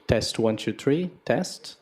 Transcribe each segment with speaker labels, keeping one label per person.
Speaker 1: Test one, two, three. Test.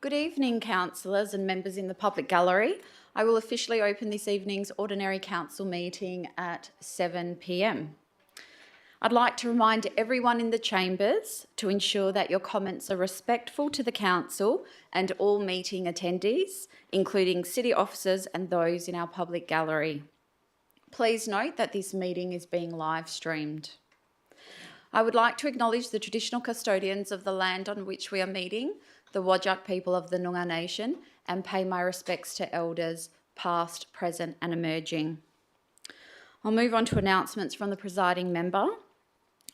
Speaker 2: Good evening, councillors and members in the public gallery. I will officially open this evening's ordinary council meeting at 7 p.m. I'd like to remind everyone in the chambers to ensure that your comments are respectful to the council and all meeting attendees, including city officers and those in our public gallery. Please note that this meeting is being live streamed. I would like to acknowledge the traditional custodians of the land on which we are meeting, the Whadjuk people of the Noongar Nation, and pay my respects to elders past, present and emerging. I'll move on to announcements from the presiding member.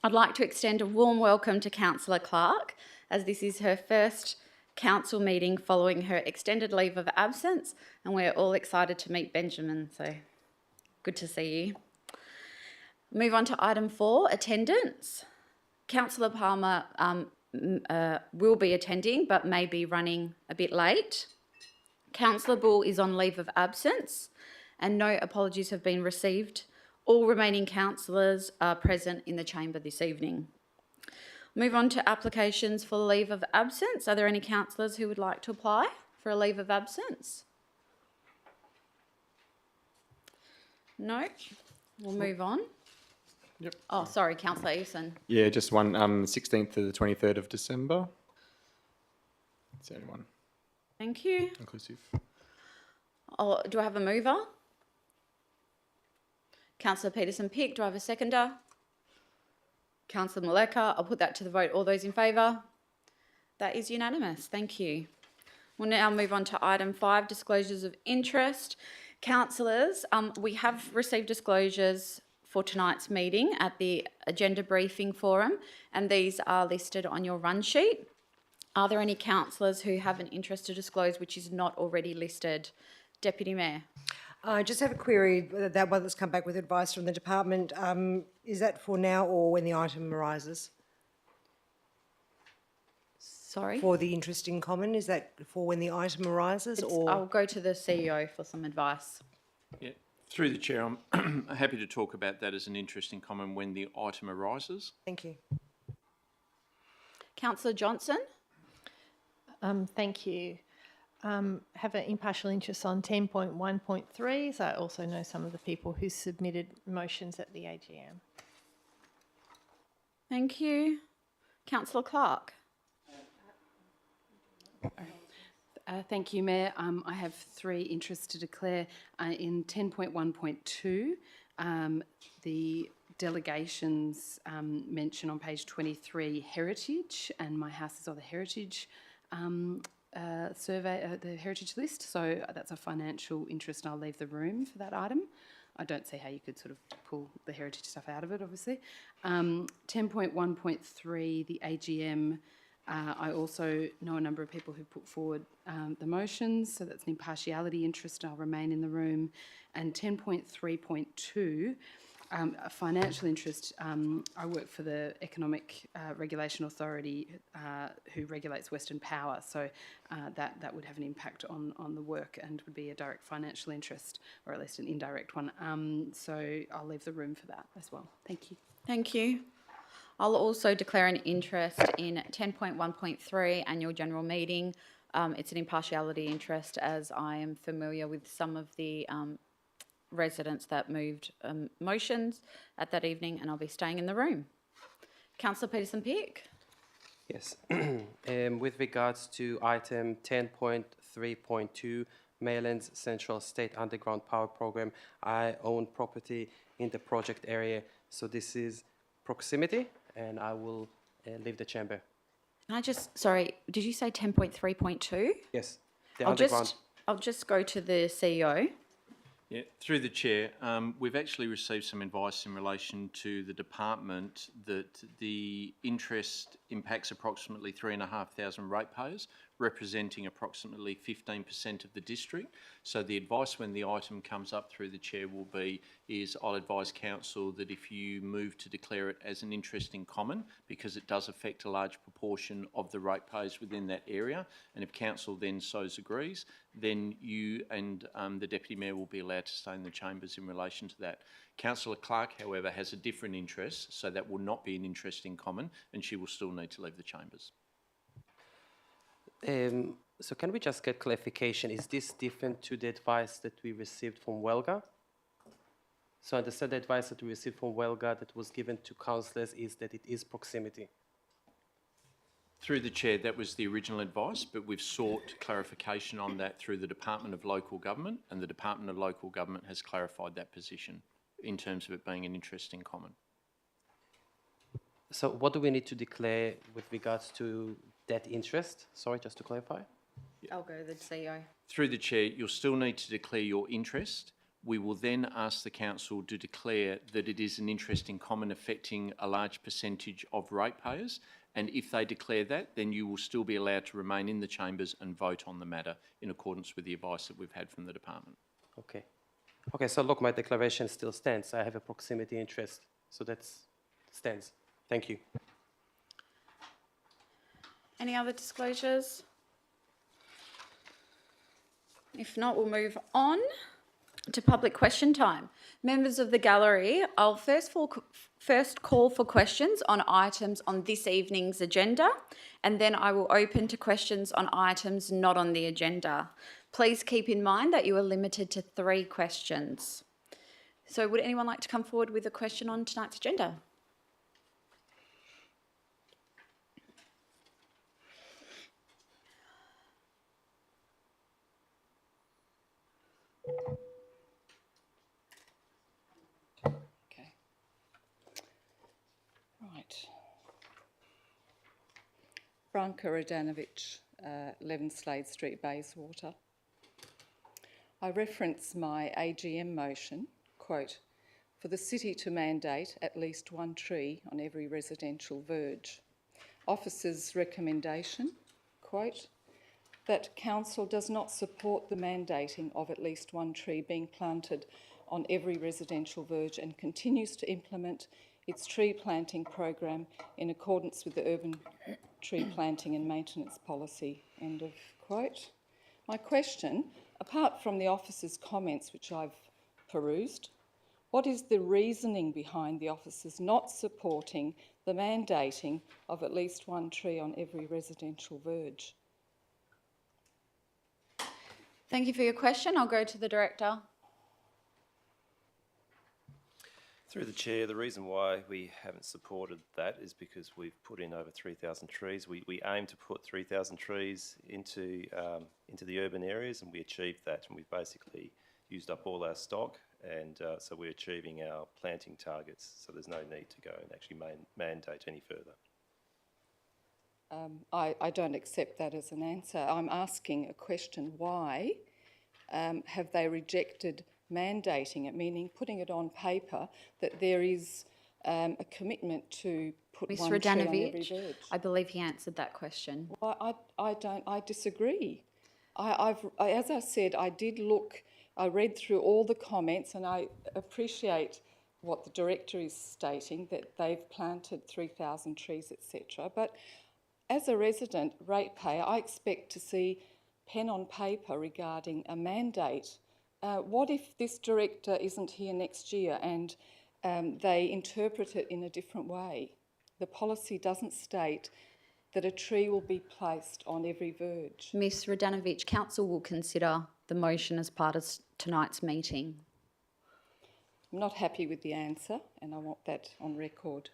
Speaker 2: I'd like to extend a warm welcome to Councillor Clark, as this is her first council meeting following her extended leave of absence, and we're all excited to meet Benjamin, so good to see you. Move on to item 4, attendance. Councillor Palmer will be attending but may be running a bit late. Councillor Bull is on leave of absence and no apologies have been received. All remaining councillors are present in the chamber this evening. Move on to applications for leave of absence. Are there any councillors who would like to apply for a leave of absence? No? We'll move on.
Speaker 3: Yep.
Speaker 2: Oh, sorry, Councillor Eason.
Speaker 3: Yeah, just one, 16th to the 23rd of December. That's the only one,
Speaker 2: Thank you.
Speaker 3: inclusive.
Speaker 2: Do I have a mover? Councillor Peterson-Pick, do I have a seconder? Councillor Maleka, I'll put that to the vote. All those in favour? That is unanimous. Thank you. We'll now move on to item 5, disclosures of interest. Councillors, we have received disclosures for tonight's meeting at the agenda briefing forum, and these are listed on your run sheet. Are there any councillors who have an interest to disclose which is not already listed? Deputy Mayor.
Speaker 4: I just have a query, that one that's come back with advice from the department. Is that for now or when the item arises?
Speaker 2: Sorry?
Speaker 4: For the interest in common, is that for when the item arises or?
Speaker 2: I'll go to the CEO for some advice.
Speaker 5: Yeah, through the chair, I'm happy to talk about that as an interest in common when the item arises.
Speaker 4: Thank you.
Speaker 2: Councillor Johnson.
Speaker 6: Thank you. Have an impartial interest on 10.1.3, as I also know some of the people who submitted motions at the AGM.
Speaker 2: Thank you. Councillor Clark.
Speaker 7: Thank you, Mayor. I have 3 interests to declare. In 10.1.2, the delegations mention on page 23 heritage, and my house is on the heritage survey, the heritage list, so that's a financial interest and I'll leave the room for that item. I don't see how you could sort of pull the heritage stuff out of it, obviously. 10.1.3, the AGM, I also know a number of people who put forward the motions, so that's an impartiality interest, I'll remain in the room. And 10.3.2, a financial interest, I work for the Economic Regulation Authority who regulates Western Power, so that would have an impact on the work and would be a direct financial interest, or at least an indirect one. So I'll leave the room for that as well. Thank you.
Speaker 2: Thank you. I'll also declare an interest in 10.1.3 annual general meeting. It's an impartiality interest as I am familiar with some of the residents that moved motions at that evening, and I'll be staying in the room. Councillor Peterson-Pick.
Speaker 8: Yes. With regards to item 10.3.2, Maylands Central State Underground Power Program, I own property in the project area, so this is proximity, and I will leave the chamber.
Speaker 2: Can I just, sorry, did you say 10.3.2?
Speaker 8: Yes, the
Speaker 2: I'll
Speaker 8: underground.
Speaker 2: just go to the CEO.
Speaker 5: Yeah, through the chair, we've actually received some advice in relation to the department that the interest impacts approximately 3,500 ratepayers, representing approximately 15% of the district. So the advice when the item comes up through the chair will be, is I'll advise council that if you move to declare it as an interest in common, because it does affect a large proportion of the ratepayers within that area, and if council then so agrees, then you and the Deputy Mayor will be allowed to stay in the chambers in relation to that. Councillor Clark, however, has a different interest, so that will not be an interest in common, and she will still need to leave the chambers.
Speaker 8: So can we just get clarification? Is this different to the advice that we received from WELGA? So I understand the advice that we received from WELGA that was given to councillors is that it is proximity.
Speaker 5: Through the chair, that was the original advice, but we've sought clarification on that through the Department of Local Government, and the Department of Local Government has clarified that position in terms of it being an interest in common.
Speaker 8: So what do we need to declare with regards to that interest? Sorry, just to clarify.
Speaker 2: I'll go to the CEO.
Speaker 5: Through the chair, you'll still need to declare your interest. We will then ask the council to declare that it is an interest in common affecting a large percentage of ratepayers. And if they declare that, then you will still be allowed to remain in the chambers and vote on the matter in accordance with the advice that we've had from the department.
Speaker 8: Okay. Okay, so look, my declaration still stands. I have a proximity interest, so that stands. Thank you.
Speaker 2: Any other disclosures? If not, we'll move on to public question time. Members of the gallery, I'll first call for questions on items on this evening's agenda, and then I will open to questions on items not on the agenda. Please keep in mind that you are limited to 3 questions. So would anyone like to come forward with a question on tonight's agenda?
Speaker 9: Okay. Right. Branka Radanovic, 11 Slade Street, Bayswater. I reference my AGM motion, quote, for the city to mandate at least 1 tree on every residential verge. Officer's recommendation, quote, that council does not support the mandating of at least 1 tree being planted on every residential verge and continues to implement its tree planting program in accordance with the urban tree planting and maintenance policy, end of quote. My question, apart from the officer's comments which I've perused, what is the reasoning behind the officers not supporting the mandating of at least 1 tree on every residential verge?
Speaker 2: Thank you for your question. I'll go to the Director.
Speaker 10: Through the chair, the reason why we haven't supported that is because we've put in over 3,000 trees. We aim to put 3,000 trees into the urban areas, and we achieved that, and we've basically used up all our stock, and so we're achieving our planting targets, so there's no need to go and actually mandate any further.
Speaker 9: I don't accept that as an answer. I'm asking a question, why have they rejected mandating it, meaning putting it on paper that there is a commitment to put
Speaker 2: Ms.
Speaker 9: 1 tree on every
Speaker 2: Radanovic,
Speaker 9: verge?
Speaker 2: I believe he answered that question.
Speaker 9: Well, I disagree. As I said, I read through all the comments, and I appreciate what the Director is stating, that they've planted 3,000 trees, etc. But as a resident ratepayer, I expect to see pen on paper regarding a mandate. What if this Director isn't here next year and they interpret it in a different way? The policy doesn't state that a tree will be placed on every verge.
Speaker 2: Ms. Radanovic, Council will consider the motion as part of tonight's meeting.
Speaker 9: I'm not happy with the answer, and I want that on record.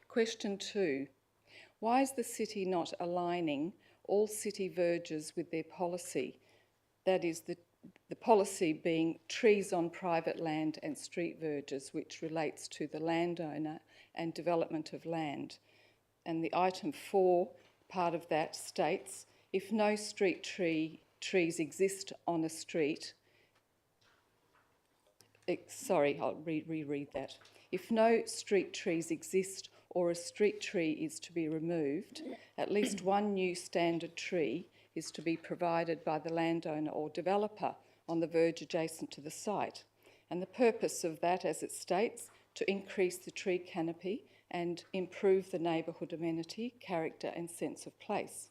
Speaker 9: Question 2. Why is the city not aligning all city verges with their policy? That is, the policy being trees on private land and street verges, which relates to the landowner and development of land. And the item 4, part of that states, if no street trees exist on a street, I'll reread that. If no street trees exist or a street tree is to be removed, at least 1 new standard tree is to be provided by the landowner or developer on the verge adjacent to the site. And the purpose of that, as it states, to increase the tree canopy and improve the neighbourhood amenity, character and sense of place.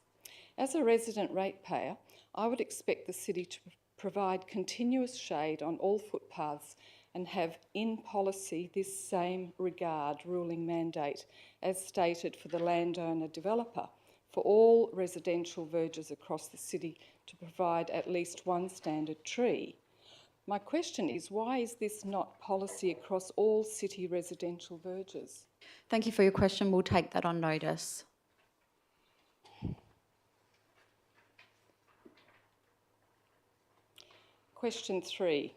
Speaker 9: As a resident ratepayer, I would expect the city to provide continuous shade on all footpaths and have in policy this same regard ruling mandate as stated for the landowner developer. for all residential verges across the city to provide at least one standard tree. My question is, why is this not policy across all city residential verges?
Speaker 2: Thank you for your question. We'll take that on notice.
Speaker 9: Question 3.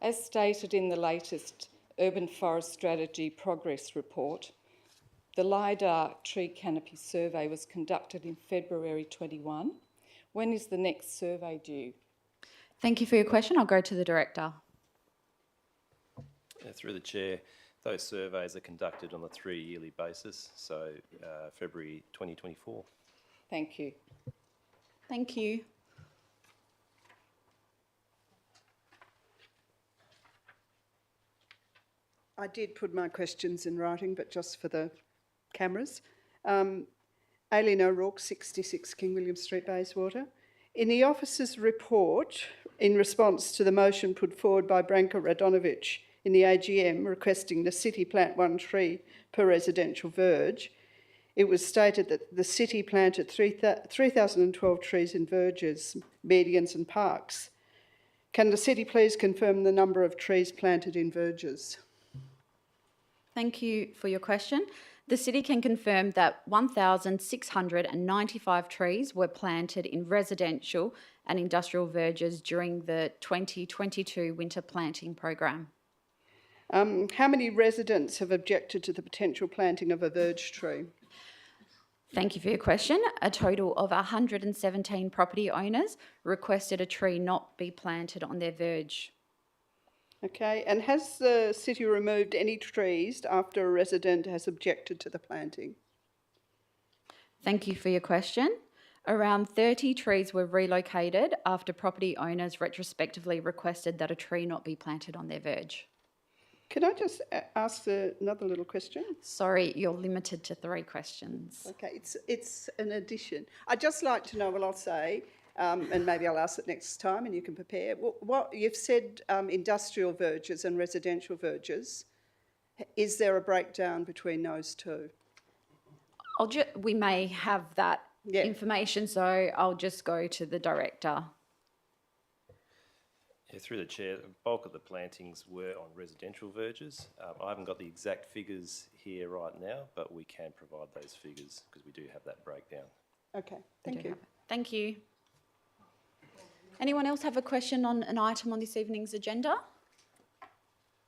Speaker 9: As stated in the latest Urban Forest Strategy Progress Report, the LIDAR tree canopy survey was conducted in February 21. When is the next survey due?
Speaker 2: Thank you for your question. I'll go to the Director.
Speaker 10: Through the Chair, those surveys are conducted on a 3-yearly basis, so February 2024.
Speaker 9: Thank you.
Speaker 2: Thank you.
Speaker 11: I did put my questions in writing, but just for the cameras. Aileen O'Rourke, 66 King William Street, Bayswater. In the officer's report, in response to the motion put forward by Branko Radonovich in the AGM requesting the city plant 1 tree per residential verge, it was stated that the city planted 3,012 trees in verges, medians and parks. Can the city please confirm the number of trees planted in verges?
Speaker 2: Thank you for your question. The City can confirm that 1,695 trees were planted in residential and industrial verges during the 2022 winter planting program.
Speaker 11: How many residents have objected to the potential planting of a verge tree?
Speaker 2: Thank you for your question. A total of 117 property owners requested a tree not be planted on their verge.
Speaker 11: Okay, and has the city removed any trees after a resident has objected to the planting?
Speaker 2: Thank you for your question. Around 30 trees were relocated after property owners retrospectively requested that a tree not be planted on their verge.
Speaker 11: Can I just ask another little question?
Speaker 2: Sorry, you're limited to 3 questions.
Speaker 11: Okay, it's an addition. I'd just like to know what I'll say, and maybe I'll ask it next time and you can prepare. What you've said, industrial verges and residential verges. Is there a breakdown between those two?
Speaker 2: We may have that information, so I'll just go to the Director.
Speaker 10: Yeah, through the Chair, the bulk of the plantings were on residential verges. I haven't got the exact figures here right now, but we can provide those figures because we do have that breakdown.
Speaker 11: Okay, thank you.
Speaker 2: Thank you. Anyone else have a question on an item on this evening's agenda?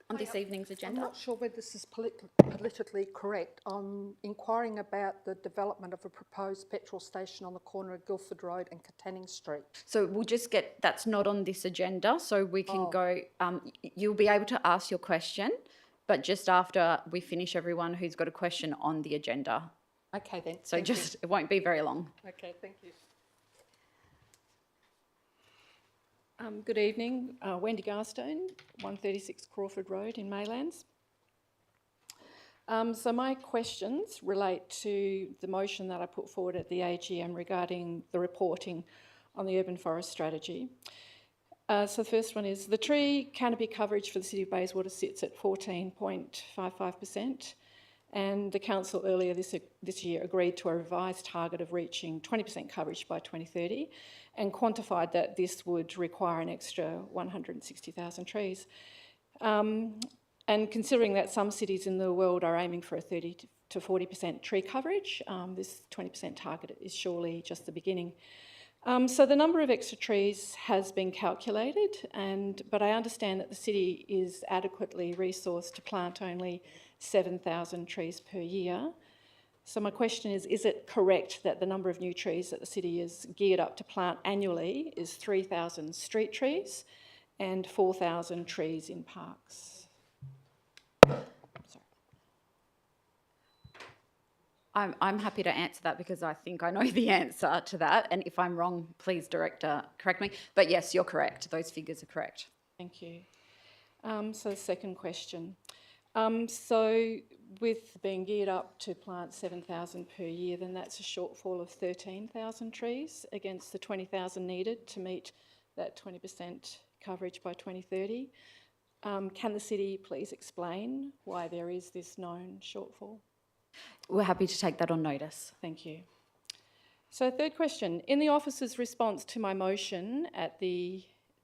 Speaker 2: On this evening's agenda?
Speaker 12: I'm not sure whether this is politically correct. I'm inquiring about the development of a proposed petrol station on the corner of Guildford Road and Katanning Street.
Speaker 2: So we'll just get, that's not on this agenda, so we can go, you'll be able to ask your question, but just after we finish everyone who's got a question on the agenda.
Speaker 12: Okay then.
Speaker 2: So just, it won't be very long.
Speaker 12: Okay, thank you.
Speaker 13: Good evening, Wendy Garstone, 136 Crawford Road in Maylands. So my questions relate to the motion that I put forward at the AGM regarding the reporting on the urban forest strategy. So the first one is the tree canopy coverage for the City of Bayswater sits at 14.55%, and the council earlier this year agreed to a revised target of reaching 20% coverage by 2030 and quantified that this would require an extra 160,000 trees. And considering that some cities in the world are aiming for a 30 to 40% tree coverage, this 20% target is surely just the beginning. So the number of extra trees has been calculated, but I understand that the city is adequately resourced to plant only 7,000 trees per year. So my question is it correct that the number of new trees that the city is geared up to plant annually is 3,000 street trees and 4,000 trees in parks?
Speaker 2: I'm happy to answer that because I think I know the answer to that, and if I'm wrong, please, Director, correct me. But yes, you're correct. Those figures are correct.
Speaker 13: Thank you. So the second question. So with being geared up to plant 7,000 per year, then that's a shortfall of 13,000 trees against the 20,000 needed to meet that 20% coverage by 2030. Can the city please explain why there is this known shortfall?
Speaker 2: We're happy to take that on notice.
Speaker 13: Thank you. So third question, in the officer's response to my motion made at the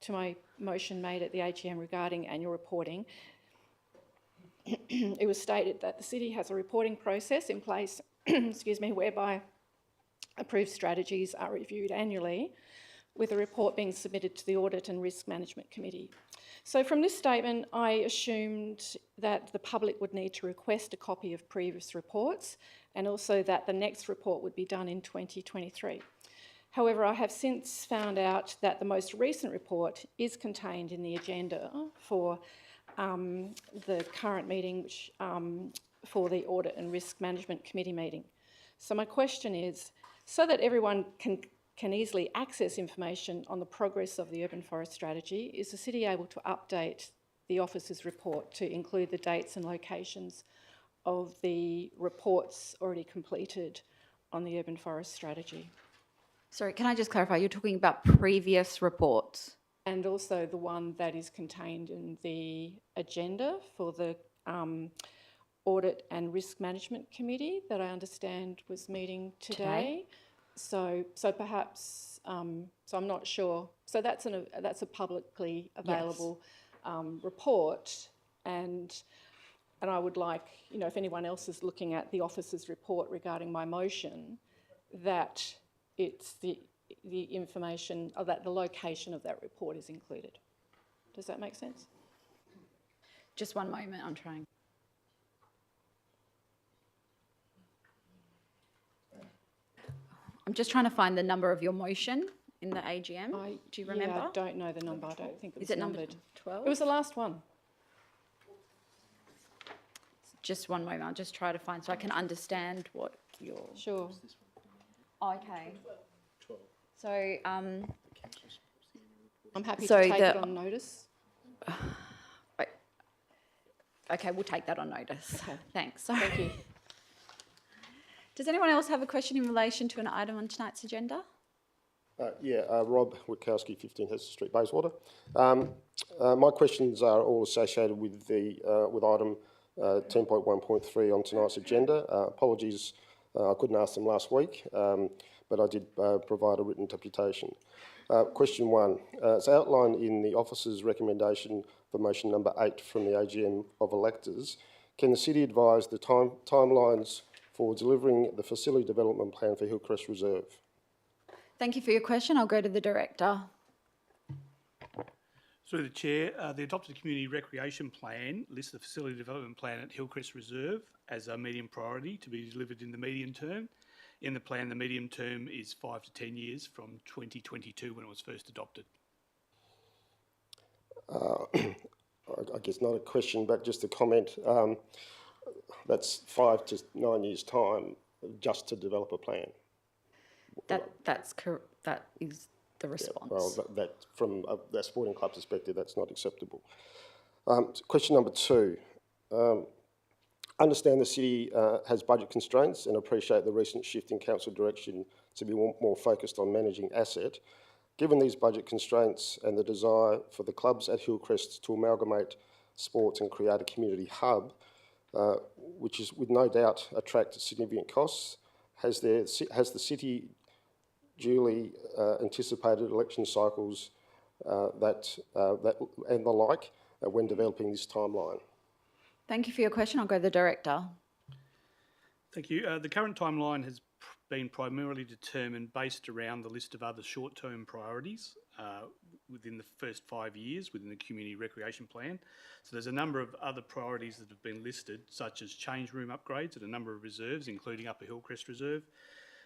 Speaker 13: AGM regarding annual reporting, it was stated that the city has a reporting process in place, excuse me, whereby approved strategies are reviewed annually, with a report being submitted to the Audit and Risk Management Committee. So from this statement, I assumed that the public would need to request a copy of previous reports and also that the next report would be done in 2023. However, I have since found out that the most recent report is contained in the agenda for the current meeting, which, for the Audit and Risk Management Committee meeting. So my question is, so that everyone can easily access information on the progress of the urban forest strategy, is the city able to update the officer's report to include the dates and locations of the reports already completed on the urban forest strategy?
Speaker 2: Sorry, can I just clarify? You're talking about previous reports?
Speaker 13: And also the one that is contained in the agenda for the Audit and Risk Management Committee that I understand was meeting today. So perhaps, so I'm not sure. So that's a publicly available report, and I would like, if anyone else is looking at the officer's report regarding my motion, that it's the information, or that the location of that report is included. Does that make sense?
Speaker 2: Just one moment, I'm trying. I'm just trying to find the number of your motion in the AGM. Do you remember?
Speaker 13: Yeah, I don't know the number. I don't think it was
Speaker 2: Is it number
Speaker 13: numbered.
Speaker 2: 12?
Speaker 13: It was the last one.
Speaker 2: Just one moment, I'll just try to find so I can understand what you're...
Speaker 13: Sure.
Speaker 2: Okay. So,
Speaker 13: I'm happy
Speaker 2: So
Speaker 13: to take
Speaker 2: the-
Speaker 13: it on notice.
Speaker 2: okay, we'll take that on notice.
Speaker 13: Okay.
Speaker 2: Thanks.
Speaker 13: Thank you.
Speaker 2: Does anyone else have a question in relation to an item on tonight's agenda?
Speaker 14: Rob Witkowski, 15 Hester Street, Bayswater. My questions are all associated with with item 10.1.3 on tonight's agenda. Apologies, I couldn't ask them last week, but I did provide a written interpretation. Question 1. It's outlined in the officer's recommendation for motion number 8 from the AGM of electors. Can the city advise the timelines for delivering the facility development plan for Hillcrest Reserve?
Speaker 2: Thank you for your question. I'll go to the director.
Speaker 15: Through the chair, the adopted community recreation plan lists the facility development plan at Hillcrest Reserve as a medium priority to be delivered in the medium term. In the plan, the medium term is 5 to 10 years from 2022 when it was first adopted.
Speaker 14: I guess not a question, but just a comment. That's 5 to 9 years' time just to develop a plan.
Speaker 2: That's correct. That is the response.
Speaker 14: Yeah, well, that from a sporting club perspective, that's not acceptable. Question number 2. Understand the city has budget constraints and appreciate the recent shift in council direction to be more focused on managing asset. Given these budget constraints and the desire for the clubs at Hillcrest to amalgamate sports and create a community hub, which is with no doubt attract significant costs, has the city duly anticipated election cycles and the like when developing this timeline?
Speaker 2: Thank you for your question. I'll go to the director.
Speaker 15: Thank you. The current timeline has been primarily determined based around the list of other short-term priorities within the first 5 years within the community recreation plan. So there's a number of other priorities that have been listed, such as change room upgrades at a number of reserves, including Upper Hillcrest Reserve,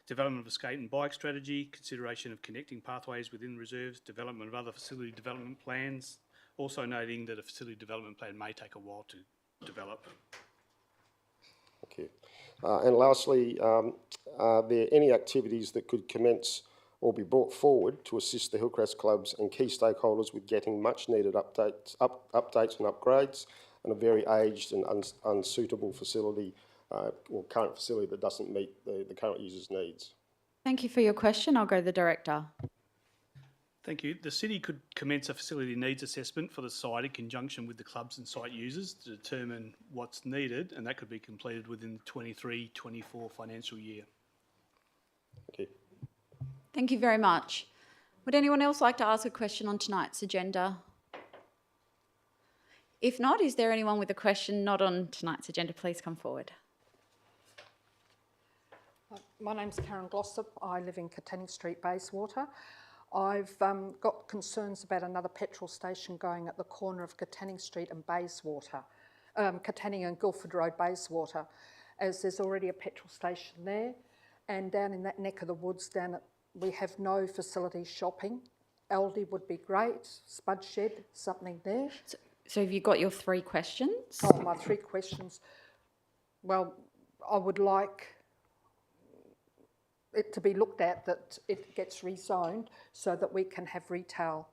Speaker 15: development of a skate and bike strategy, consideration of connecting pathways within reserves, development of other facility development plans, also noting that a facility development plan may take a while to develop.
Speaker 14: Thank you. And lastly, are there any activities that could commence or be brought forward to assist the Hillcrest clubs and key stakeholders with getting much needed updates and upgrades and a very aged and unsuitable facility or current facility that doesn't meet the current users' needs?
Speaker 2: Thank you for your question. I'll go to the director.
Speaker 15: Thank you. The city could commence a facility needs assessment for the site in conjunction with the clubs and site users to determine what's needed, and that could be completed within the 23-24 financial year.
Speaker 14: Thank you.
Speaker 2: Thank you very much. Would anyone else like to ask a question on tonight's agenda? If not, is there anyone with a question not on tonight's agenda? Please come forward.
Speaker 12: My name's Karen Glossop. I live in Katanning Street, Bayswater. I've got concerns about another petrol station going at the corner of Katanning Street and Bayswater, Katanning and Guildford Road, Bayswater, as there's already a petrol station there. And down in that neck of the woods, we have no facility shopping. Aldi would be great, Spud Shed, something there.
Speaker 2: So have you got your 3 questions?
Speaker 12: Oh, my 3 questions. Well, I would like it to be looked at that it gets rezoned so that we can have retail.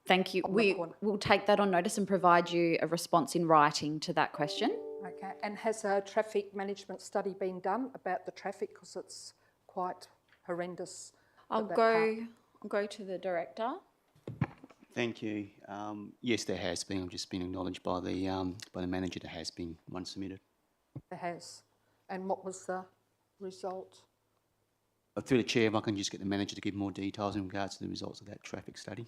Speaker 2: Thank you. We will take that on notice and provide you a response in writing to that question.
Speaker 12: Okay, and has a traffic management study been done about the traffic, because it's quite horrendous?
Speaker 2: I'll go to the director.
Speaker 16: Thank you. Yes, there has been. I've just been acknowledged by the manager. There has been one submitted.
Speaker 12: There has. And what was the result?
Speaker 16: Through the chair, if I can just get the manager to give more details in regards to the results of that traffic study.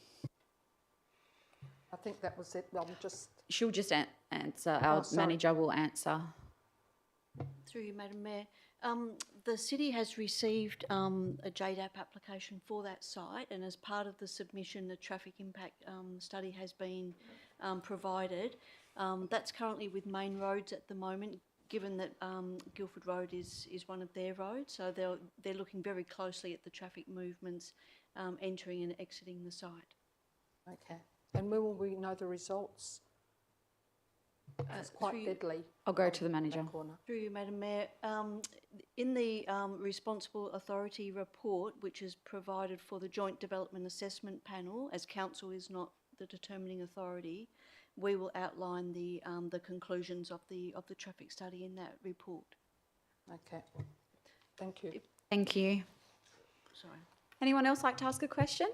Speaker 12: I think that was it.
Speaker 2: She'll just answer. Our manager will answer.
Speaker 17: Through you, Madam Mayor. The city has received a JDAP application for that site, and as part of the submission, the traffic impact study has been provided. That's currently with Main Roads at the moment, given that Guildford Road is one of their roads, so they're looking very closely at the traffic movements entering and exiting the site.
Speaker 12: Okay. And when will we know the results? It's quite deadly.
Speaker 2: I'll go to the manager.
Speaker 17: Through you, Madam Mayor. In the Responsible Authority report, which is provided for the Joint Development Assessment Panel, as Council is not the determining authority, we will outline the conclusions of the traffic study in that report.
Speaker 12: Okay. Thank you.
Speaker 2: Thank you.
Speaker 17: Sorry.
Speaker 2: Anyone else like to ask a question?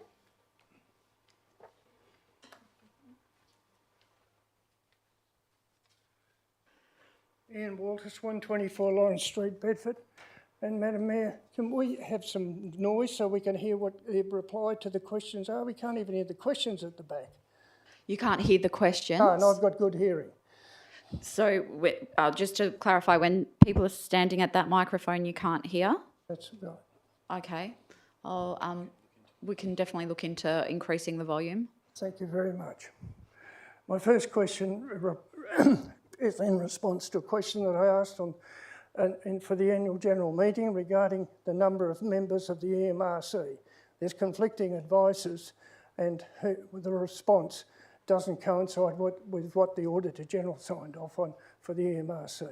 Speaker 18: Ian Walters, 124 Lawrence Street, Bedford. And Madam Mayor, can we have some noise so we can hear what the reply to the questions are? We can't even hear the questions at the back.
Speaker 2: You can't hear the questions?
Speaker 18: No, and I've got good hearing.
Speaker 2: So just to clarify, when people are standing at that microphone, you can't hear?
Speaker 18: That's right.
Speaker 2: Okay. We can definitely look into increasing the volume.
Speaker 18: Thank you very much. My first question is in response to a question that I asked for the annual general meeting regarding the number of members of the EMRC. There's conflicting advices, and the response doesn't coincide with what the Auditor General signed off on for the EMRC.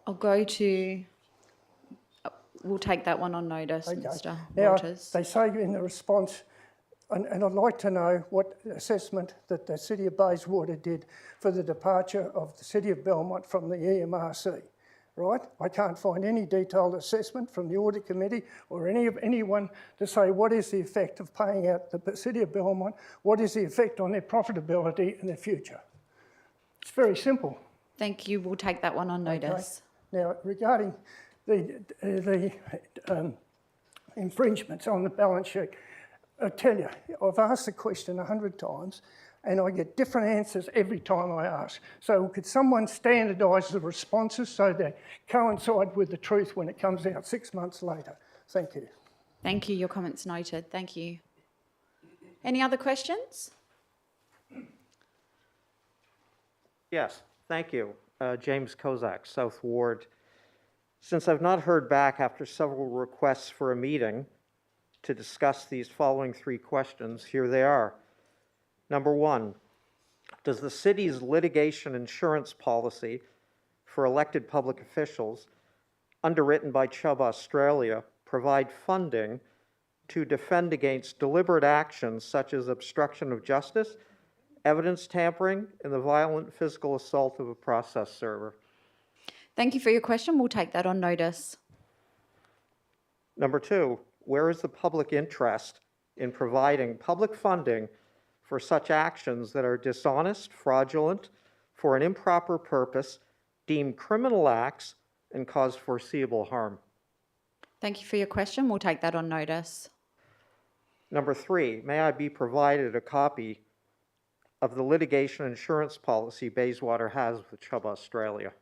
Speaker 2: I'll go to... We'll take that one on notice,
Speaker 18: Okay.
Speaker 2: Mr.
Speaker 18: Now,
Speaker 2: Walters.
Speaker 18: they say in the response, and I'd like to know what assessment that the City of Bayswater did for the departure of the City of Belmont from the EMRC, right? I can't find any detailed assessment from the Audit Committee or anyone to say what is the effect of paying out the City of Belmont, what is the effect on their profitability in the future. It's very simple.
Speaker 2: Thank you. We'll take that one on notice.
Speaker 18: Okay. Now, regarding the infringements on the balance sheet, I tell you, I've asked the question 100 times and I get different answers every time I ask. So could someone standardise the responses so they coincide with the truth when it comes out 6 months later? Thank you.
Speaker 2: Thank you. Your comment's noted. Thank you. Any other questions?
Speaker 19: Yes, thank you. James Kozak, South Ward. Since I've not heard back after several requests for a meeting to discuss these following 3 questions, here they are. Number 1, does the city's litigation insurance policy for elected public officials, underwritten by Chubb Australia, provide funding to defend against deliberate actions such as obstruction of justice, evidence tampering, and the violent physical assault of a process server?
Speaker 2: Thank you for your question. We'll take that on notice.
Speaker 19: Number 2, where is the public interest in providing public funding for such actions that are dishonest, fraudulent, for an improper purpose, deemed criminal acts, and cause foreseeable harm?
Speaker 2: Thank you for your question. We'll take that on notice.
Speaker 19: Number 3, may I be provided a copy of the litigation insurance policy Bayswater has with Chubb Australia?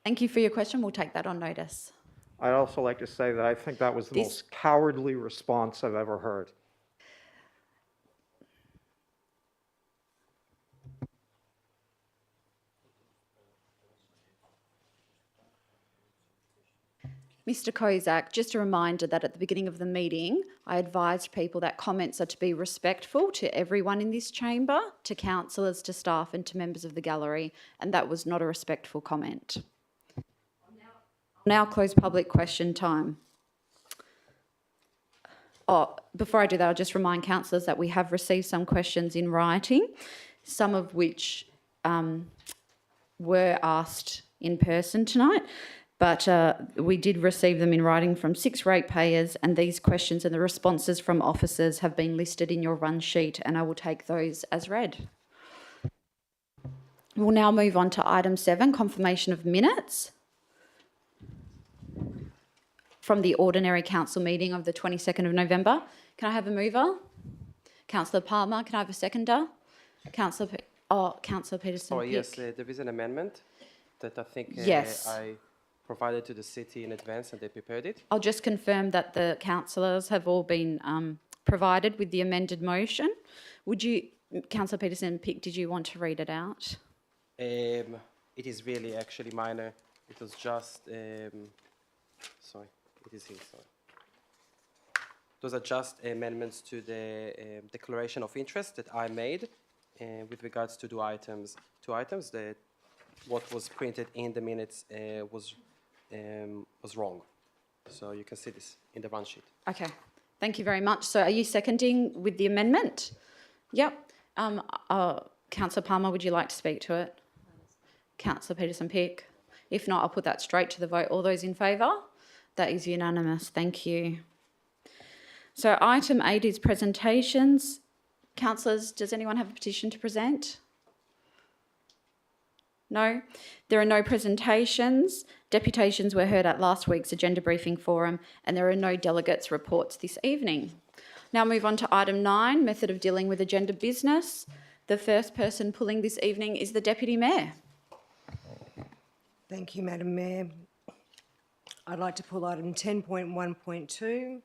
Speaker 2: Thank you for your question. We'll take that on notice.
Speaker 19: I'd also like to say that I think that was the most cowardly response I've ever heard.
Speaker 2: Mr. Kozak, just a reminder that at the beginning of the meeting, I advised people that comments are to be respectful to everyone in this chamber, to councillors, to staff and to members of the gallery, and that was not a respectful comment. I'll now close public question time. Before I do that, I'll just remind councillors that we have received some questions in writing, some of which were asked in person tonight. But we did receive them in writing from 6 ratepayers, and these questions and the responses from officers have been listed in your run sheet, and I will take those as read. We'll now move on to item 7, confirmation of minutes from the ordinary council meeting of the 22nd of November. Can I have a mover? Councillor Palmer, can I have a seconder? Councillor Peterson.
Speaker 8: Sorry, yes, there is an amendment that I think
Speaker 2: Yes.
Speaker 8: I provided to the city in advance and they prepared it.
Speaker 2: I'll just confirm that the councillors have all been provided with the amended motion. Would you, Councillor Peterson-Pick, did you want to read it out?
Speaker 8: It is really actually minor. It was just, sorry, it is here, sorry. Those are just amendments to the declaration of interest that I made with regards to the items. Two items that what was printed in the minutes was wrong. So you can see this in the run sheet.
Speaker 2: Okay, thank you very much. So are you seconding with the amendment? Yep. Councillor Palmer, would you like to speak to it? Councillor Peterson-Pick? If not, I'll put that straight to the vote. All those in favour? That is unanimous. Thank you. So item 8 is presentations. Councillors, does anyone have a petition to present? No? There are no presentations. Deputations were heard at last week's agenda briefing forum, and there are no delegates' reports this evening. Now move on to item 9, method of dealing with agenda business. The first person pulling this evening is the Deputy Mayor.
Speaker 4: Thank you, Madam Mayor. I'd like to pull item 10.1.2,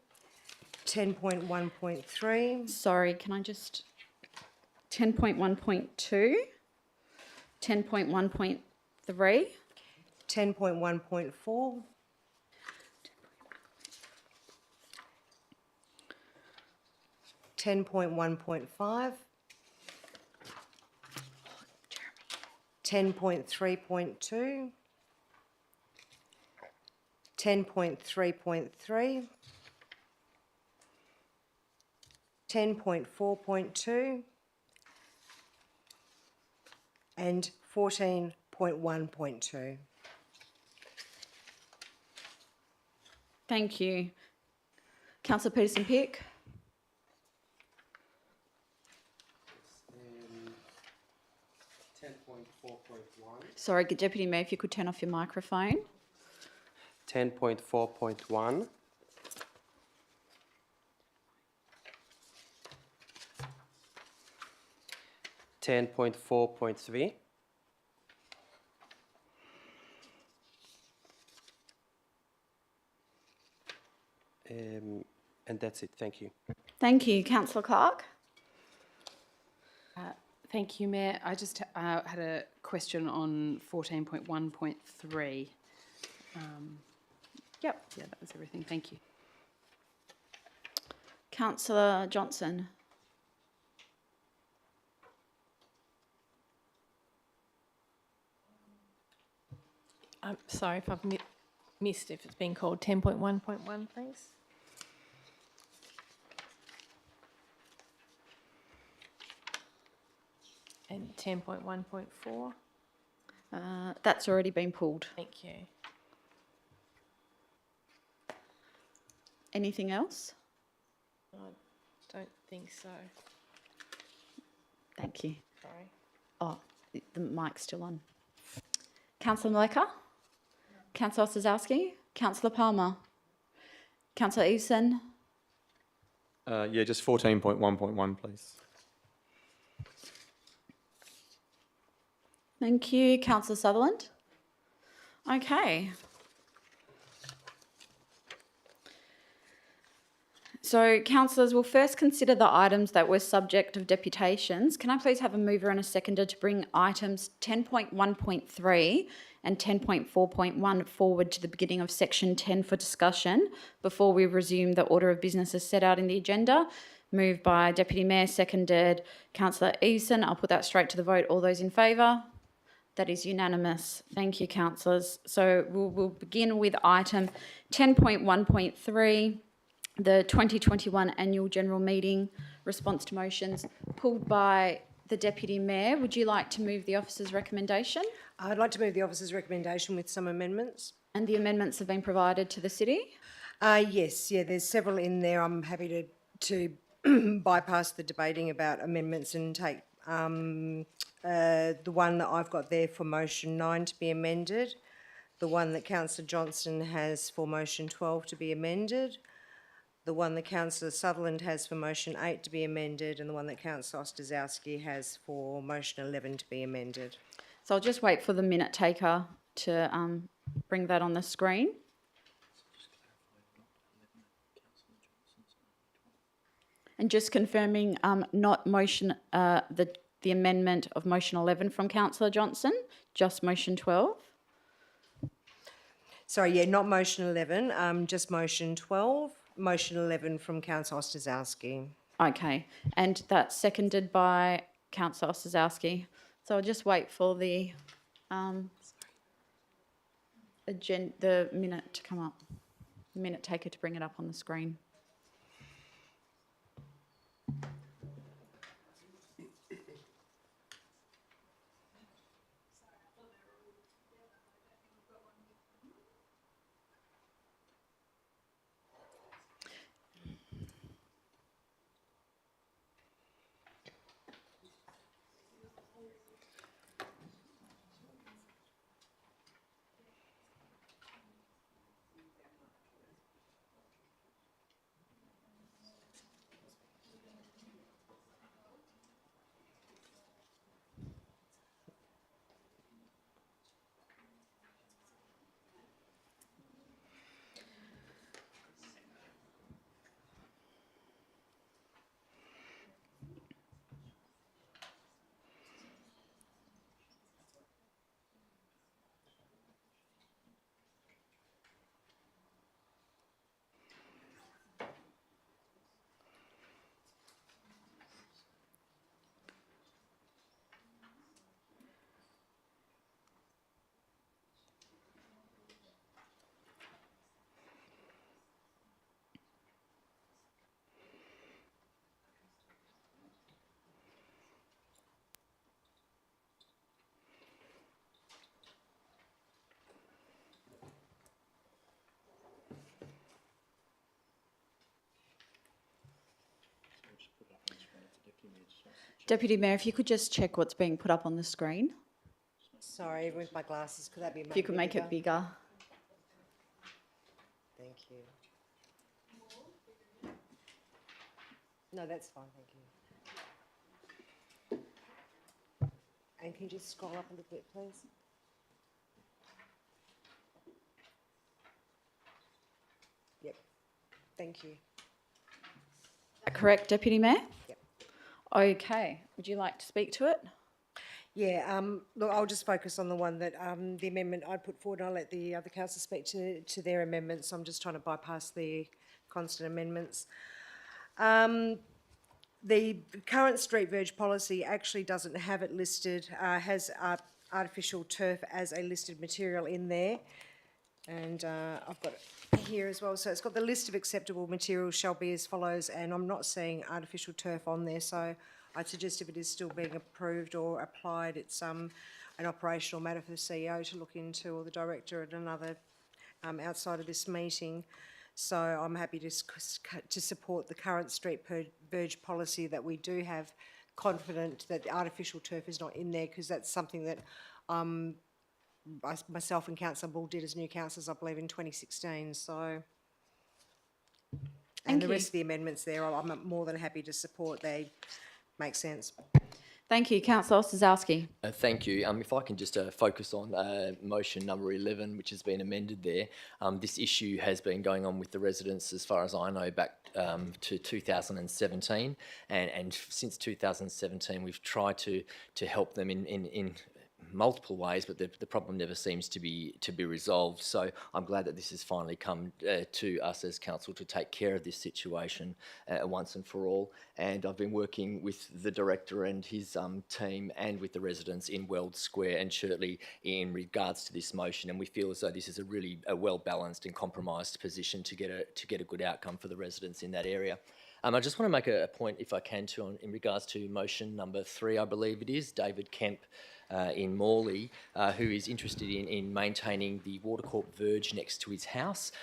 Speaker 4: 10.1.3.
Speaker 2: Sorry, can I just... 10.1.2, 10.1.3,
Speaker 4: 10.1.4, 10.1.5, 10.3.2, 10.3.3, 10.4.2, and 14.1.2.
Speaker 2: Thank you. Councillor Peterson-Pick. Sorry, Deputy Mayor, if you could turn off your microphone.
Speaker 8: 10.4.1. 10.4.3. And that's it. Thank you.
Speaker 2: Thank you. Councillor Clark.
Speaker 7: Thank you, Mayor. I just had a question on 14.1.3. Yep, yeah, that was everything. Thank you.
Speaker 2: Councillor Johnson.
Speaker 6: I'm sorry if I've missed if it's been called 10.1.1, please. And 10.1.4.
Speaker 2: That's already been pulled.
Speaker 6: Thank you.
Speaker 2: Anything else?
Speaker 6: I don't think so.
Speaker 2: Thank you.
Speaker 6: Sorry.
Speaker 2: Oh, the mic's still on. Councillor Meleca? Councillor Osazowski? Councillor Palmer? Councillor Eveson?
Speaker 3: Yeah, just 14.1.1, please.
Speaker 2: Thank you. Councillor Sutherland? Okay. So, councillors, we'll first consider the items that were subject of deputations. Can I please have a mover and a seconder to bring items 10.1.3 and 10.4.1 forward to the beginning of section 10 for discussion before we resume the order of business as set out in the agenda? Moved by Deputy Mayor, seconded Councillor Eveson. I'll put that straight to the vote. All those in favour? That is unanimous. Thank you, councillors. So we'll begin with item 10.1.3, the 2021 Annual General Meeting response to motions, pulled by the Deputy Mayor. Would you like to move the officer's recommendation?
Speaker 4: I'd like to move the officer's recommendation with some amendments.
Speaker 2: And the amendments have been provided to the city?
Speaker 4: Yes, yeah, there's several in there. I'm happy to bypass the debating about amendments and take the one that I've got there for motion 9 to be amended, the one that Councillor Johnston has for motion 12 to be amended, the one that Councillor Sutherland has for motion 8 to be amended, and the one that Councillor Ostaszewski has for motion 11 to be amended.
Speaker 2: So I'll just wait for the minute taker to bring that on the screen. And just confirming, not motion, the amendment of motion 11 from Councillor Johnston, just motion 12.
Speaker 4: Sorry, yeah, not motion 11, just motion 12, motion 11 from Councillor Ostaszewski.
Speaker 2: Okay, and that's seconded by Councillor Ostaszewski. So I'll just wait for the the minute to come up, the minute taker to bring it up on the screen. Deputy Mayor, if you could just check what's being put up on the screen.
Speaker 4: Sorry, with my glasses, could that be
Speaker 2: If you could make it bigger.
Speaker 4: Thank you. No, that's fine, thank you. And can you just scroll up a little bit, please? Yep, thank you.
Speaker 2: Correct, Deputy Mayor?
Speaker 4: Yep.
Speaker 2: Okay, would you like to speak to it?
Speaker 4: Yeah, look, I'll just focus on the one that, the amendment I put forward, and I'll let the other councillors speak to their amendments. I'm just trying to bypass the constant amendments. The current street verge policy actually doesn't have it listed, has artificial turf as a listed material in there. And I've got it here as well. So it's got the list of acceptable materials shall be as follows, and I'm not seeing artificial turf on there, so I'd suggest if it is still being approved or applied, it's an operational matter for the CEO to look into, or the director at another outside of this meeting. So I'm happy to support the current street verge policy that we do have, confident that artificial turf is not in there, because that's something that myself and Councillor Bull did as new councillors, I believe, in 2016. So And
Speaker 2: Thank
Speaker 4: the
Speaker 2: you.
Speaker 4: rest of the amendments there, I'm more than happy to support. They make sense.
Speaker 2: Thank you. Councillor Osazowski.
Speaker 20: Thank you. If I can just focus on motion number 11, which has been amended there. This issue has been going on with the residents, as far as I know, back to 2017. And since 2017, we've tried to help them in multiple ways, but the problem never seems to be resolved. So I'm glad that this has finally come to us as council to take care of this situation once and for all. And I've been working with the director and his team and with the residents in Weld Square and Shirley in regards to this motion. And we feel as though this is a really well balanced and compromised position to get a good outcome for the residents in that area. I just want to make a point, if I can, in regards to motion number 3, I believe it is, David Kemp in Morley, who is interested in maintaining the Watercorp verge next to his house.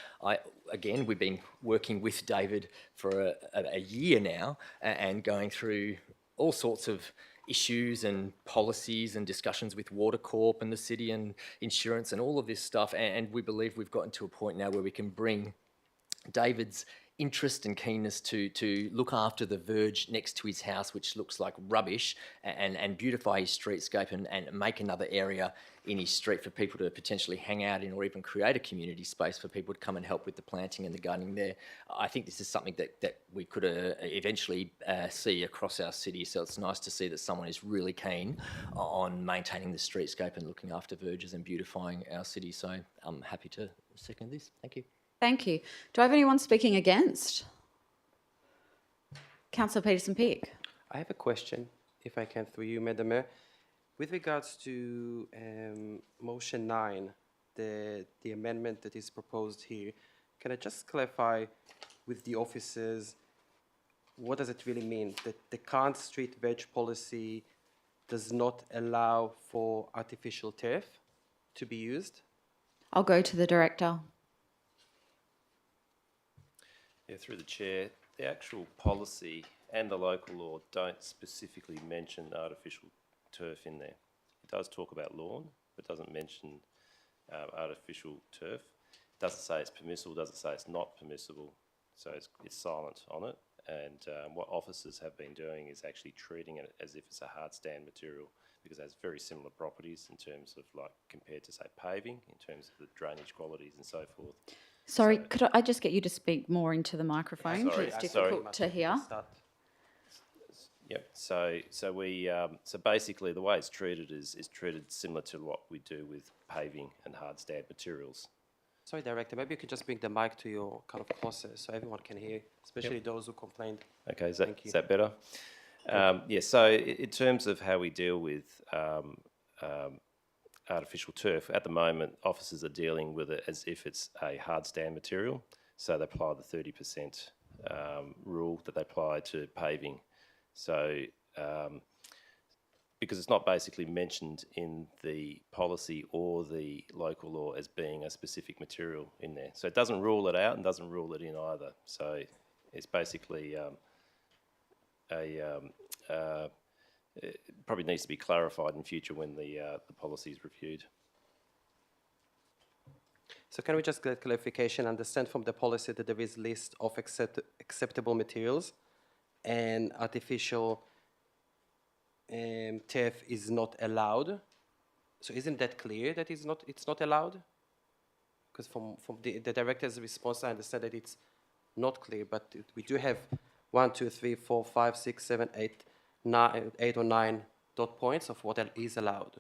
Speaker 20: Again, we've been working with David for a year now and going through all sorts of issues and policies and discussions with Watercorp and the city and insurance and all of this stuff. And we believe we've gotten to a point now where we can bring David's interest and keenness to look after the verge next to his house, which looks like rubbish, and beautify his streetscape and make another area in his street for people to potentially hang out in, or even create a community space for people to come and help with the planting and the gardening there. I think this is something that we could eventually see across our city, so it's nice to see that someone is really keen on maintaining the streetscape and looking after verges and beautifying our city, so I'm happy to second this. Thank you.
Speaker 2: Thank you. Do I have anyone speaking against? Councillor Peterson-Pick.
Speaker 8: I have a question, if I can, through you, Madam Mayor. With regards to motion 9, the amendment that is proposed here, can I just clarify with the officers, what does it really mean? That the current street veg policy does not allow for artificial turf to be used?
Speaker 2: I'll go to the director.
Speaker 10: Yeah, through the chair, the actual policy and the local law don't specifically mention artificial turf in there. It does talk about lawn, but doesn't mention artificial turf. It doesn't say it's permissible, doesn't say it's not permissible, so it's silent on it. And what officers have been doing is actually treating it as if it's a hard stand material, because it has very similar properties in terms of, like, compared to, say, paving, in terms of the drainage qualities and so forth.
Speaker 2: Sorry, could I just get you to speak more into the microphone?
Speaker 10: Sorry,
Speaker 2: It's difficult to hear.
Speaker 10: Yep. So we basically the way it's treated is treated similar to what we do with paving and hard stand materials.
Speaker 8: Sorry, Director, maybe you could just bring the mic to your kind of closer so everyone can hear, especially those who complained.
Speaker 10: Okay, is that better? Yeah. So in terms of how we deal with artificial turf, at the moment, officers are dealing with it as if it's a hard stand material. So they apply the 30% rule that they apply to paving. So because it's not basically mentioned in the policy or the local law as being a specific material in there. So it doesn't rule it out and doesn't rule it in either. So it's basically it probably needs to be clarified in future when the policy is reviewed.
Speaker 8: So can we just get clarification, understand from the policy that there is a list of acceptable materials and artificial turf is not allowed? So isn't that clear that it's not allowed? Because from the director's response, I understand that it's not clear, but we do have 1, 2, 3, 4, 5, 6, 7, 8 or 9 dot points of what is allowed.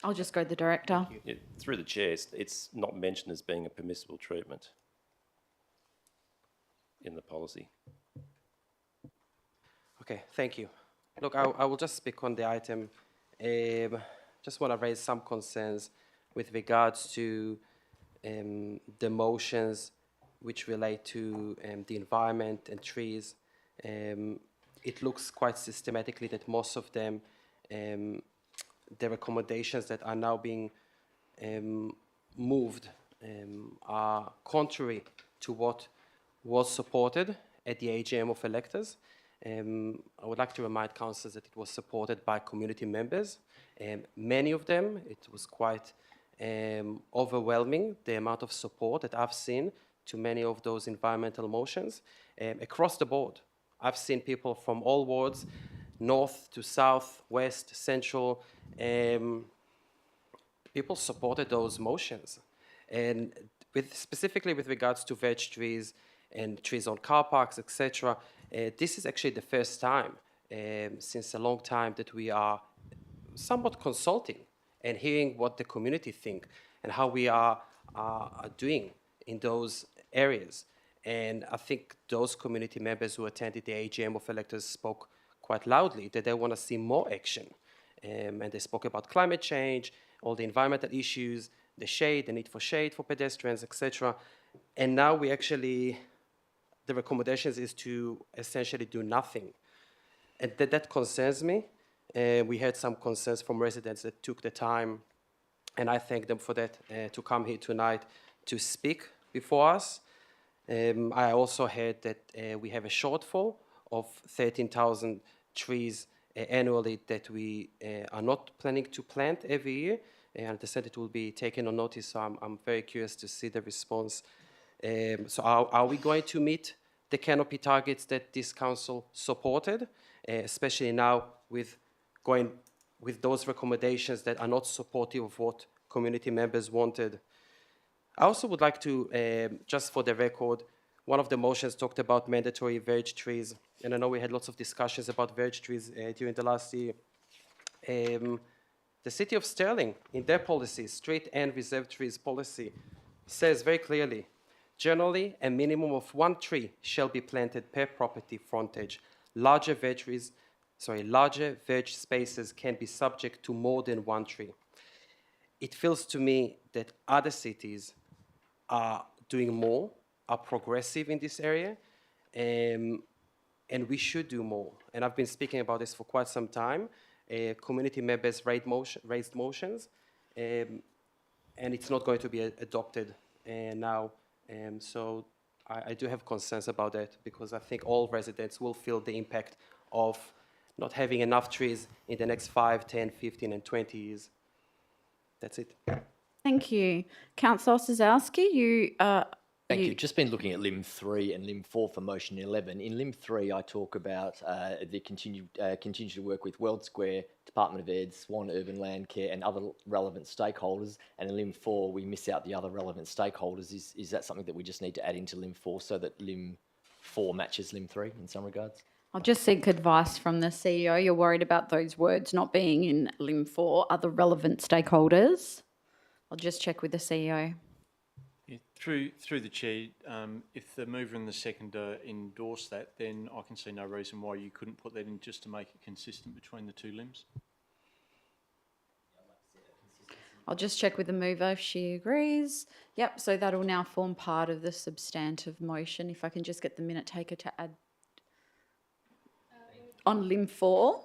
Speaker 2: I'll just go to the director.
Speaker 10: Yeah, through the chair, it's not mentioned as being a permissible treatment in the policy.
Speaker 8: Okay, thank you. Look, I will just speak on the item. Just want to raise some concerns with regards to the motions which relate to the environment and trees. It looks quite systematically that most of them, the recommendations that are now being moved are contrary to what was supported at the AGM of electors. I would like to remind councillors that it was supported by community members. Many of them, it was quite overwhelming, the amount of support that I've seen to many of those environmental motions across the board. I've seen people from all wards, north to south, west, central, people supported those motions. And specifically with regards to veg trees and trees on car parks, etc., this is actually the first time since a long time that we are somewhat consulting and hearing what the community think and how we are doing in those areas. And I think those community members who attended the AGM of electors spoke quite loudly that they want to see more action. And they spoke about climate change, all the environmental issues, the shade, the need for shade for pedestrians, etc. And now we actually, the recommendations is to essentially do nothing. And that concerns me. We had some concerns from residents that took the time, and I thank them for that, to come here tonight to speak before us. I also heard that we have a shortfall of 13,000 trees annually that we are not planning to plant every year. I understand it will be taken on notice, so I'm very curious to see the response. So are we going to meet the canopy targets that this council supported, especially now with going with those recommendations that are not supportive of what community members wanted? I also would like to, just for the record, one of the motions talked about mandatory veg trees, and I know we had lots of discussions about veg trees during the last year. The City of Stirling, in their policy, street and reserve trees policy, says very clearly, generally, a minimum of 1 tree shall be planted per property frontage. Larger veg spaces can be subject to more than 1 tree. It feels to me that other cities are doing more, are progressive in this area, and we should do more. And I've been speaking about this for quite some time. Community members raised motions, and it's not going to be adopted now. So I do have concerns about that, because I think all residents will feel the impact of not having enough trees in the next 5, 10, 15 and 20 years. That's it.
Speaker 2: Thank you. Councillor Osazowski,
Speaker 20: Thank you. Just been looking at Lim 3 and Lim 4 for motion 11. In Lim 3, I talk about the continue to work with World Square, Department of Ed, Swan Urban Land Care and other relevant stakeholders. And in Lim 4, we miss out the other relevant stakeholders. Is that something that we just need to add into Lim 4 so that Lim 4 matches Lim 3 in some regards?
Speaker 2: I'll just seek advice from the CEO. You're worried about those words not being in Lim 4, other relevant stakeholders. I'll just check with the CEO.
Speaker 5: Yeah, through the chair, if the mover and the seconder endorse that, then I can see no reason why you couldn't put that in just to make it consistent between the two limbs.
Speaker 2: I'll just check with the mover if she agrees. Yep, so that'll now form part of the substantive motion. If I can just get the minute taker to add on Lim 4.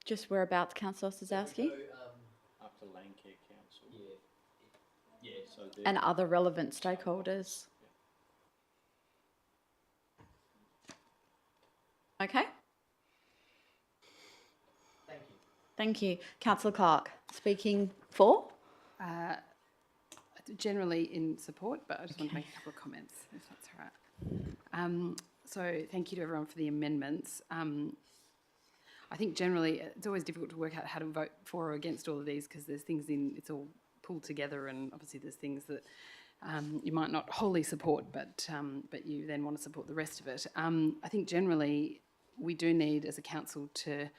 Speaker 2: Just whereabouts, Councillor Osazowski?
Speaker 1: Up to Landcare Council. Yeah. So
Speaker 2: And other relevant stakeholders. Okay. Thank you. Councillor Clark, speaking for?
Speaker 7: Generally in support, but I just want to make a couple of comments, if that's all right. So thank you to everyone for the amendments. I think generally it's always difficult to work out how to vote for or against all of these, because there's things it's all pulled together, and obviously there's things that you might not wholly support, but you then want to support the rest of it. I think generally we do need, as a council, to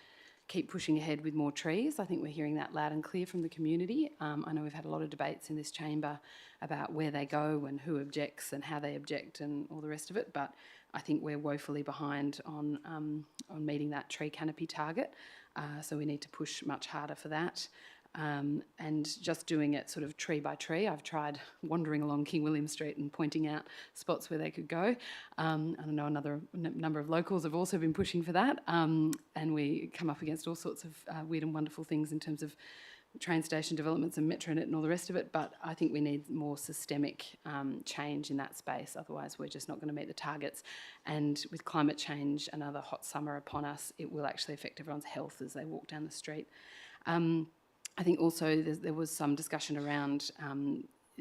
Speaker 7: keep pushing ahead with more trees. I think we're hearing that loud and clear from the community. I know we've had a lot of debates in this chamber about where they go and who objects and how they object and all the rest of it, but I think we're woefully behind on meeting that tree canopy target, so we need to push much harder for that. And just doing it sort of tree by tree. I've tried wandering along King William Street and pointing out spots where they could go. I know another number of locals have also been pushing for that, and we come up against all sorts of weird and wonderful things in terms of train station developments and Metronet and all the rest of it, but I think we need more systemic change in that space, otherwise we're just not going to meet the targets. And with climate change, another hot summer upon us, it will actually affect everyone's health as they walk down the street. I think also there was some discussion around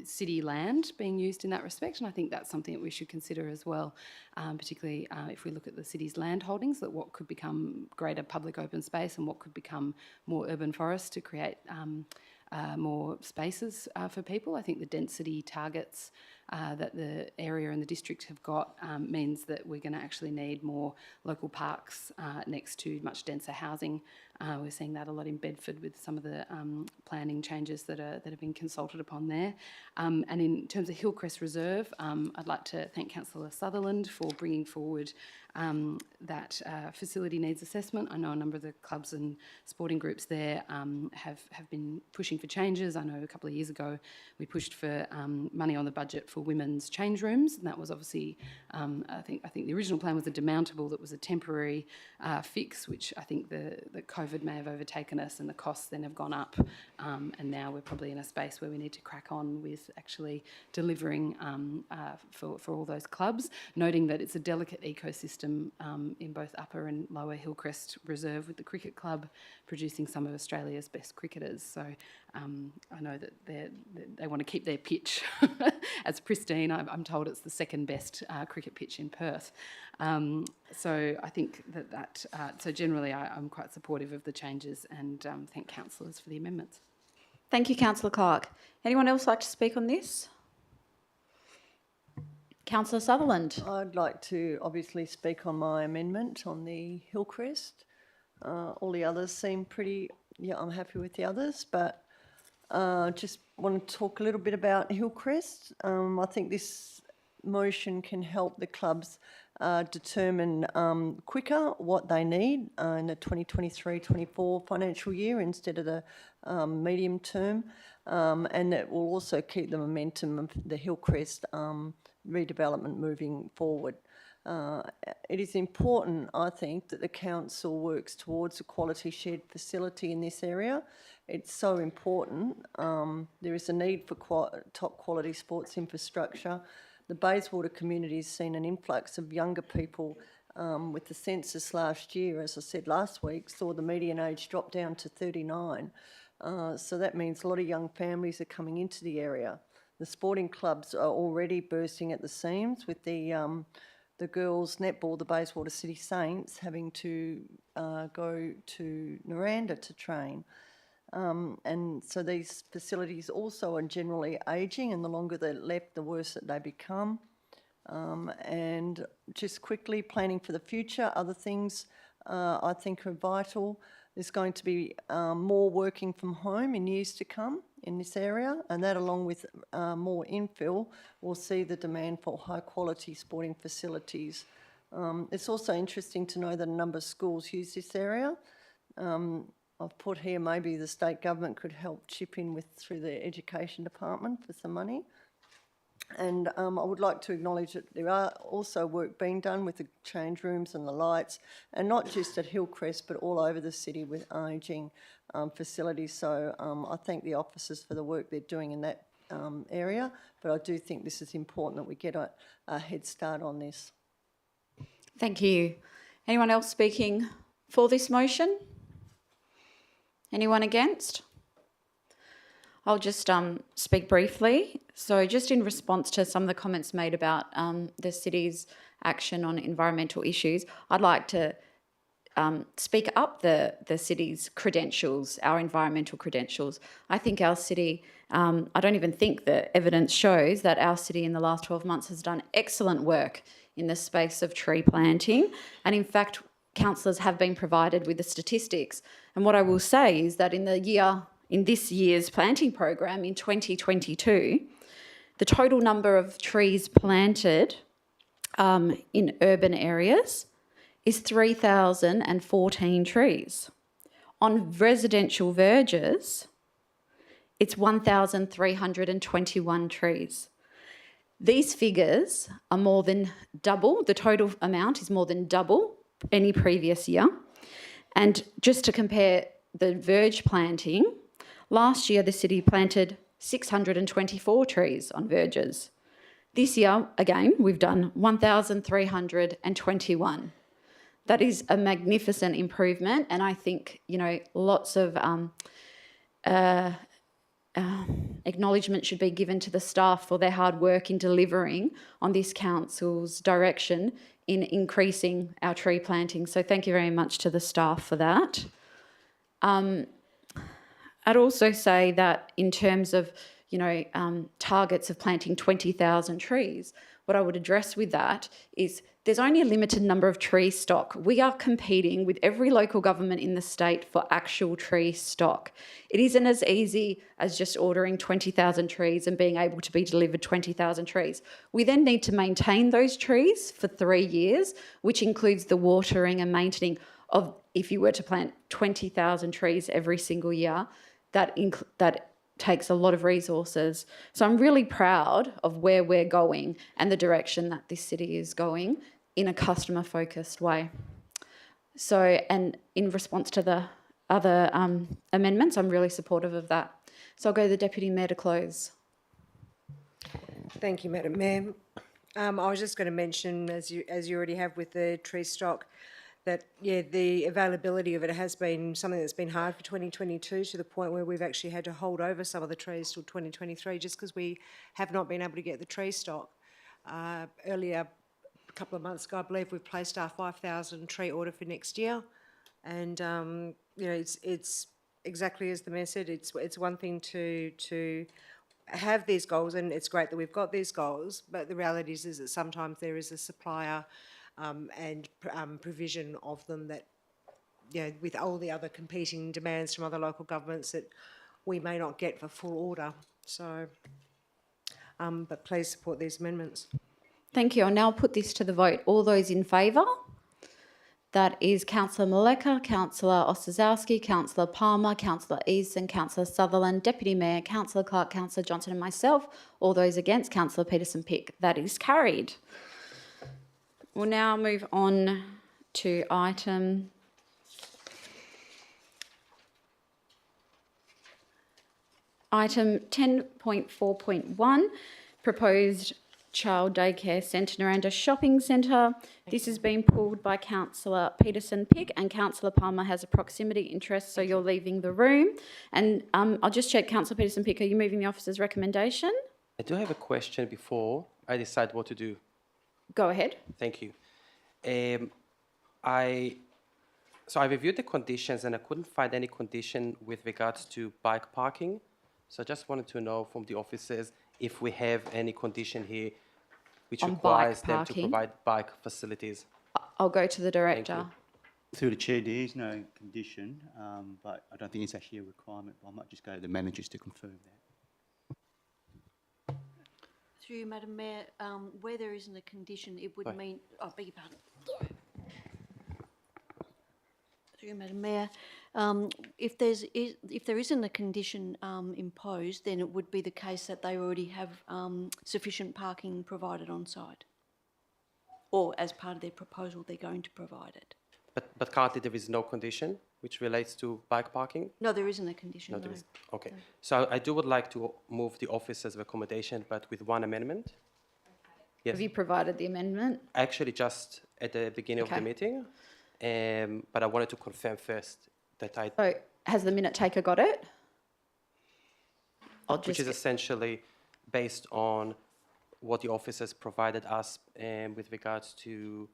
Speaker 7: city land being used in that respect, and I think that's something that we should consider as well, particularly if we look at the city's land holdings, that what could become greater public open space and what could become more urban forest to create more spaces for people. I think the density targets that the area and the district have got means that we're going to actually need more local parks next to much denser housing. We're seeing that a lot in Bedford with some of the planning changes that have been consulted upon there. And in terms of Hillcrest Reserve, I'd like to thank Councillor Sutherland for bringing forward that facility needs assessment. I know a number of the clubs and sporting groups there have been pushing for changes. I know a couple of years ago we pushed for money on the budget for women's change rooms, and that was obviously I think the original plan was a demountable that was a temporary fix, which I think the COVID may have overtaken us and the costs then have gone up, and now we're probably in a space where we need to crack on with actually delivering for all those clubs, noting that it's a delicate ecosystem in both Upper and Lower Hillcrest Reserve, with the cricket club producing some of Australia's best cricketers. So I know that they want to keep their pitch as pristine. I'm told it's the second best cricket pitch in Perth. So I think so generally I'm quite supportive of the changes, and thank councillors for the amendments.
Speaker 2: Thank you, Councillor Clark. Anyone else like to speak on this? Councillor Sutherland.
Speaker 21: I'd like to obviously speak on my amendment on the Hillcrest. All the others seem pretty, I'm happy with the others, but just want to talk a little bit about Hillcrest. I think this motion can help the clubs determine quicker what they need in the 2023-24 financial year instead of the medium term, and it will also keep the momentum of the Hillcrest redevelopment moving forward. It is important, I think, that the council works towards a quality shared facility in this area. It's so important. There is a need for top quality sports infrastructure. The Bayswater community has seen an influx of younger people with the census last year, as I said last week, saw the median age drop down to 39. So that means a lot of young families are coming into the area. The sporting clubs are already bursting at the seams, with the girls' netball, the Bayswater City Saints, having to go to Naranda to train. And so these facilities also are generally ageing, and the longer they're left, the worse that they become. And just quickly, planning for the future, other things I think are vital. There's going to be more working from home in years to come in this area, and that, along with more infill, will see the demand for high quality sporting facilities. It's also interesting to know that a number of schools use this area. I've put here maybe the state government could help chip in through the education department for some money. And I would like to acknowledge that there are also work being done with the change rooms and the lights, and not just at Hillcrest but all over the city with ageing facilities. So I thank the officers for the work they're doing in that area, but I do think this is important that we get a head start on this.
Speaker 2: Thank you. Anyone else speaking for this motion? Anyone against? I'll just speak briefly. So just in response to some of the comments made about the city's action on environmental issues, I'd like to speak up the city's credentials, our environmental credentials. I think our city, I don't even think the evidence shows that our city in the last 12 months has done excellent work in the space of tree planting. And in fact, councillors have been provided with the statistics. And what I will say is that in this year's planting program in 2022, the total number of trees planted in urban areas is 3,014 trees. On residential verges, it's 1,321 trees. These figures are more than double, the total amount is more than double any previous year. And just to compare the verge planting, last year the city planted 624 trees on verges. This year, again, we've done 1,321. That is a magnificent improvement, and I think, lots of acknowledgement should be given to the staff for their hard work in delivering on this council's direction in increasing our tree planting. So thank you very much to the staff for that. I'd also say that in terms of, targets of planting 20,000 trees, what I would address with that is there's only a limited number of tree stock. We are competing with every local government in the state for actual tree stock. It isn't as easy as just ordering 20,000 trees and being able to be delivered 20,000 trees. We then need to maintain those trees for 3 years, which includes the watering and maintaining of, if you were to plant 20,000 trees every single year, that takes a lot of resources. So I'm really proud of where we're going and the direction that this city is going in a customer-focused way. So, and in response to the other amendments, I'm really supportive of that. So I'll go to the Deputy Mayor to close.
Speaker 4: Thank you, Madam Mayor. I was just going to mention, as you already have with the tree stock, that, the availability of it has been something that's been hard for 2022 to the point where we've actually had to hold over some of the trees till 2023 just because we have not been able to get the tree stock. Earlier, a couple of months ago, I believe we've placed our 5,000 tree order for next year. And, it's exactly as the Mayor said, it's one thing to have these goals, and it's great that we've got these goals, but the reality is that sometimes there is a supplier and provision of them that, with all the other competing demands from other local governments that we may not get for full order. So, but please support these amendments.
Speaker 2: Thank you. I'll now put this to the vote. All those in favour? That is Councillor Maleka, Councillor Ostaszowski, Councillor Palmer, Councillor Easton, Councillor Sutherland, Deputy Mayor, Councillor Clark, Councillor Johnson and myself. All those against, Councillor Peterson-Pick. That is carried. We'll now move on to item 10.4.1, proposed child daycare centre Naranda Shopping Centre. This has been pulled by Councillor Peterson-Pick, and Councillor Palmer has a proximity interest, so you're leaving the room. And I'll just check, Councillor Peterson-Pick, are you moving the officer's recommendation?
Speaker 8: I do have a question before I decide what to do.
Speaker 2: Go ahead.
Speaker 8: Thank you. I reviewed the conditions and I couldn't find any condition with regards to bike parking. So I just wanted to know from the officers if we have any condition here which
Speaker 2: On
Speaker 8: requires
Speaker 2: bike
Speaker 8: them to
Speaker 2: parking?
Speaker 8: provide bike facilities.
Speaker 2: I'll go to the director.
Speaker 16: Through the chair, there is no condition, but I don't think it's actually a requirement. I might just go to the managers to confirm that.
Speaker 17: Through you, Madam Mayor, where there isn't a condition, it would mean, beg your pardon. Through you, Madam Mayor, if there isn't a condition imposed, then it would be the case that they already have sufficient parking provided on site, or as part of their proposal, they're going to provide it.
Speaker 8: But currently there is no condition which relates to bike parking?
Speaker 17: No, there isn't a condition, no.
Speaker 8: There isn't. Okay. So I would like to move the officer's recommendation, but with one amendment. Yes.
Speaker 2: Have you provided the amendment?
Speaker 8: Actually, just at the beginning of the meeting, but I wanted to confirm first that I...
Speaker 2: So has the minute taker got it?
Speaker 8: Which is essentially based on what the officers provided us with regards to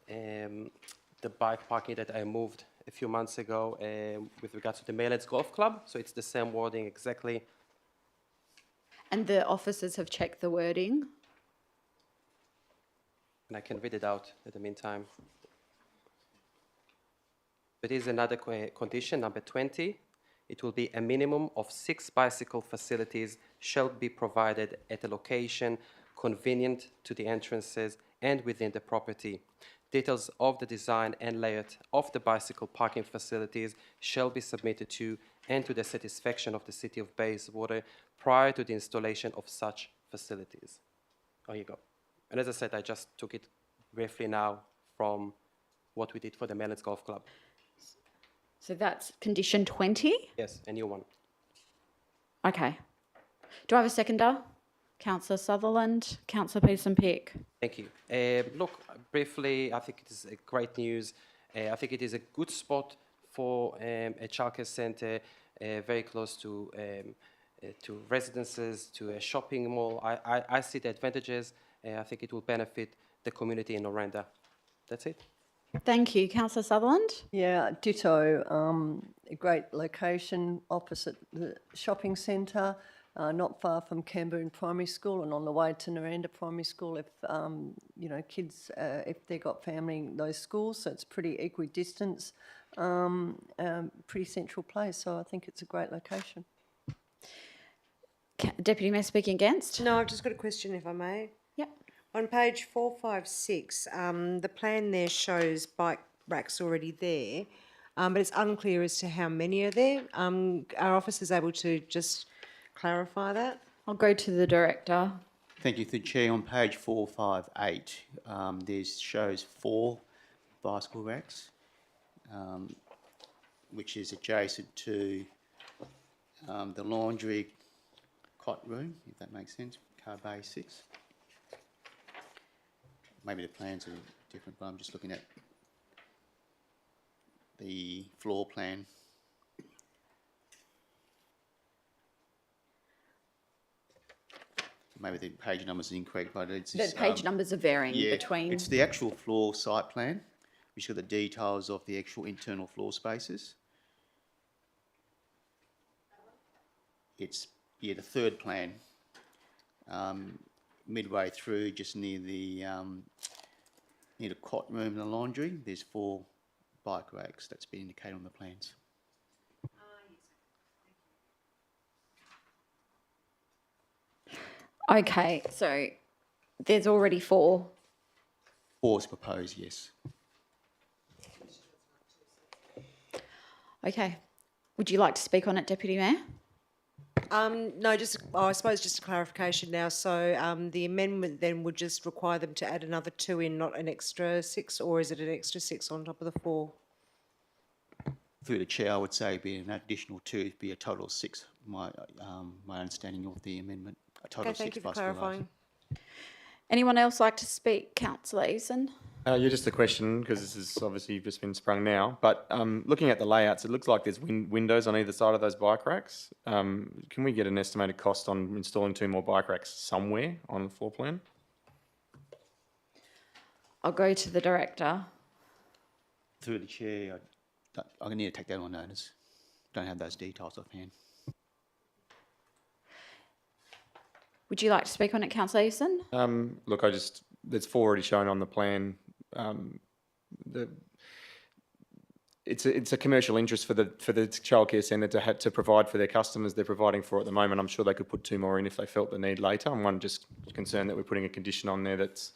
Speaker 8: the bike parking that I moved a few months ago with regards to the Maylands Golf Club. So it's the same wording exactly.
Speaker 2: And the officers have checked the wording?
Speaker 8: And I can read it out in the meantime. There is another condition, number 20. It will be a minimum of 6 bicycle facilities shall be provided at a location convenient to the entrances and within the property. Details of the design and layout of the bicycle parking facilities shall be submitted to and to the satisfaction of the City of Bayswater prior to the installation of such facilities. There you go. And as I said, I just took it briefly now from what we did for the Maylands Golf Club.
Speaker 2: So that's condition 20?
Speaker 8: Yes, a new one.
Speaker 2: Okay. Do I have a seconder? Councillor Sutherland, Councillor Peterson-Pick.
Speaker 8: Thank you. Look, briefly, I think it is a great news. I think it is a good spot for a childcare centre, very close to to residences, to a shopping mall. I see the advantages, and I think it will benefit the community in Oranda. That's it.
Speaker 2: Thank you. Councillor Sutherland?
Speaker 21: Yeah, ditto. A great location opposite the shopping centre, not far from Camboon Primary School, and on the way to Naranda Primary School if, you know, kids, if they've got family in those schools, so it's pretty equidistant, pretty central place, so I think it's a great location.
Speaker 2: Deputy Mayor speaking against?
Speaker 4: No, I've just got a question, if I may.
Speaker 2: Yep.
Speaker 4: On page 456, the plan there shows bike racks already there, but it's unclear as to how many are there. Are officers able to just clarify that?
Speaker 2: I'll go to the Director.
Speaker 16: Thank you, through the Chair. On page 458, there shows 4 bicycle racks, which is adjacent to the laundry cot room, if that makes sense, car bay 6. Maybe the plans are different, but I'm just looking at the floor plan. Maybe the page numbers are incorrect, but it's...
Speaker 2: The page numbers are varying between...
Speaker 16: It's the actual floor site plan, which got the details of the actual internal floor spaces. It's, the third plan. Midway through, just near the cot room and the laundry, there's 4 bike racks that's been indicated on the plans.
Speaker 2: Okay, so there's already 4.
Speaker 16: 4 is proposed, yes.
Speaker 2: Okay. Would you like to speak on it, Deputy Mayor?
Speaker 4: No, just, I suppose just a clarification now. So the amendment then would just require them to add another 2 in, not an extra 6, or is it an extra 6 on top of the 4?
Speaker 16: Through the Chair, I would say be an additional 2, it'd be a total of 6, my understanding of the amendment. A total of 6
Speaker 4: thank you for
Speaker 16: plus
Speaker 4: clarifying.
Speaker 2: Anyone else like to speak? Councillor Eason?
Speaker 3: Yeah, just a question, because this has obviously just been sprung now, but looking at the layouts, it looks like there's windows on either side of those bike racks. Can we get an estimated cost on installing 2 more bike racks somewhere on the floor plan?
Speaker 2: I'll go to the Director.
Speaker 16: Through the Chair, I need to take that on notice. Don't have those details offhand.
Speaker 2: Would you like to speak on it, Councillor Eason?
Speaker 3: Look, there's 4 already shown on the plan. It's a commercial interest for the childcare centre to provide for their customers. They're providing for at the moment. I'm sure they could put 2 more in if they felt the need later. I'm just concerned that we're putting a condition on there that's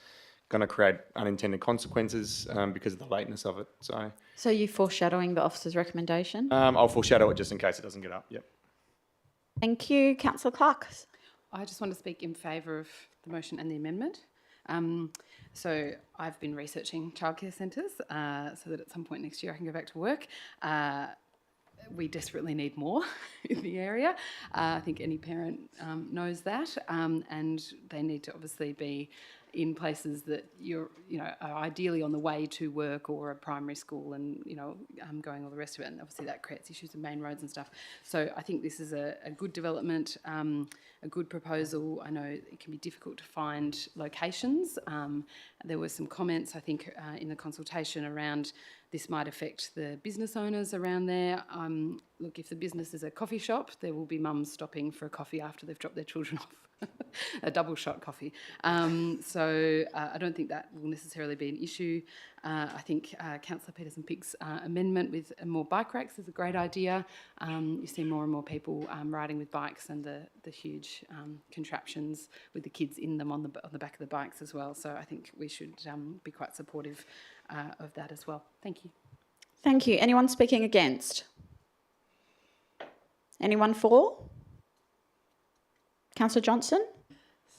Speaker 3: going to create unintended consequences because of the lateness of it.
Speaker 2: So you're foreshadowing the officer's recommendation?
Speaker 3: I'll foreshadow it just in case it doesn't get up. Yep.
Speaker 2: Thank you, Councillor Clark.
Speaker 7: I just want to speak in favour of the motion and the amendment. So I've been researching childcare centres so that at some point next year I can go back to work. We desperately need more in the area. I think any parent knows that, and they need to obviously be in places that are ideally on the way to work or a primary school, and going all the rest of it. And obviously that creates issues of main roads and stuff. So I think this is a good development, a good proposal. I know it can be difficult to find locations. There were some comments, I think, in the consultation around this might affect the business owners around there. Look, if the business is a coffee shop, there will be mums stopping for a coffee after they've dropped their children off. A double shot coffee. So I don't think that will necessarily be an issue. I think Councillor Peterson-Pick's amendment with more bike racks is a great idea. You see more and more people riding with bikes, and the huge contraptions with the kids in them on the back of the bikes as well. So I think we should be quite supportive of that as well. Thank you.
Speaker 2: Thank you. Anyone speaking against? Anyone for? Councillor Johnson?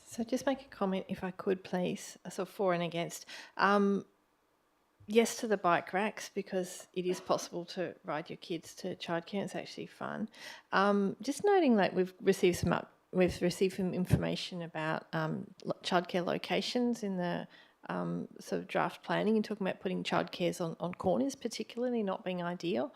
Speaker 6: So just make a comment, if I could, please. So for and against. Yes to the bike racks, because it is possible to ride your kids to childcare. It's actually fun. Just noting that we've received some information about childcare locations in the sort of draft planning, and talking about putting childcares on corners, particularly not being ideal.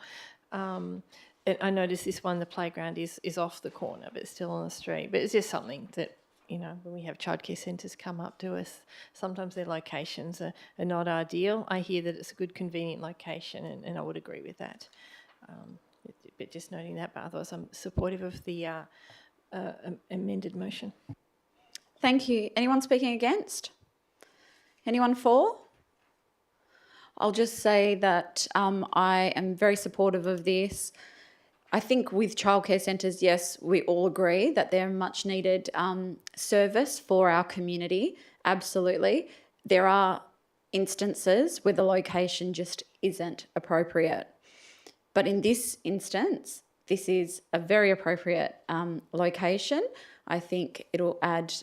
Speaker 6: I noticed this one, the playground is off the corner, but it's still on the street. But it's just something that, you know, when we have childcare centres come up to us, sometimes their locations are not ideal. I hear that it's a good, convenient location, and I would agree with that. But just noting that, but otherwise I'm supportive of the amended motion.
Speaker 2: Thank you. Anyone speaking against? Anyone for? I'll just say that I am very supportive of this. I think with childcare centres, yes, we all agree that they're much needed service for our community. Absolutely. There are instances where the location just isn't appropriate. But in this instance, this is a very appropriate location. I think it'll add,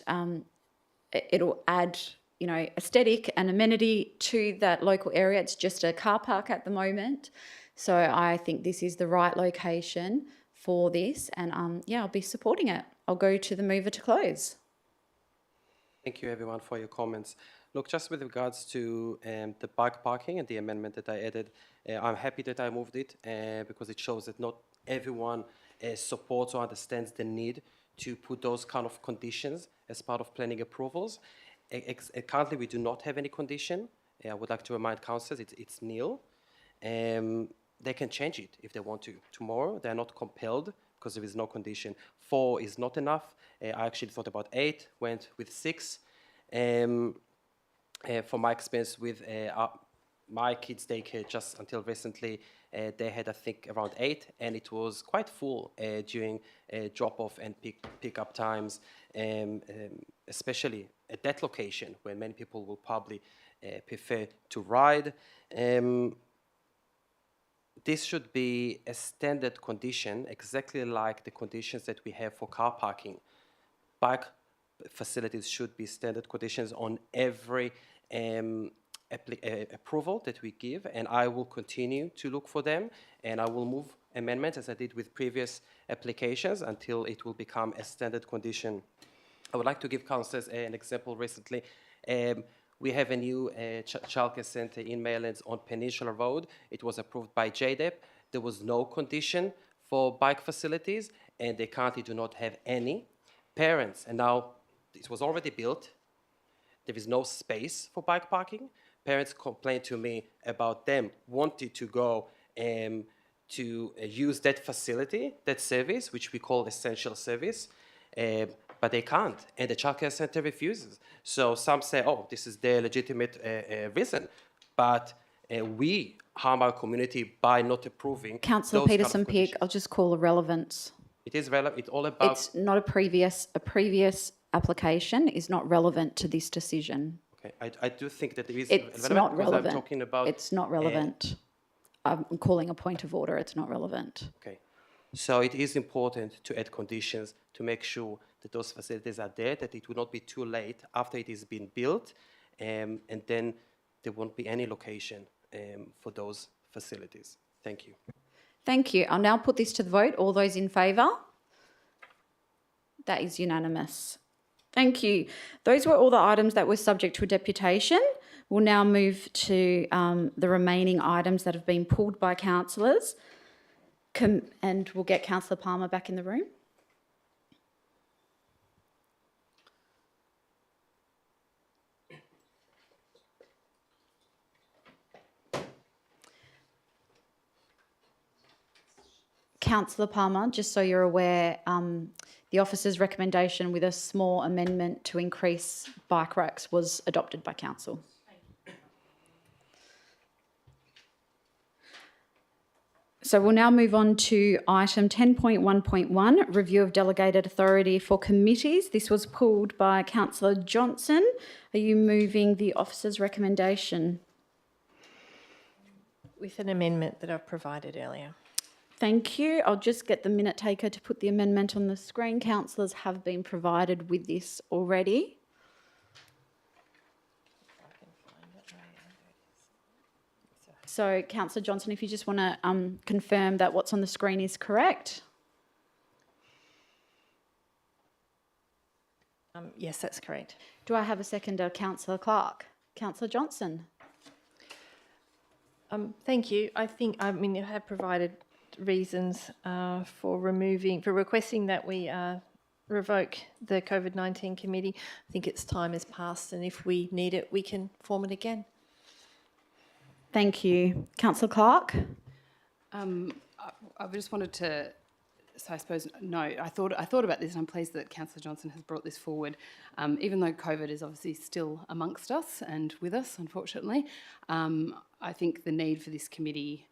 Speaker 2: you know, aesthetic and amenity to that local area. It's just a car park at the moment. So I think this is the right location for this, and yeah, I'll be supporting it. I'll go to the mover to close.
Speaker 8: Thank you, everyone, for your comments. Look, just with regards to the bike parking and the amendment that I added, I'm happy that I moved it because it shows that not everyone supports or understands the need to put those kind of conditions as part of planning approvals. Currently, we do not have any condition. I would like to remind councillors it's nil. They can change it if they want to. Tomorrow, they're not compelled because there is no condition. 4 is not enough. I actually thought about 8, went with 6. From my experience with my kids' daycare, just until recently, they had, I think, around 8, and it was quite full during drop-off and pick-up times, especially at that location where many people will probably prefer to ride. This should be a standard condition, exactly like the conditions that we have for car parking. Bike facilities should be standard conditions on every approval that we give, and I will continue to look for them, and I will move amendments as I did with previous applications until it will become a standard condition. I would like to give councillors an example recently. We have a new childcare centre in Maylands on Peninsula Road. It was approved by JDEP. There was no condition for bike facilities, and they currently do not have any. Parents, and now this was already built, there is no space for bike parking. Parents complained to me about them wanting to go to use that facility, that service, which we call essential service, but they can't, and the childcare centre refuses. So some say, oh, this is their legitimate reason, but we harm our community by not approving.
Speaker 2: Councillor Peterson-Pick, I'll just call irrelevance.
Speaker 8: It is relevant. It's all about.
Speaker 2: It's not a previous application is not relevant to this decision.
Speaker 8: Okay, I do think that there is.
Speaker 2: It's not relevant.
Speaker 8: I'm talking about.
Speaker 2: It's not relevant. I'm calling a point of order. It's not relevant.
Speaker 8: Okay, so it is important to add conditions to make sure that those facilities are there, that it will not be too late after it is being built, and then there won't be any location for those facilities. Thank you.
Speaker 2: Thank you. I'll now put this to the vote. All those in favour? That is unanimous. Thank you. Those were all the items that were subject to a deputation. We'll now move to the remaining items that have been pulled by councillors. And we'll get Councillor Palmer back in the room. Councillor Palmer, just so you're aware, the officer's recommendation with a small amendment to increase bike racks was adopted by council. So we'll now move on to item 10.1.1, review of delegated authority for committees. This was pulled by Councillor Johnson. Are you moving the officer's recommendation?
Speaker 6: With an amendment that I've provided earlier.
Speaker 2: Thank you. I'll just get the minute taker to put the amendment on the screen. Councillors have been provided with this already. So, Councillor Johnson, if you just want to confirm that what's on the screen is correct.
Speaker 6: Yes, that's correct.
Speaker 2: Do I have a seconder, Councillor Clark? Councillor Johnson.
Speaker 6: Thank you. I have provided reasons for requesting that we revoke the COVID-19 committee. I think its time has passed, and if we need it, we can form it again.
Speaker 2: Thank you. Councillor Clark?
Speaker 7: I just wanted to, so I suppose, no, I thought about this, and I'm pleased that Councillor Johnson has brought this forward. Even though COVID is obviously still amongst us and with us, unfortunately, I think the need for this committee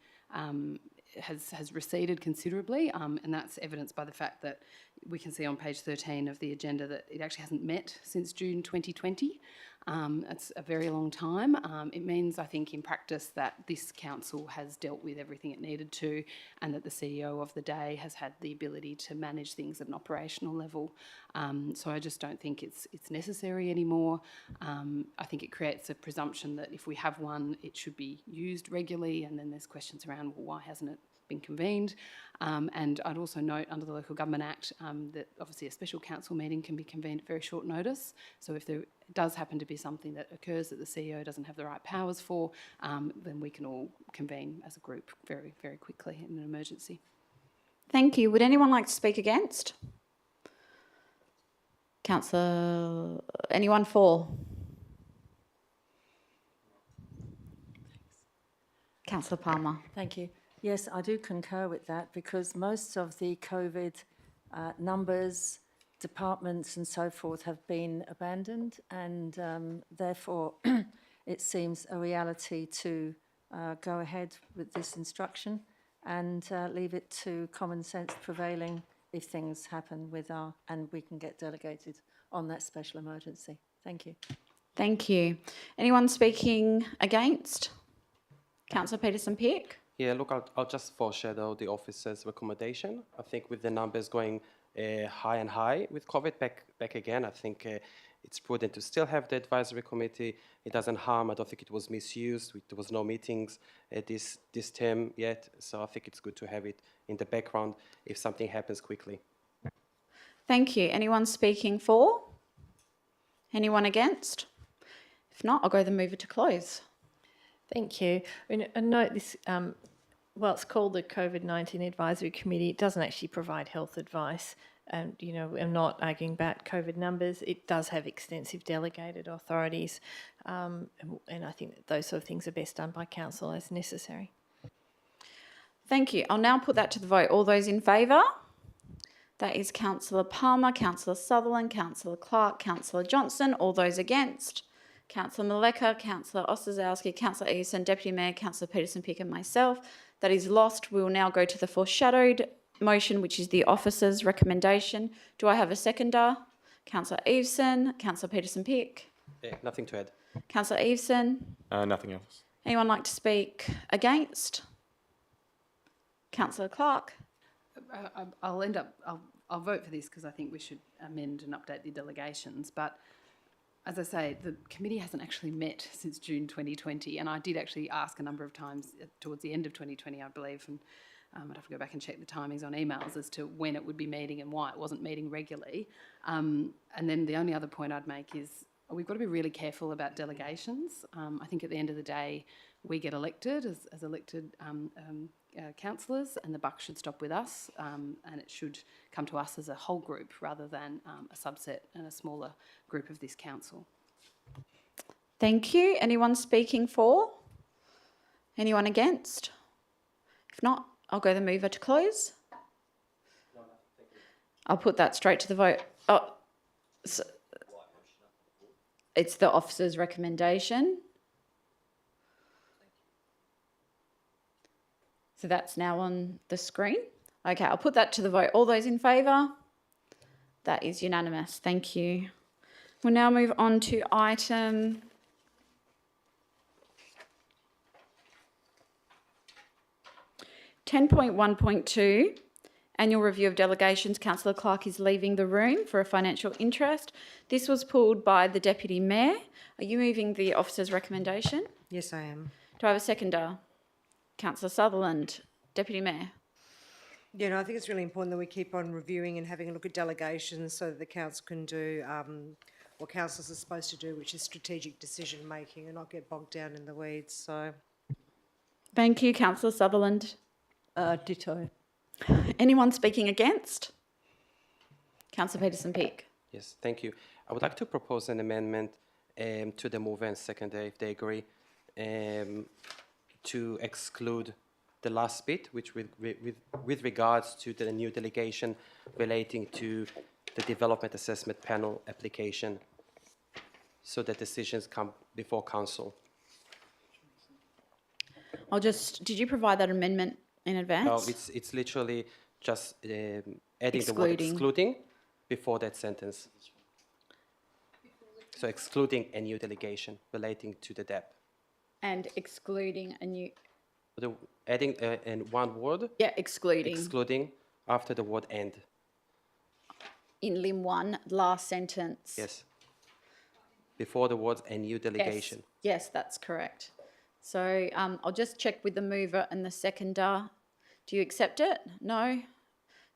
Speaker 7: has receded considerably, and that's evidenced by the fact that we can see on page 13 of the agenda that it actually hasn't met since June 2020. It's a very long time. It means, I think, in practice that this council has dealt with everything it needed to, and that the CEO of the day has had the ability to manage things at an operational level. So I just don't think it's necessary anymore. I think it creates a presumption that if we have one, it should be used regularly, and then there's questions around, well, why hasn't it been convened? And I'd also note under the Local Government Act that obviously a special council meeting can be convened at very short notice. So if there does happen to be something that occurs that the CEO doesn't have the right powers for, then we can all convene as a group very, very quickly in an emergency.
Speaker 2: Thank you. Would anyone like to speak against? Councillor, anyone for? Councillor Palmer.
Speaker 9: Thank you. Yes, I do concur with that, because most of the COVID numbers, departments and so forth have been abandoned, and therefore it seems a reality to go ahead with this instruction and leave it to common sense prevailing if things happen and we can get delegated on that special emergency. Thank you.
Speaker 2: Thank you. Anyone speaking against? Councillor Peterson-Pearce.
Speaker 8: Yeah, look, I'll just foreshadow the officer's recommendation. I think with the numbers going high and high with COVID back again, I think it's prudent to still have the advisory committee. It doesn't harm. I don't think it was misused. There was no meetings this term yet, so I think it's good to have it in the background if something happens quickly.
Speaker 2: Thank you. Anyone speaking for? Anyone against? If not, I'll go the mover to close.
Speaker 6: Thank you. I note this, well, it's called the COVID-19 Advisory Committee. It doesn't actually provide health advice. And, you know, I'm not arguing about COVID numbers. It does have extensive delegated authorities. And I think that those sort of things are best done by council as necessary.
Speaker 2: Thank you. I'll now put that to the vote. All those in favour? That is Councillor Palmer, Councillor Sutherland, Councillor Clark, Councillor Johnson. All those against? Councillor Maleka, Councillor Ostrowski, Councillor Eason, Deputy Mayor, Councillor Peterson-Pearce and myself. That is lost. We will now go to the foreshadowed motion, which is the officer's recommendation. Do I have a seconder? Councillor Eveson, Councillor Peterson-Pearce.
Speaker 8: Yeah, nothing to add.
Speaker 2: Councillor Eveson.
Speaker 3: Nothing else.
Speaker 2: Anyone like to speak against? Councillor Clark.
Speaker 7: I'll vote for this because I think we should amend and update the delegations. But as I say, the committee hasn't actually met since June 2020, and I did actually ask a number of times towards the end of 2020, I believe, and I'd have to go back and check the timings on emails as to when it would be meeting and why it wasn't meeting regularly. And then the only other point I'd make is we've got to be really careful about delegations. I think at the end of the day, we get elected as elected councillors, and the buck should stop with us, and it should come to us as a whole group rather than a subset and a smaller group of this council.
Speaker 2: Thank you. Anyone speaking for? Anyone against? If not, I'll go the mover to close. I'll put that straight to the vote. Oh, so it's the officer's recommendation. So that's now on the screen. Okay, I'll put that to the vote. All those in favour? That is unanimous. Thank you. We'll now move on to item 10.1.2, annual review of delegations. Councillor Clark is leaving the room for a financial interest. This was pulled by the Deputy Mayor. Are you moving the officer's recommendation?
Speaker 4: Yes, I am.
Speaker 2: Do I have a seconder? Councillor Sutherland, Deputy Mayor.
Speaker 4: Yeah, no, I think it's really important that we keep on reviewing and having a look at delegations so that the council can do what councils are supposed to do, which is strategic decision making and not get bogged down in the weeds. So,
Speaker 2: thank you, Councillor Sutherland.
Speaker 21: Ditto.
Speaker 2: Anyone speaking against? Councillor Peterson-Pick.
Speaker 8: Yes, thank you. I would like to propose an amendment to the mover and seconder, if they agree, to exclude the last bit, which with regards to the new delegation relating to the development assessment panel application, so that decisions come before council.
Speaker 2: Did you provide that amendment in advance?
Speaker 8: No, it's literally just adding the word
Speaker 2: Excluding.
Speaker 8: excluding before that sentence. So excluding a new delegation relating to the DEP.
Speaker 2: And excluding a new,
Speaker 8: Adding in one word.
Speaker 2: yeah, excluding.
Speaker 8: Excluding after the word and.
Speaker 2: In limb 1, last sentence.
Speaker 8: Yes. Before the words a new delegation.
Speaker 2: Yes, that's correct. So I'll just check with the mover and the seconder. Do you accept it? No?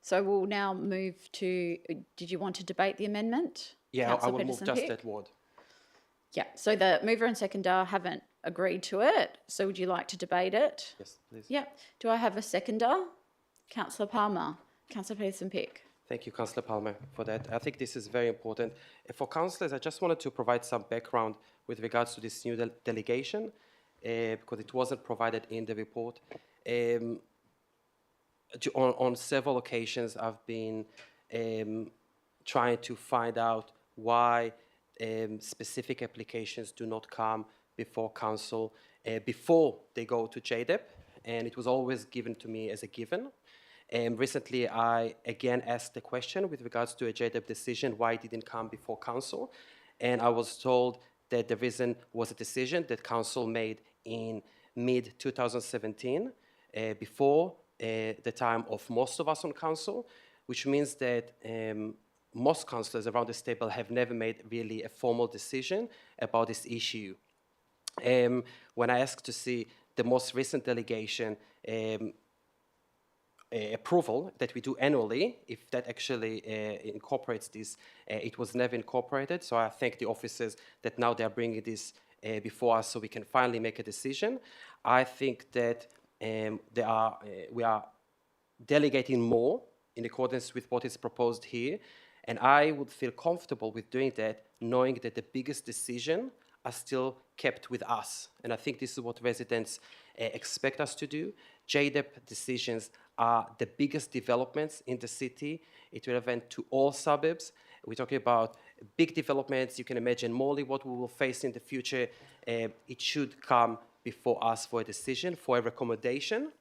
Speaker 2: So we'll now move to, did you want to debate the amendment?
Speaker 8: Yeah, I
Speaker 2: Councillor
Speaker 8: will move just
Speaker 2: Peterson-Pick?
Speaker 8: that word.
Speaker 2: Yeah, so the mover and seconder haven't agreed to it. So would you like to debate it?
Speaker 8: Yes, please.
Speaker 2: Yeah. Do I have a seconder? Councillor Palmer. Councillor Peterson-Pick.
Speaker 8: Thank you, Councillor Palmer, for that. I think this is very important. For councillors, I just wanted to provide some background with regards to this new delegation, because it wasn't provided in the report. On several occasions, I've been trying to find out why specific applications do not come before council before they go to JDEP, and it was always given to me as a given. Recently, I again asked the question with regards to a JDEP decision, why it didn't come before council, and I was told that the reason was a decision that council made in mid-2017, before the time of most of us on council, which means that most councillors around this table have never made really a formal decision about this issue. When I asked to see the most recent delegation approval that we do annually, if that actually incorporates this, it was never incorporated. So I thank the officers that now they are bringing this before us so we can finally make a decision. I think that we are delegating more in accordance with what is proposed here. And I would feel comfortable with doing that, knowing that the biggest decision are still kept with us. And I think this is what residents expect us to do. JDEP decisions are the biggest developments in the city. It's relevant to all suburbs. We're talking about big developments. You can imagine more what we will face in the future. It should come before us for a decision, for a recommendation,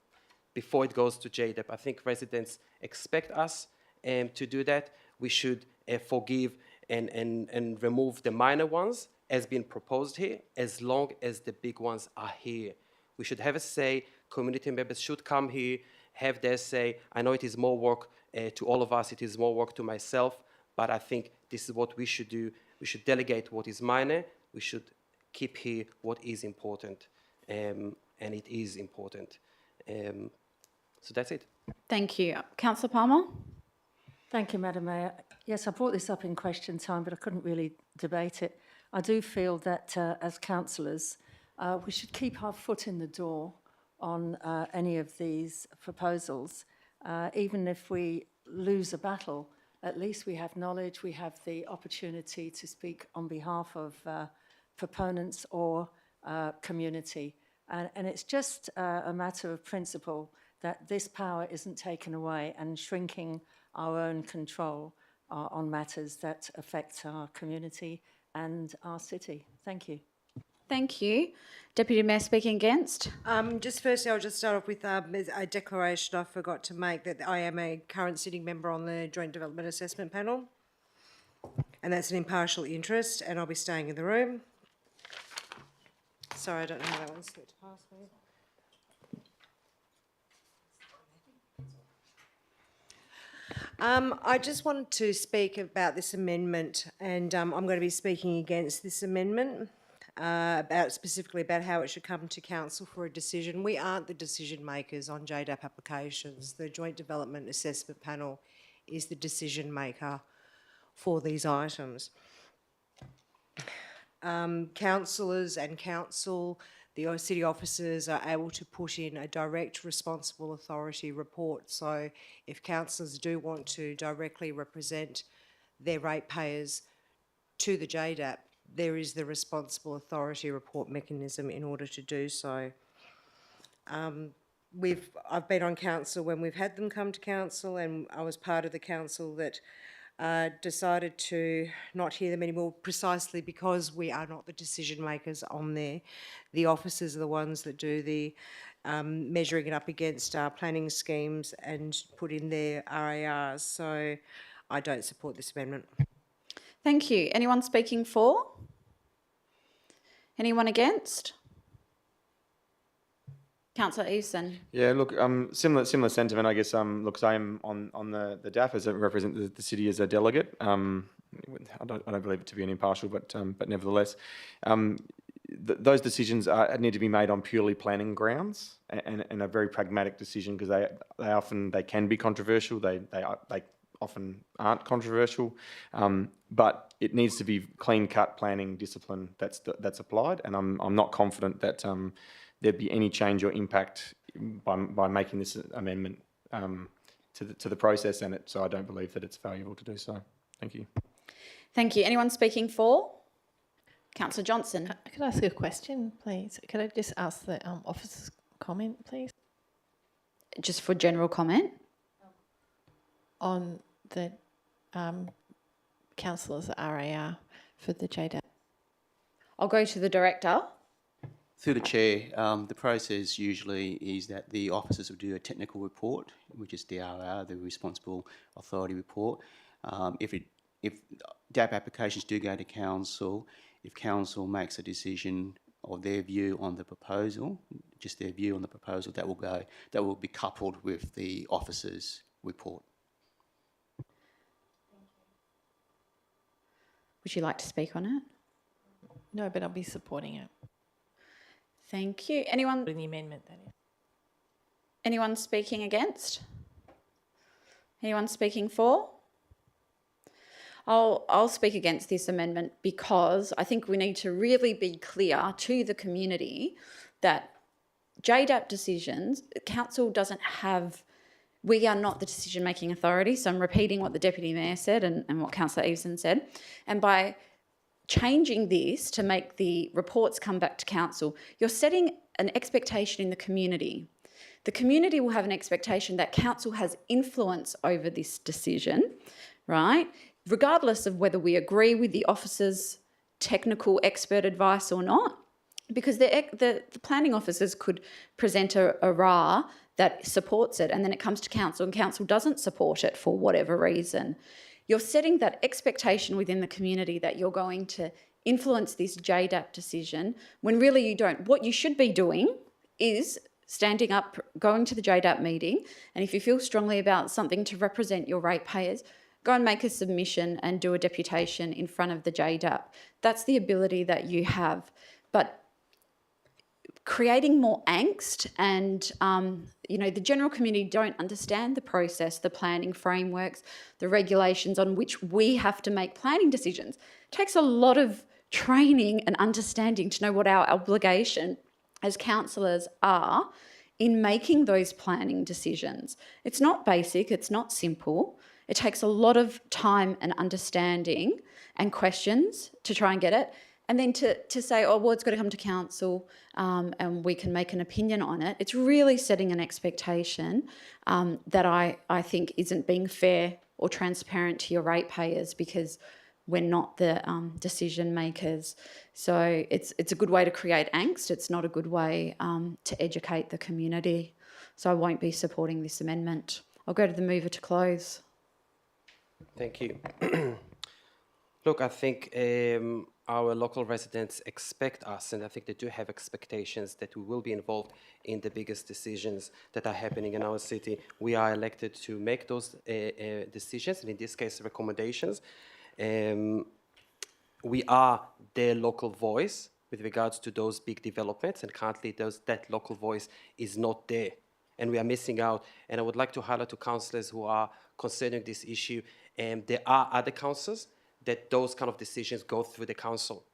Speaker 8: before it goes to JDEP. I think residents expect us to do that. We should forgive and remove the minor ones as been proposed here, as long as the big ones are here. We should have a say. Community members should come here, have their say. I know it is more work to all of us. It is more work to myself, but I think this is what we should do. We should delegate what is minor. We should keep here what is important, and it is important. So that's it.
Speaker 2: Thank you. Councillor Palmer?
Speaker 9: Thank you, Madam Mayor. Yes, I brought this up in question time, but I couldn't really debate it. I do feel that as councillors, we should keep our foot in the door on any of these proposals. Even if we lose a battle, at least we have knowledge, we have the opportunity to speak on behalf of proponents or community. And it's just a matter of principle that this power isn't taken away, and shrinking our own control on matters that affect our community and our city. Thank you.
Speaker 2: Thank you. Deputy Mayor speaking against.
Speaker 4: Just firstly, I'll just start off with a declaration I forgot to make, that I am a current sitting member on the Joint Development Assessment Panel, and that's an impartial interest, and I'll be staying in the room. Sorry, I don't know how that one's slipped past me. I just wanted to speak about this amendment, and I'm going to be speaking against this amendment, specifically about how it should come to council for a decision. We aren't the decision makers on JDAP applications. The Joint Development Assessment Panel is the decision maker for these items. Councillors and council, the city officers are able to put in a direct responsible authority report. So if councillors do want to directly represent their ratepayers to the JDAP, there is the responsible authority report mechanism in order to do so. I've been on council when we've had them come to council, and I was part of the council that decided to not hear them anymore, precisely because we are not the decision makers on there. The officers are the ones that do the measuring it up against planning schemes and put in their RARs. So I don't support this amendment.
Speaker 2: Thank you. Anyone speaking for? Anyone against? Councillor Eveson.
Speaker 3: Yeah, look, similar sentiment, I guess. Look, 'cause I am on the DAP as I represent the city as a delegate. I don't believe it to be an impartial, but nevertheless, those decisions need to be made on purely planning grounds and a very pragmatic decision, because they can be controversial. They often aren't controversial, but it needs to be clean-cut planning discipline that's applied, and I'm not confident that there'd be any change or impact by making this amendment to the process, and so I don't believe that it's valuable to do so. Thank you.
Speaker 2: Thank you. Anyone speaking for? Councillor Johnson.
Speaker 6: Could I ask a question, please? Could I just ask the officer's comment, please?
Speaker 2: Just for general comment?
Speaker 6: On the councillors' RAR for the JDAP.
Speaker 2: I'll go to the director.
Speaker 16: Through the chair, the process usually is that the officers will do a technical report, which is the RR, the responsible authority report. If DAP applications do go to council, if council makes a decision or their view on the proposal, just their view on the proposal, that will be coupled with the officers' report.
Speaker 2: Would you like to speak on it?
Speaker 6: No, but I'll be supporting it.
Speaker 2: Thank you. Anyone?
Speaker 6: The amendment, that is.
Speaker 2: Anyone speaking against? Anyone speaking for? I'll speak against this amendment because I think we need to really be clear to the community that JDAP decisions, council doesn't have, we are not the decision-making authority. So I'm repeating what the Deputy Mayor said and what Councillor Eveson said. And by changing this to make the reports come back to council, you're setting an expectation in the community. The community will have an expectation that council has influence over this decision, right? Regardless of whether we agree with the officers' technical expert advice or not, because the planning officers could present a RAR that supports it, and then it comes to council and council doesn't support it for whatever reason. You're setting that expectation within the community that you're going to influence this JDAP decision when really you don't. What you should be doing is standing up, going to the JDAP meeting, and if you feel strongly about something to represent your ratepayers, go and make a submission and do a deputation in front of the JDAP. That's the ability that you have. But creating more angst and, the general community don't understand the process, the planning frameworks, the regulations on which we have to make planning decisions. It takes a lot of training and understanding to know what our obligation as councillors are in making those planning decisions. It's not basic, it's not simple. It takes a lot of time and understanding and questions to try and get it. And then to say, oh, well, it's got to come to council and we can make an opinion on it. It's really setting an expectation that I think isn't being fair or transparent to your ratepayers because we're not the decision makers. So it's a good way to create angst. It's not a good way to educate the community. So I won't be supporting this amendment. I'll go to the mover to close.
Speaker 8: Thank you. Look, I think our local residents expect us, and I think they do have expectations that we will be involved in the biggest decisions that are happening in our city. We are elected to make those decisions, and in this case, recommendations. We are their local voice with regards to those big developments, and currently that local voice is not there, and we are missing out. And I would like to highlight to councillors who are concerning this issue, there are other councils that those kind of decisions go through the council.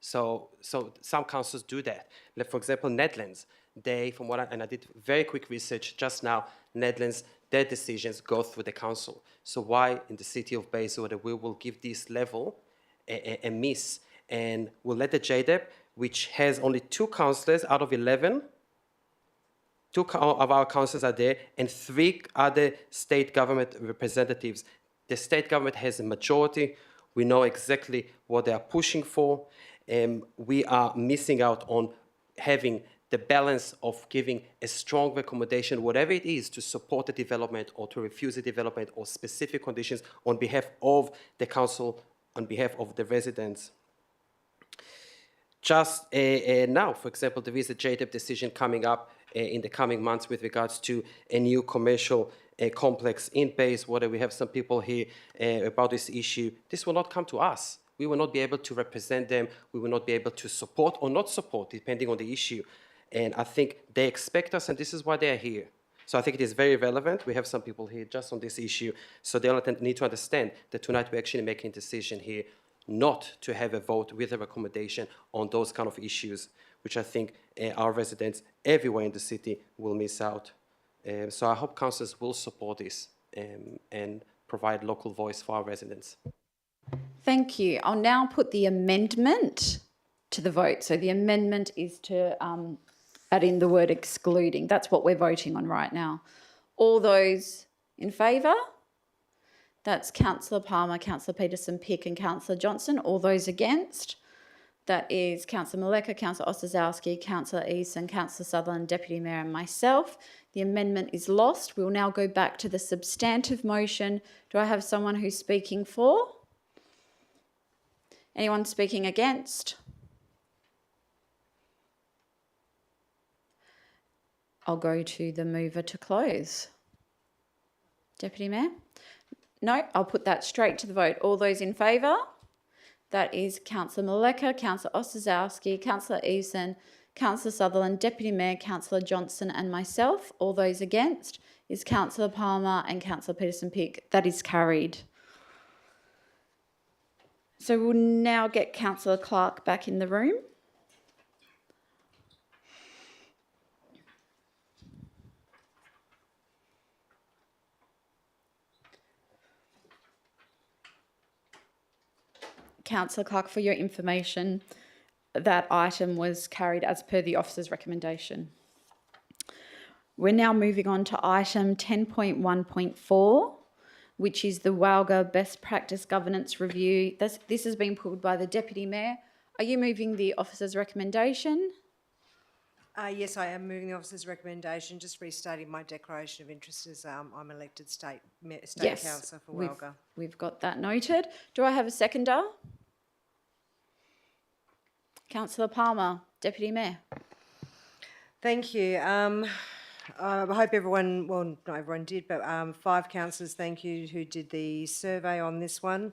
Speaker 8: So some councils do that. Like for example, Netherlands, and I did very quick research just now, Netherlands, their decisions go through the council. So why in the city of Bayswater we will give this level a miss, and we'll let the JDEP, which has only 2 councillors out of 11, 2 of our councillors are there, and 3 other state government representatives. The state government has a majority. We know exactly what they are pushing for. We are missing out on having the balance of giving a strong recommendation, whatever it is, to support the development or to refuse the development or specific conditions on behalf of the council, on behalf of the residents. Just now, for example, there is a JDEP decision coming up in the coming months with regards to a new commercial complex in Bayswater. We have some people here about this issue. This will not come to us. We will not be able to represent them. We will not be able to support or not support, depending on the issue. And I think they expect us, and this is why they're here. So I think it is very relevant. We have some people here just on this issue. So they need to understand that tonight we're actually making a decision here not to have a vote with a recommendation on those kind of issues, which I think our residents everywhere in the city will miss out. So I hope councillors will support this and provide local voice for our residents.
Speaker 2: Thank you. I'll now put the amendment to the vote. So the amendment is to add in the word excluding. That's what we're voting on right now. All those in favour? That's Councillor Palmer, Councillor Peterson-Pick and Councillor Johnson. All those against? That is Councillor Maleka, Councillor Ostaszowski, Councillor Eason, Councillor Sutherland, Deputy Mayor and myself. The amendment is lost. We'll now go back to the substantive motion. Do I have someone who's speaking for? Anyone speaking against? I'll go to the mover to close. Deputy Mayor? No, I'll put that straight to the vote. All those in favour? That is Councillor Maleka, Councillor Ostaszowski, Councillor Eason, Councillor Sutherland, Deputy Mayor, Councillor Johnson and myself. All those against is Councillor Palmer and Councillor Peterson-Pick. That is carried. So we'll now get Councillor Clark back in the room. Councillor Clark, for your information, that item was carried as per the officer's recommendation. We're now moving on to item 10.1.4, which is the WALGA Best Practice Governance Review. This has been pulled by the Deputy Mayor. Are you moving the officer's recommendation?
Speaker 4: Yes, I am moving the officer's recommendation, just restating my declaration of interest as I'm elected state councillor for WALGA.
Speaker 2: We've got that noted. Do I have a seconder? Councillor Palmer, Deputy Mayor.
Speaker 4: Thank you. I hope everyone, well, not everyone did, but 5 councillors, thank you, who did the survey on this one.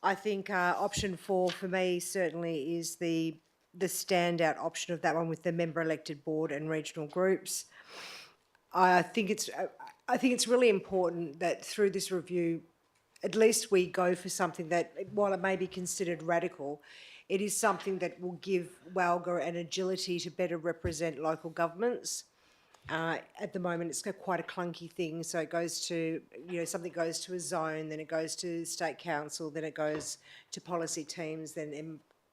Speaker 4: I think option 4 for me certainly is the standout option of that one, with the member-elected board and regional groups. I think it's really important that through this review, at least we go for something that, while it may be considered radical, it is something that will give WALGA an agility to better represent local governments. At the moment, it's quite a clunky thing. So it goes to, something goes to a zone, then it goes to state council, then it goes to policy teams, then it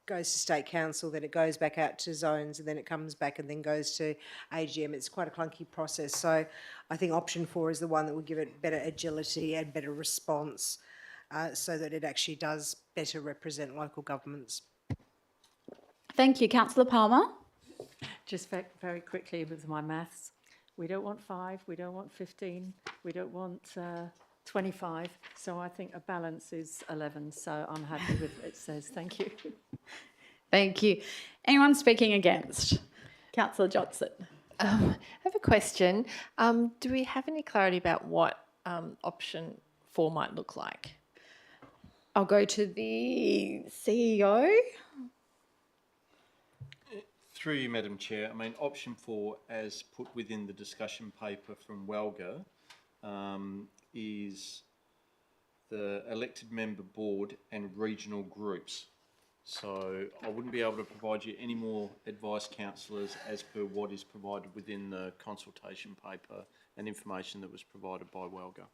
Speaker 4: goes to state council, then it goes back out to zones, and then it comes back and then goes to AGM. It's quite a clunky process. So I think option 4 is the one that will give it better agility and better response, so that it actually does better represent local governments.
Speaker 2: Thank you. Councillor Palmer.
Speaker 9: Just very quickly with my maths. We don't want 5, we don't want 15, we don't want 25. So I think a balance is 11. So I'm happy with what it says. Thank you.
Speaker 2: Thank you. Anyone speaking against? Councillor Johnson.
Speaker 6: I have a question. Do we have any clarity about what option 4 might look like?
Speaker 2: I'll go to the CEO.
Speaker 5: Through you, Madam Chair, I mean, option 4, as put within the discussion paper from WALGA, is the elected member board and regional groups. So I wouldn't be able to provide you any more advice, councillors, as per what is provided within the consultation paper and information that was provided by WALGA.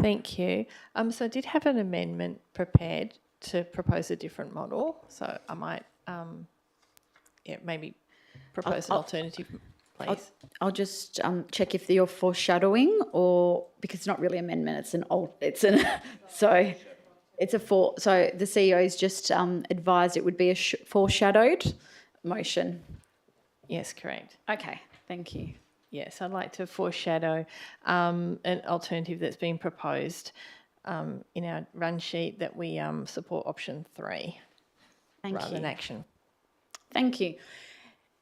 Speaker 6: Thank you. So I did have an amendment prepared to propose a different model. So I might, maybe propose an alternative, please.
Speaker 2: I'll just check if you're foreshadowing, or because it's not really amendment, it's so the CEO's just advised it would be a foreshadowed motion.
Speaker 6: Yes, correct.
Speaker 2: Okay, thank you.
Speaker 6: Yes, I'd like to foreshadow an alternative that's been proposed in our run sheet, that we support option 3 rather than action.
Speaker 2: Thank you.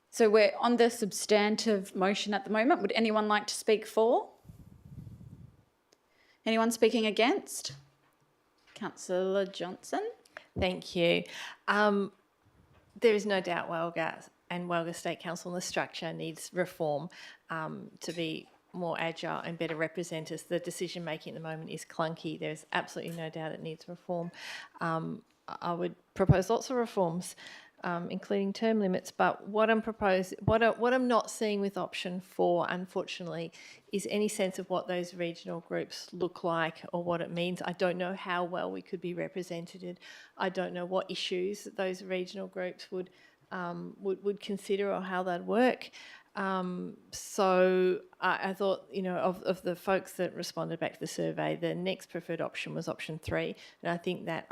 Speaker 2: So we're on the substantive motion at the moment. Would anyone like to speak for? Anyone speaking against? Councillor Johnson.
Speaker 6: Thank you. There is no doubt WALGA and WALGA State Council and the structure needs reform to be more agile and better represent us. The decision making at the moment is clunky. There's absolutely no doubt it needs reform. I would propose lots of reforms, including term limits. But what I'm not seeing with option 4, unfortunately, is any sense of what those regional groups look like or what it means. I don't know how well we could be represented. I don't know what issues that those regional groups would consider or how they'd work. So I thought, of the folks that responded back to the survey, the next preferred option was option 3. And I think that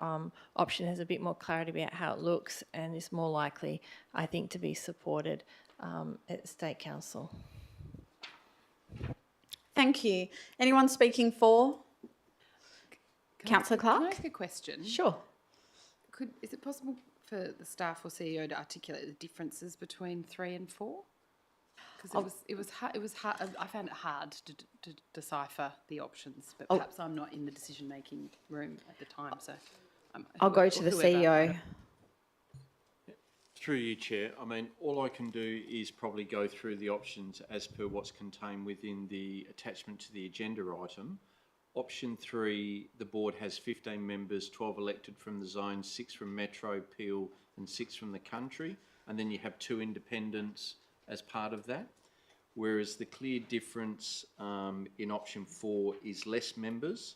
Speaker 6: option has a bit more clarity about how it looks and is more likely, I think, to be supported at State Council.
Speaker 2: Thank you. Anyone speaking for? Councillor Clark?
Speaker 7: Can I ask a question?
Speaker 2: Sure.
Speaker 7: Is it possible for the staff or CEO to articulate the differences between 3 and 4? Because it was hard. I found it hard to decipher the options, but perhaps I'm not in the decision-making room at the time. So
Speaker 2: I'll go to the CEO.
Speaker 5: Through you, Chair. I mean, all I can do is probably go through the options as per what's contained within the attachment to the agenda item. Option 3, the board has 15 members, 12 elected from the zone, 6 from Metro, Peel and 6 from the country. And then you have 2 independents as part of that. Whereas the clear difference in option 4 is less members,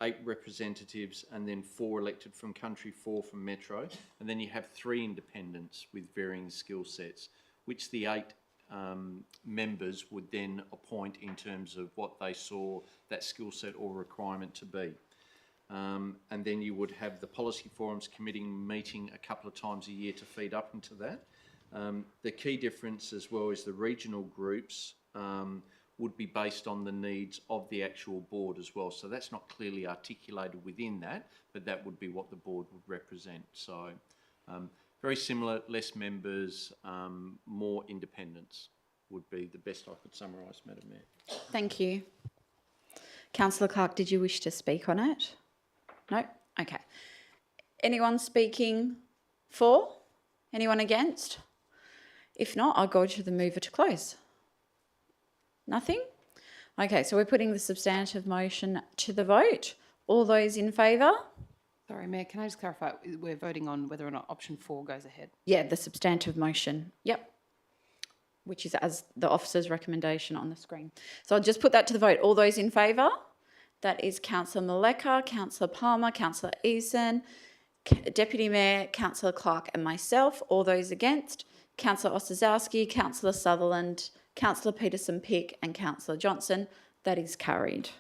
Speaker 5: 8 representatives and then 4 elected from country, 4 from Metro. And then you have 3 independents with varying skill sets, which the 8 members would then appoint in terms of what they saw that skill set or requirement to be. And then you would have the policy forums committee meeting a couple of times a year to feed up into that. The key difference as well is the regional groups would be based on the needs of the actual board as well. So that's not clearly articulated within that, but that would be what the board would represent. So very similar, less members, more independence would be the best I could summarise, Madam Mayor.
Speaker 2: Thank you. Councillor Clark, did you wish to speak on it? No? Okay. Anyone speaking for? Anyone against? If not, I'll go to the mover to close. Nothing? Okay, so we're putting the substantive motion to the vote. All those in favour?
Speaker 7: Sorry, Mayor, can I just clarify? We're voting on whether or not option 4 goes ahead.
Speaker 2: Yeah, the substantive motion. Yep. Which is as the officer's recommendation on the screen. So I'll just put that to the vote. All those in favour? That is Councillor Maleka, Councillor Palmer, Councillor Eason, Deputy Mayor, Councillor Clark and myself. All those against? Councillor Ostaszewski, Councillor Sutherland, Councillor Peterson-Pick and Councillor Johnson. That is carried.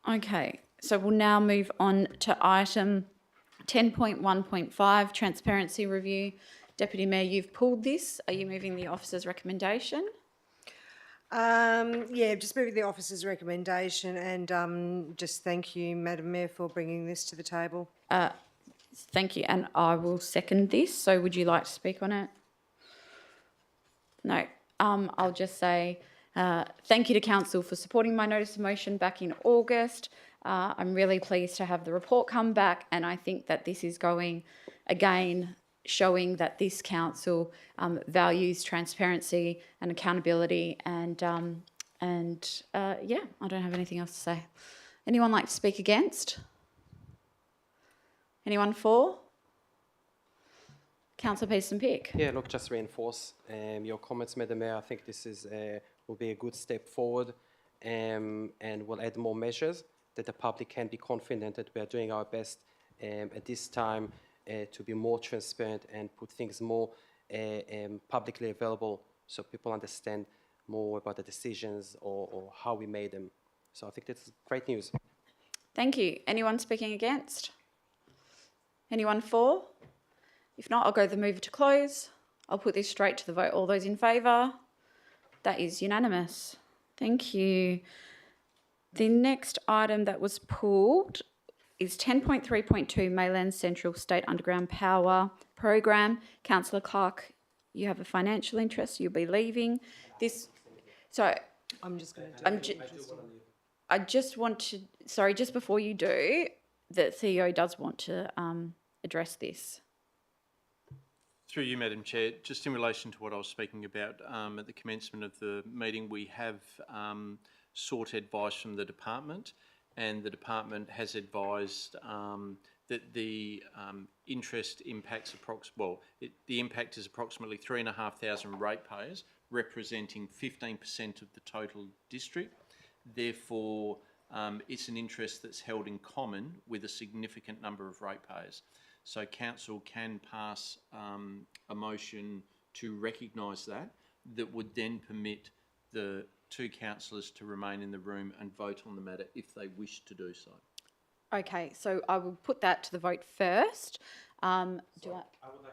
Speaker 2: Okay, so we'll now move on to item 10.1.5, transparency review. Deputy Mayor, you've pulled this. Are you moving the officer's recommendation?
Speaker 4: Yeah, just moving the officer's recommendation and just thank you, Madam Mayor, for bringing this to the table.
Speaker 2: Thank you, and I will second this. So would you like to speak on it? No. I'll just say thank you to Council for supporting my notice of motion back in August. I'm really pleased to have the report come back, and I think that this is going, again, showing that this council values transparency and accountability, and yeah, I don't have anything else to say. Anyone like to speak against? Anyone for? Councillor Peterson-Pick.
Speaker 8: Yeah, look, just reinforce your comments, Madam Mayor. I think this is will be a good step forward, and will add more measures that the public can be confident that we are doing our best at this time to be more transparent and put things more publicly available, so people understand more about the decisions or how we made them. So I think that's great news.
Speaker 2: Thank you. Anyone speaking against? Anyone for? If not, I'll go the mover to close. I'll put this straight to the vote. All those in favour? That is unanimous. Thank you. The next item that was pulled is 10.3.2 Maylands Central State Underground Power Program. Councillor Clark, you have a financial interest. You'll be leaving. This. So
Speaker 4: I'm just going to.
Speaker 2: I just want to. Sorry, just before you do, the CEO does want to address this.
Speaker 5: Through you, Madam Chair, just in relation to what I was speaking about at the commencement of the meeting, we have sought advice from the department, and the department has advised that the interest impacts the impact is approximately 3,500 ratepayers, representing 15% of the total district. Therefore, it's an interest that's held in common with a significant number of ratepayers. So council can pass a motion to recognise that would then permit the two councillors to remain in the room and vote on the matter if they wish to do so.
Speaker 2: Okay, so I will put that to the vote first.
Speaker 8: I would like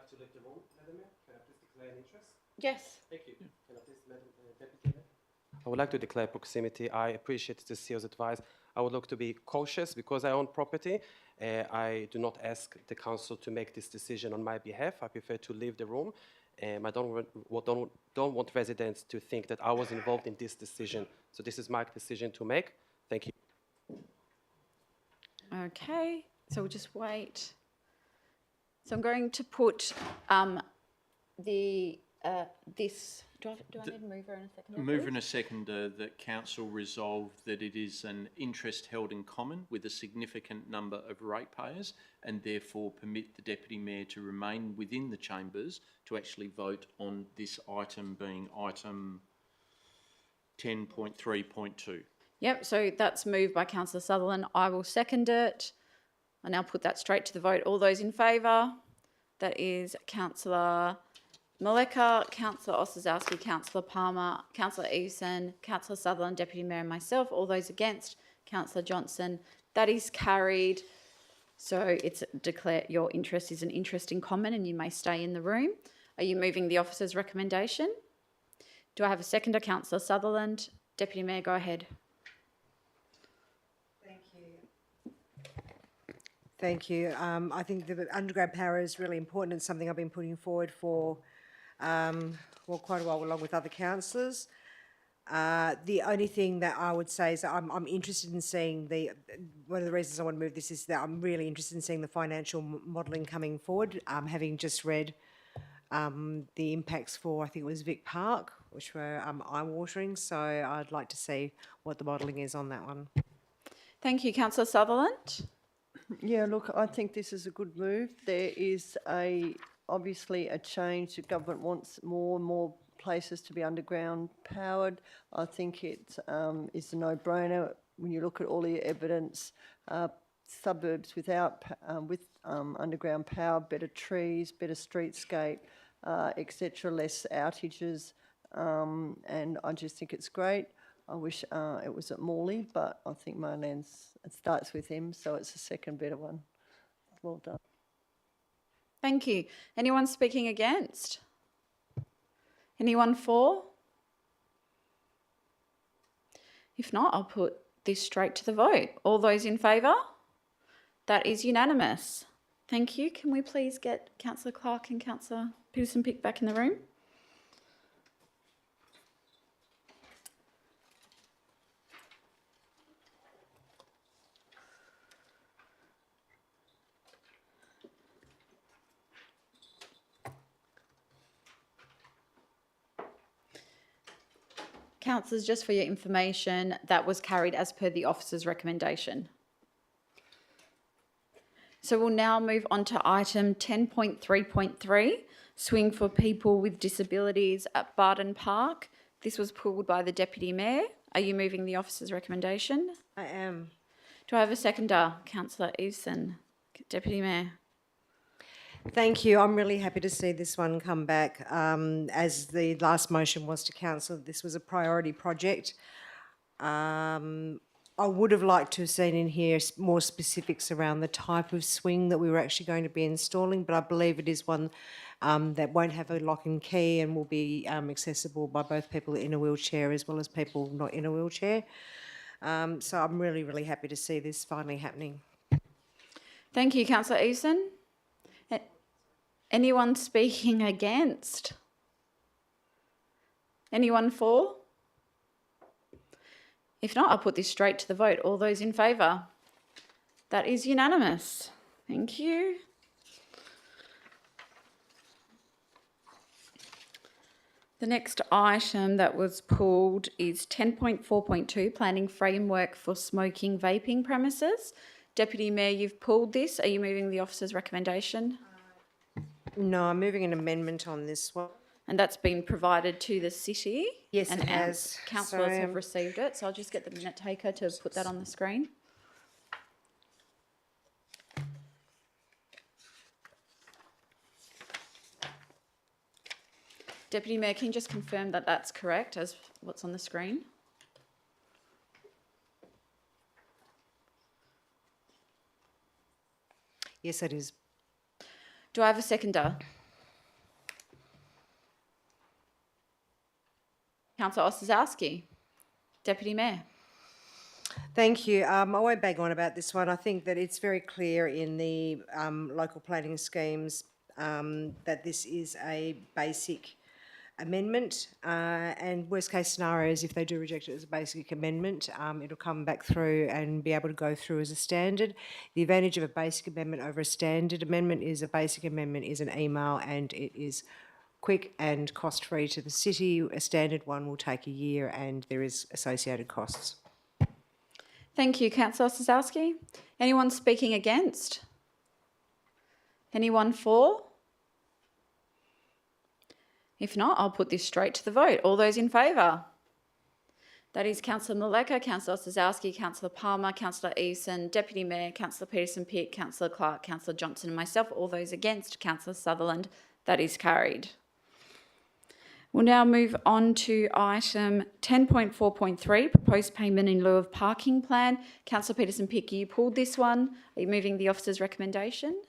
Speaker 8: to leave the room, Madam Mayor. Can I please declare an interest?
Speaker 2: Yes.
Speaker 8: Thank you. Can I please, Madam Deputy Mayor? I would like to declare proximity. I appreciate the CEO's advice. I would like to be cautious because I own property. I do not ask the council to make this decision on my behalf. I prefer to leave the room. I don't want residents to think that I was involved in this decision. So this is my decision to make. Thank you.
Speaker 2: Okay, so we'll just wait. So I'm going to put this. Do I need a mover and a seconder?
Speaker 5: Mover and a seconder that council resolved that it is an interest held in common with a significant number of ratepayers, and therefore permit the Deputy Mayor to remain within the chambers to actually vote on this item, being item 10.3.2.
Speaker 2: Yep, so that's moved by Councillor Sutherland. I will second it. I now put that straight to the vote. All those in favour? That is Councillor Maleka, Councillor Ossowski, Councillor Palmer, Councillor Eveson, Councillor Sutherland, Deputy Mayor and myself. All those against? Councillor Johnson. That is carried. So it's declared your interest is an interest in common and you may stay in the room. Are you moving the officer's recommendation? Do I have a seconder? Councillor Sutherland. Deputy Mayor, go ahead.
Speaker 4: Thank you. I think the underground power is really important. It's something I've been putting forward for quite a while, along with other councillors. The only thing that I would say is that I'm interested in seeing one of the reasons I want to move this is that I'm really interested in seeing the financial modelling coming forward. Having just read the impacts for, I think it was Vic Park, which were eye-watering. So I'd like to see what the modelling is on that one.
Speaker 2: Thank you, Councillor Sutherland.
Speaker 21: Yeah, look, I think this is a good move. There is obviously a change. The government wants more and more places to be underground powered. I think it is a no-brainer when you look at all the evidence. Suburbs with underground power, better trees, better streetscape, etc., less outages, and I just think it's great. I wish it was at Morley, but I think Maylands, it starts with M, so it's a second better one. Well done.
Speaker 2: Thank you. Anyone speaking against? Anyone for? If not, I'll put this straight to the vote. All those in favour? That is unanimous. Thank you. Can we please get Councillor Clark and Councillor Peterson-Pick back in the room? Councillors, just for your information, that was carried as per the officer's recommendation. So we'll now move on to item 10.3.3, swing for people with disabilities at Barton Park. This was pulled by the Deputy Mayor. Are you moving the officer's recommendation?
Speaker 4: I am.
Speaker 2: Do I have a seconder? Councillor Eveson, Deputy Mayor.
Speaker 4: Thank you. I'm really happy to see this one come back. As the last motion was to council, this was a priority project. I would have liked to have seen in here more specifics around the type of swing that we were actually going to be installing, but I believe it is one that won't have a lock and key and will be accessible by both people in a wheelchair as well as people not in a wheelchair. So I'm really, really happy to see this finally happening.
Speaker 2: Thank you, Councillor Eveson. Anyone speaking against? Anyone for? If not, I'll put this straight to the vote. All those in favour? That is unanimous. Thank you. The next item that was pulled is 10.4.2, planning framework for smoking vaping premises. Deputy Mayor, you've pulled this. Are you moving the officer's recommendation?
Speaker 4: No, I'm moving an amendment on this one.
Speaker 2: And that's been provided to the city?
Speaker 4: Yes,
Speaker 2: and
Speaker 4: it has.
Speaker 2: Councillors
Speaker 4: So,
Speaker 2: have received it, so I'll just get the minute taker to put that on the screen. Deputy Mayor, can you just confirm that that's correct as what's on the screen?
Speaker 4: Yes, it is.
Speaker 2: Do I have a seconder? Councillor Ossowski, Deputy Mayor.
Speaker 4: Thank you. I won't bang on about this one. I think that it's very clear in the local planning schemes that this is a basic amendment, and worst case scenario is if they do reject it as a basic amendment, it'll come back through and be able to go through as a standard. The advantage of a basic amendment over a standard amendment is a basic amendment is an email and it is quick and cost-free to the city. A standard one will take a year and there is associated costs.
Speaker 2: Thank you, Councillor Ossowski. Anyone speaking against? Anyone for? If not, I'll put this straight to the vote. All those in favour? That is Councillor Maleka, Councillor Ossowski, Councillor Palmer, Councillor Eveson, Deputy Mayor, Councillor Peterson-Pitt, Councillor Clark, Councillor Johnson and myself. All those against, Councillor Sutherland. That is carried. We'll now move on to item 10.4.3, proposed payment in lieu of parking plan. Councillor Peterson-Pitt, you pulled this one. Are you moving the officer's recommendation?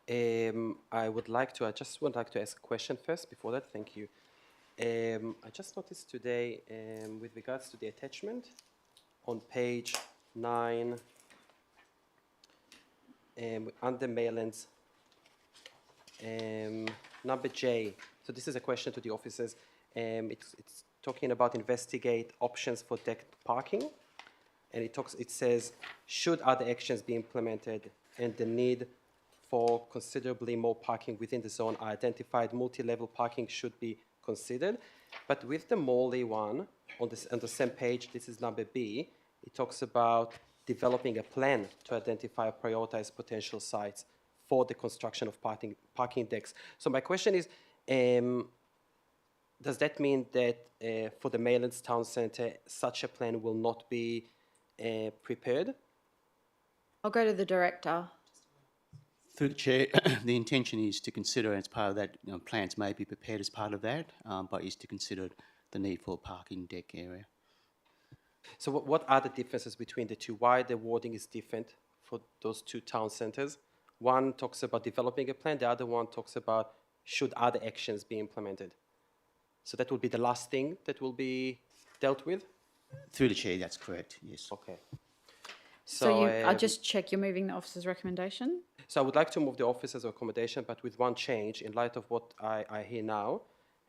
Speaker 8: I just would like to ask a question first before that. Thank you. I just noticed today with regards to the attachment on page 9 under Maylands, number J. So this is a question to the officers. It's talking about investigate options for decked parking, and it says should other actions be implemented and the need for considerably more parking within the zone are identified, multi-level parking should be considered. But with the Morley one, on the same page, this is number B, it talks about developing a plan to identify and prioritize potential sites for the construction of parking decks. So my question is, does that mean that for the Maylands Town Centre, such a plan will not be prepared?
Speaker 2: I'll go to the director.
Speaker 16: Through the Chair, the intention is to consider as part of that, plans may be prepared as part of that, but is to consider the need for a parking deck area.
Speaker 8: So what are the differences between the two? Why the wording is different for those two town centres? One talks about developing a plan, the other one talks about should other actions be implemented. So that will be the last thing that will be dealt with?
Speaker 16: Through the Chair, that's correct, yes.
Speaker 8: Okay.
Speaker 2: So I'll just check you're moving the officer's recommendation.
Speaker 8: So I would like to move the officer's accommodation, but with one change, in light of what I hear now,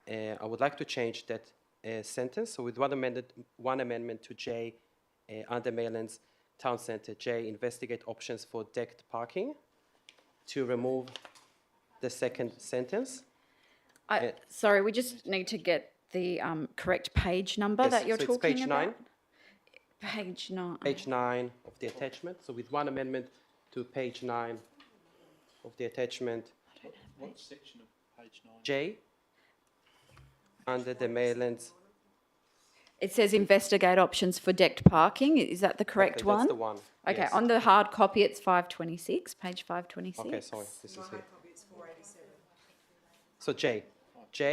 Speaker 8: I would like to change that sentence. So with one amendment to J, under Maylands Town Centre, J, investigate options for decked parking, to remove the second sentence.
Speaker 2: Sorry, we just need to get the correct page number that you're
Speaker 8: so
Speaker 2: talking
Speaker 8: it's page
Speaker 2: about.
Speaker 8: 9.
Speaker 2: Page 9.
Speaker 8: Page 9 of the attachment. So with one amendment to page 9 of the attachment
Speaker 1: What section of page 9?
Speaker 8: J, under the Maylands.
Speaker 2: It says investigate options for decked parking. Is that the correct
Speaker 8: Okay,
Speaker 2: one?
Speaker 8: that's the one.
Speaker 2: Okay,
Speaker 8: Yes.
Speaker 2: on the hard copy, it's 526, page 526.
Speaker 8: Okay, sorry, this is here. So J,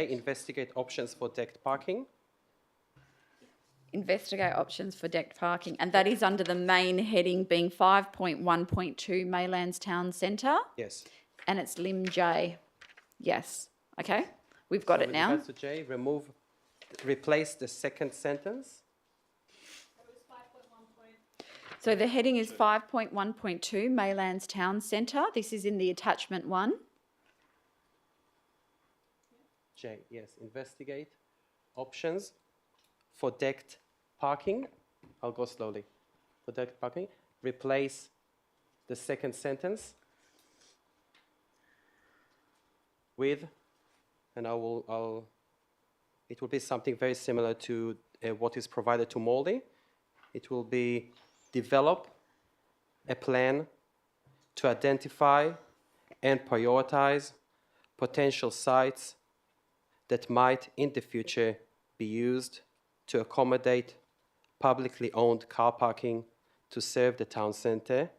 Speaker 8: investigate options for decked parking.
Speaker 2: Investigate options for decked parking, and that is under the main heading being 5.1.2 Maylands Town Centre.
Speaker 8: Yes.
Speaker 2: And it's Lim J. Yes. Okay, we've got
Speaker 8: So
Speaker 2: it
Speaker 8: with
Speaker 2: now.
Speaker 8: regards to J, replace the second sentence.
Speaker 2: So the heading is 5.1.2 Maylands Town Centre. This is in the attachment 1.
Speaker 8: J, yes, investigate options for decked parking. I'll go slowly. For decked parking, replace the second sentence with, and it will be something very similar to what is provided to Morley. It will be develop a plan to identify and prioritize potential sites that might in the future be used to accommodate publicly owned car parking to serve the town centre,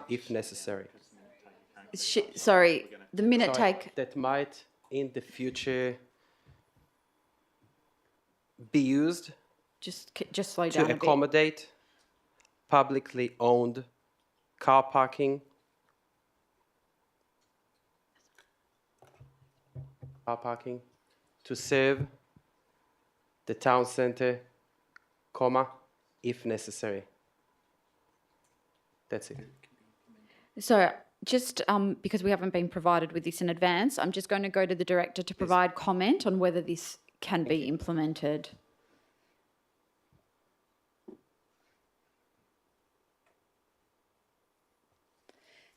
Speaker 8: if necessary.
Speaker 2: Sorry, the minute take.
Speaker 8: That might in the future be used
Speaker 2: Just slow down
Speaker 8: to
Speaker 2: a bit.
Speaker 8: accommodate publicly owned car parking to serve the town centre, if necessary. That's it.
Speaker 2: So just because we haven't been provided with this in advance, I'm just going to go to the director to provide comment on whether this can be implemented.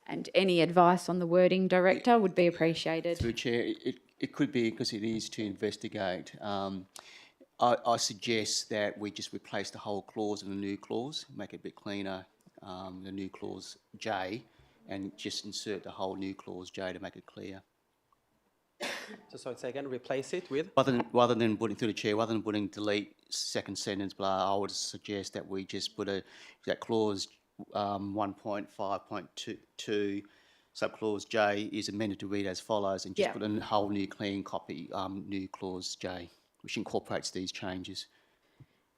Speaker 2: And any advice on the wording, director, would be appreciated.
Speaker 16: Through Chair, it could be because it is to investigate. I suggest that we just replace the whole clause with a new clause, make it a bit cleaner, the new clause J, and just insert the whole new clause J to make it clear.
Speaker 8: So sorry, say again, replace it with?
Speaker 16: Rather than putting through the Chair, rather than putting delete second sentence, blah, I would suggest that we just put that clause 1.5.2 subclause J is amended to read as follows, and just put a whole new clean copy, new clause J, which incorporates these changes.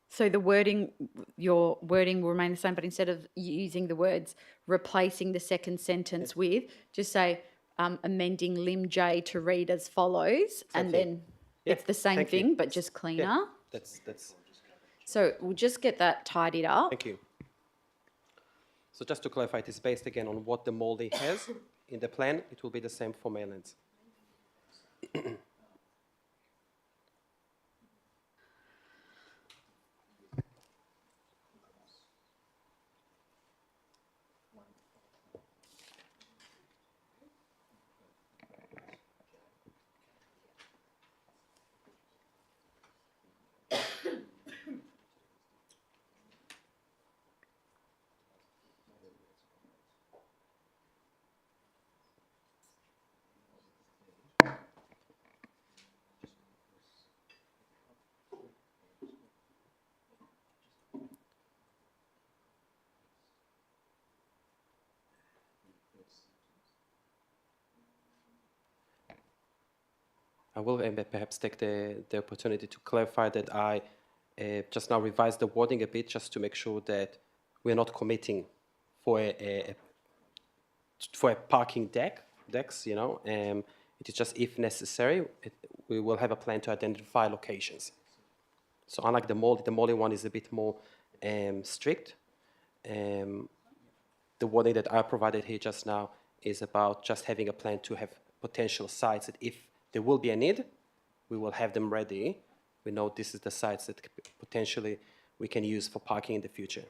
Speaker 2: So the wording, your wording will remain the same, but instead of using the words replacing the second sentence with, just say amending Lim J to read as follows, and then it's the same thing, but just cleaner.
Speaker 8: Yeah, that's.
Speaker 2: So we'll just get that tidied up.
Speaker 8: Thank you. So just to clarify, it is based again on what the Morley has in the plan. It will be the same for Maylands. I will perhaps take the opportunity to clarify that I just now revised the wording a bit just to make sure that we're not committing for a parking decks, you know. It is just if necessary, we will have a plan to identify locations. So unlike the Morley one is a bit more strict. The wording that I provided here just now is about just having a plan to have potential sites that if there will be a need, we will have them ready. We know this is the sites that potentially we can use for parking in the future.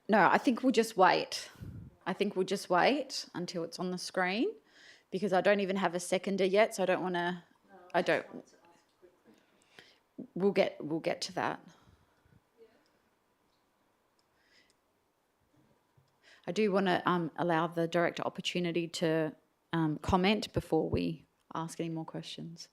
Speaker 2: No, I think we'll just wait. I think we'll just wait until it's on the screen, because I don't even have a seconder yet, so I don't want to, we'll get to that. I do want to allow the director opportunity to comment before we ask any more questions.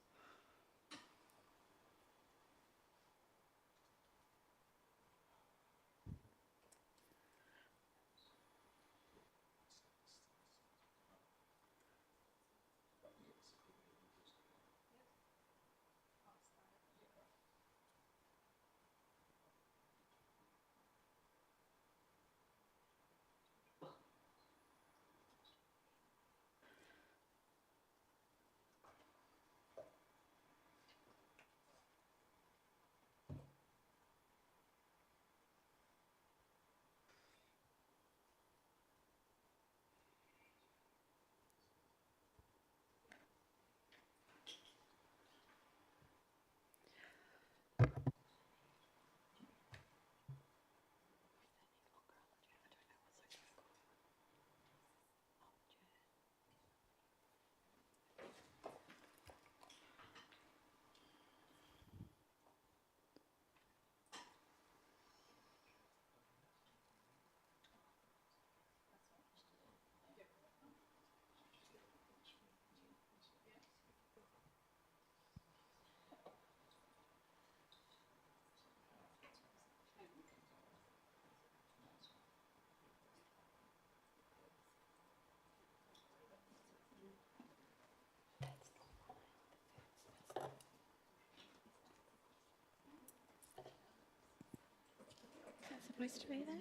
Speaker 2: Supposed to be there?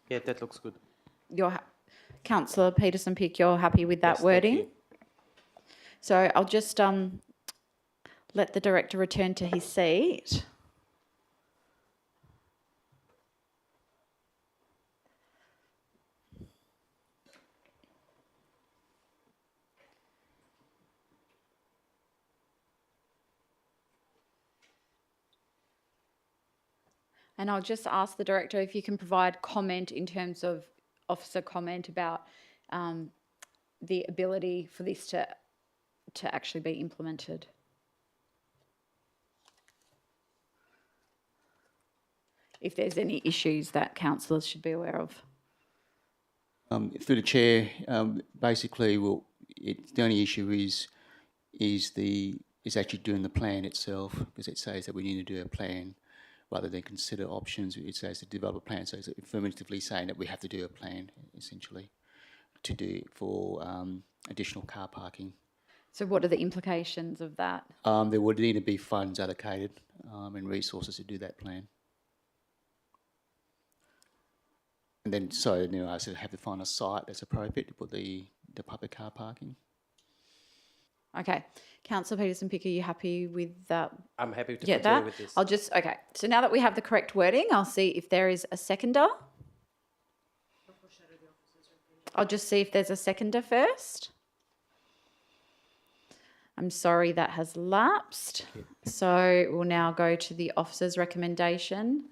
Speaker 8: Yeah, that looks good.
Speaker 2: Councillor Peterson-Pick, you're happy with that
Speaker 8: Yes,
Speaker 2: wording?
Speaker 8: thank you.
Speaker 2: So I'll just let the director return to his seat. And I'll just ask the director if you can provide comment in terms of officer comment about the ability for this to actually be implemented. If there's any issues that councillors should be aware of.
Speaker 16: Through the chair, basically, the only issue is actually doing the plan itself, because it says that we need to do a plan rather than consider options. It says to develop a plan, so it's affirmatively saying that we have to do a plan, essentially, to do for additional car parking.
Speaker 2: So what are the implications of that?
Speaker 16: There would need to be funds allocated and resources to do that plan. And then, I sort of have to find a site that's appropriate to put the public car parking.
Speaker 2: Okay. Councillor Peterson-Pick, are you happy with that?
Speaker 8: I'm happy to
Speaker 2: Get
Speaker 8: continue
Speaker 2: that?
Speaker 8: with this.
Speaker 2: Okay. So now that we have the correct wording, I'll see if there is a seconder. I'll just see if there's a seconder first. I'm sorry, that has lapsed. So we'll now go to the officer's recommendation.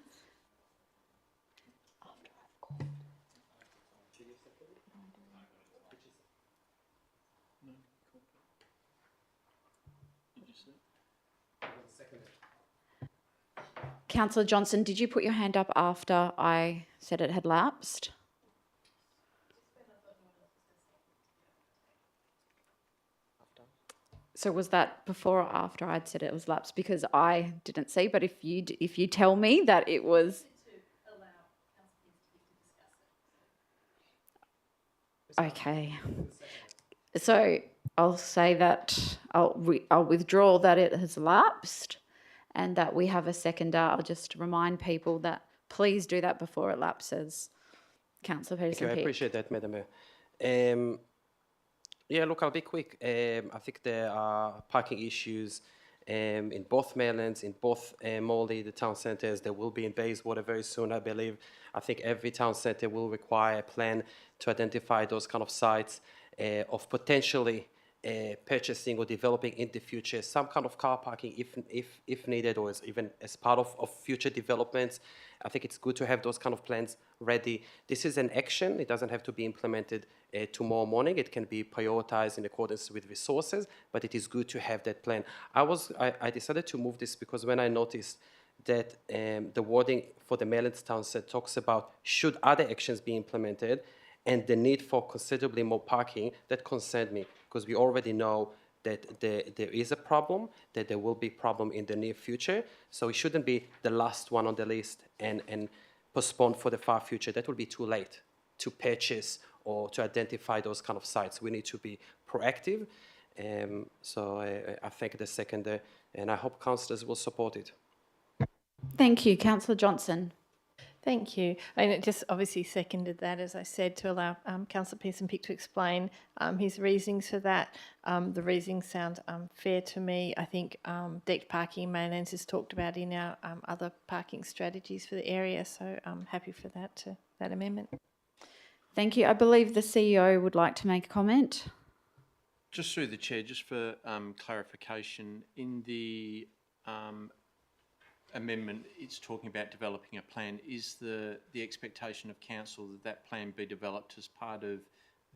Speaker 2: Councillor Johnson, did you put your hand up after I said it had lapsed? So was that before or after I'd said it was lapsed? Because I didn't see, but if you tell me that it was... Okay. So I'll say that I'll withdraw that it has lapsed and that we have a seconder. I'll just remind people that please do that before it lapses. Councillor Peterson-Pick.
Speaker 8: Thank you, I appreciate that, Madam Mayor. Yeah, look, I'll be quick. I think there are parking issues in both Maylands, in both Morley, the town centres. There will be in Bayswater very soon, I believe. I think every town centre will require a plan to identify those kind of sites of potentially purchasing or developing in the future some kind of car parking if needed, or even as part of future developments. I think it's good to have those kind of plans ready. This is an action. It doesn't have to be implemented tomorrow morning. It can be prioritized in accordance with resources, but it is good to have that plan. I decided to move this because when I noticed that the wording for the Maylands Town Centre talks about should other actions be implemented and the need for considerably more parking, that concerned me because we already know that there is a problem, that there will be a problem in the near future. So it shouldn't be the last one on the list and postponed for the far future. That will be too late to purchase or to identify those kind of sites. We need to be proactive. So I thank the seconder and I hope councillors will support it.
Speaker 2: Thank you. Councillor Johnson.
Speaker 6: Thank you. And it just obviously seconded that, as I said, to allow Councillor Pearson-Pick to explain his reasonings for that. The reasonings sound fair to me. I think decked parking in Maylands is talked about in our other parking strategies for the area, so I'm happy for that amendment.
Speaker 2: Thank you. I believe the CEO would like to make a comment.
Speaker 5: Just through the chair, just for clarification, in the amendment, it's talking about developing a plan. Is the expectation of council that that plan be developed as part of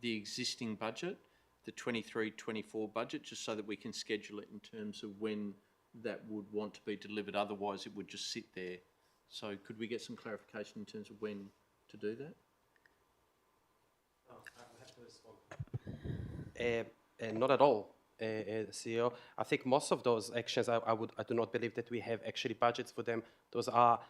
Speaker 5: the existing budget, the 23-24 budget, just so that we can schedule it in terms of when that would want to be delivered? Otherwise, it would just sit there. So could we get some clarification in terms of when to do that?
Speaker 8: Not at all. CEO, I think most of those actions, I do not believe that we have actually budgets for them. Those are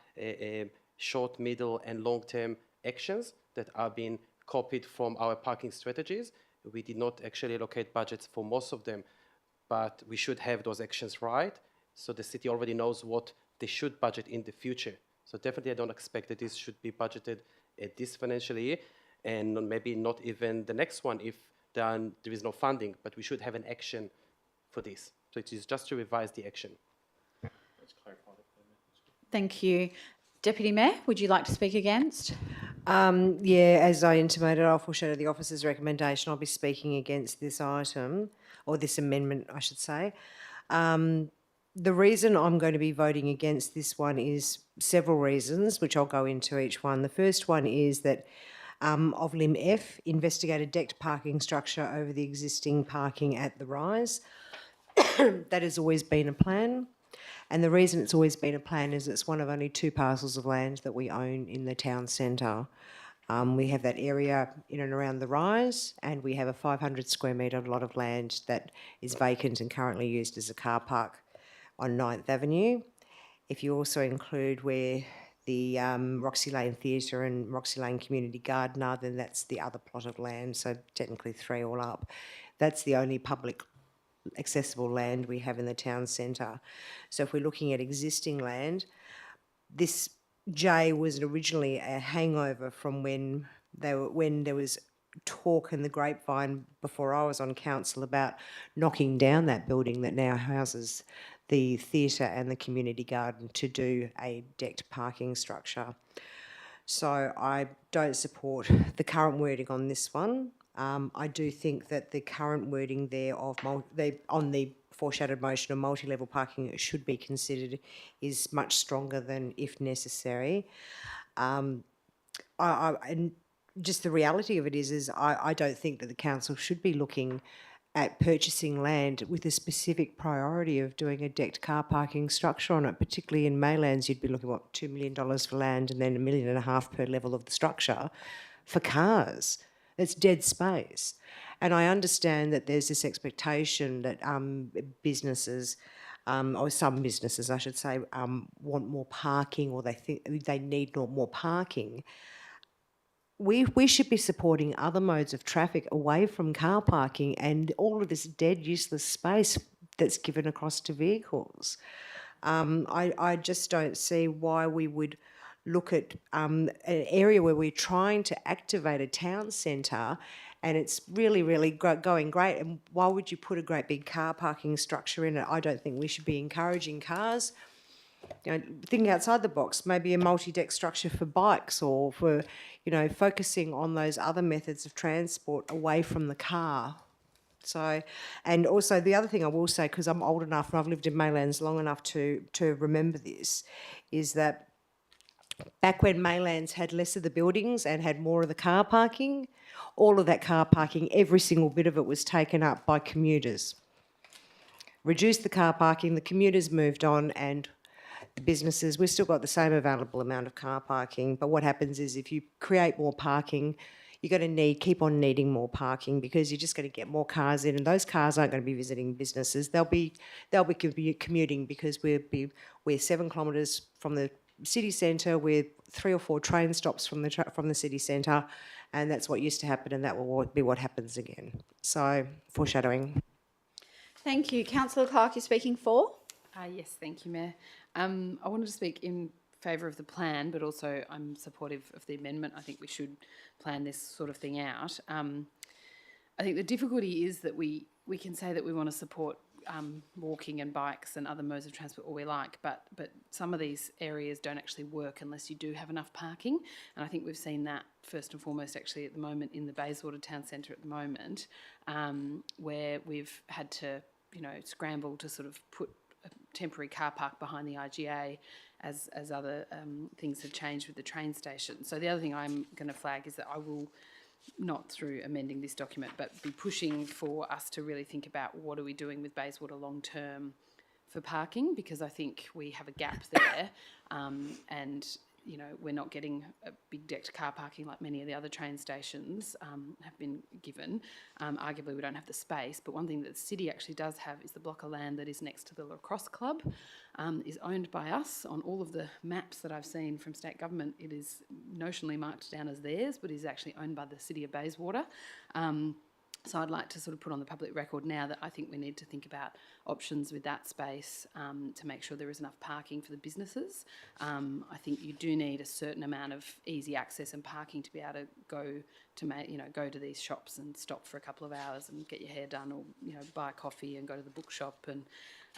Speaker 8: short, middle, and long-term actions that are being copied from our parking strategies. We did not actually allocate budgets for most of them, but we should have those actions right, so the city already knows what they should budget in the future. So definitely I don't expect that this should be budgeted this financial year, and maybe not even the next one if there is no funding, but we should have an action for this. So it is just to revise the action.
Speaker 2: Thank you. Deputy Mayor, would you like to speak against?
Speaker 4: Yeah, as I intimated, I'll foreshadow the officer's recommendation. I'll be speaking against this item, or this amendment, I should say. The reason I'm going to be voting against this one is several reasons, which I'll go into each one. The first one is that of Lim F, investigate a decked parking structure over the existing parking at the Rise. That has always been a plan. And the reason it's always been a plan is it's one of only 2 parcels of land that we own in the town centre. We have that area in and around the Rise, and we have a 500 square metre lot of land that is vacant and currently used as a car park on 9th Avenue. If you also include where the Roxy Lane Theatre and Roxy Lane Community Garden are, then that's the other plot of land, so technically 3 all up. That's the only public accessible land we have in the town centre. So if we're looking at existing land, this J was originally a hangover from when there was talk in the grapevine before I was on council about knocking down that building that now houses the theatre and the community garden to do a decked parking structure. So I don't support the current wording on this one. I do think that the current wording there on the foreshadowed motion of multi-level parking should be considered is much stronger than if necessary. And just the reality of it is I don't think that the council should be looking at purchasing land with a specific priority of doing a decked car parking structure on it, particularly in Maylands. You'd be looking at $2 million for land and then $1.5 million per level of the structure for cars. It's dead space. And I understand that there's this expectation that businesses, or some businesses I should say, want more parking, or they think they need more parking. We should be supporting other modes of traffic away from car parking and all of this dead, useless space that's given across to vehicles. I just don't see why we would look at an area where we're trying to activate a town centre and it's really, really going great. And why would you put a great big car parking structure in it? I don't think we should be encouraging cars. You know, thinking outside the box, maybe a multi-deck structure for bikes, or for, you know, focusing on those other methods of transport away from the car. So, and also the other thing I will say, because I'm old enough and I've lived in Maylands long enough to remember this, is that back when Maylands had less of the buildings and had more of the car parking, all of that car parking, every single bit of it was taken up by commuters. Reduced the car parking, the commuters moved on, and the businesses, we've still got the same available amount of car parking, but what happens is if you create more parking, you're going to keep on needing more parking because you're just going to get more cars in, and those cars aren't going to be visiting businesses. They'll be commuting because we're 7 kilometres from the city centre, with 3 or 4 train stops from the city centre, and that's what used to happen, and that will be what happens again. So, foreshadowing.
Speaker 2: Thank you. Councillor Clark, you're speaking for?
Speaker 7: Yes, thank you, Mayor. I wanted to speak in favour of the plan, but also I'm supportive of the amendment. I think we should plan this sort of thing out. I think the difficulty is that we can say that we want to support walking and bikes and other modes of transport all we like, but some of these areas don't actually work unless you do have enough parking, and I think we've seen that first and foremost actually at the moment in the Bayswater Town Centre at the moment, where we've had to scramble to sort of put a temporary car park behind the IGA as other things have changed with the train station. So the other thing I'm going to flag is that I will, not through amending this document, but be pushing for us to really think about what are we doing with Bayswater long term for parking, because I think we have a gap there, and we're not getting a big decked car parking like many of the other train stations have been given. Arguably we don't have the space, but one thing that the city actually does have is the block of land that is next to the lacrosse club, is owned by us. On all of the maps that I've seen from state government, it is notionally marked down as theirs, but is actually owned by the city of Bayswater. So I'd like to sort of put on the public record now that I think we need to think about options with that space to make sure there is enough parking for the businesses. I think you do need a certain amount of easy access and parking to be able to go to these shops and stop for a couple of hours and get your hair done, or buy coffee and go to the bookshop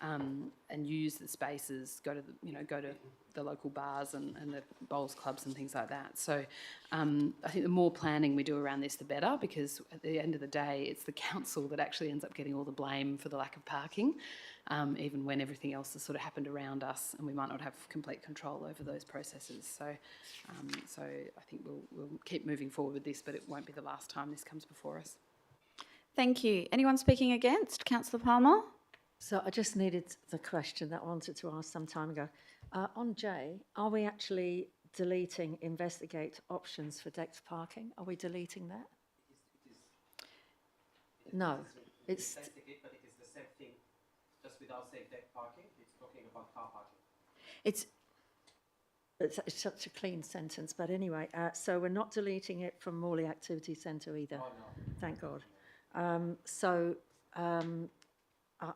Speaker 7: and use the spaces, go to the local bars and the bowls clubs and things like that. So I think the more planning we do around this, the better, because at the end of the day, it's the council that actually ends up getting all the blame for the lack of parking, even when everything else has sort of happened around us, and we might not have complete control over those processes. So, I think we'll keep moving forward with this, but it won't be the last time this comes before us.
Speaker 2: Thank you. Anyone speaking against? Councillor Palmer?
Speaker 9: So I just needed the question that I wanted to ask some time ago. On J, are we actually deleting investigate options for decked parking? Are we deleting that? No, it's...
Speaker 8: Investigate, but it is the same thing, just without saying decked parking, it's talking about car parking.
Speaker 9: It's such a clean sentence, but anyway, so we're not deleting it from Morley Activity Centre either.
Speaker 8: Oh, no.
Speaker 9: Thank God.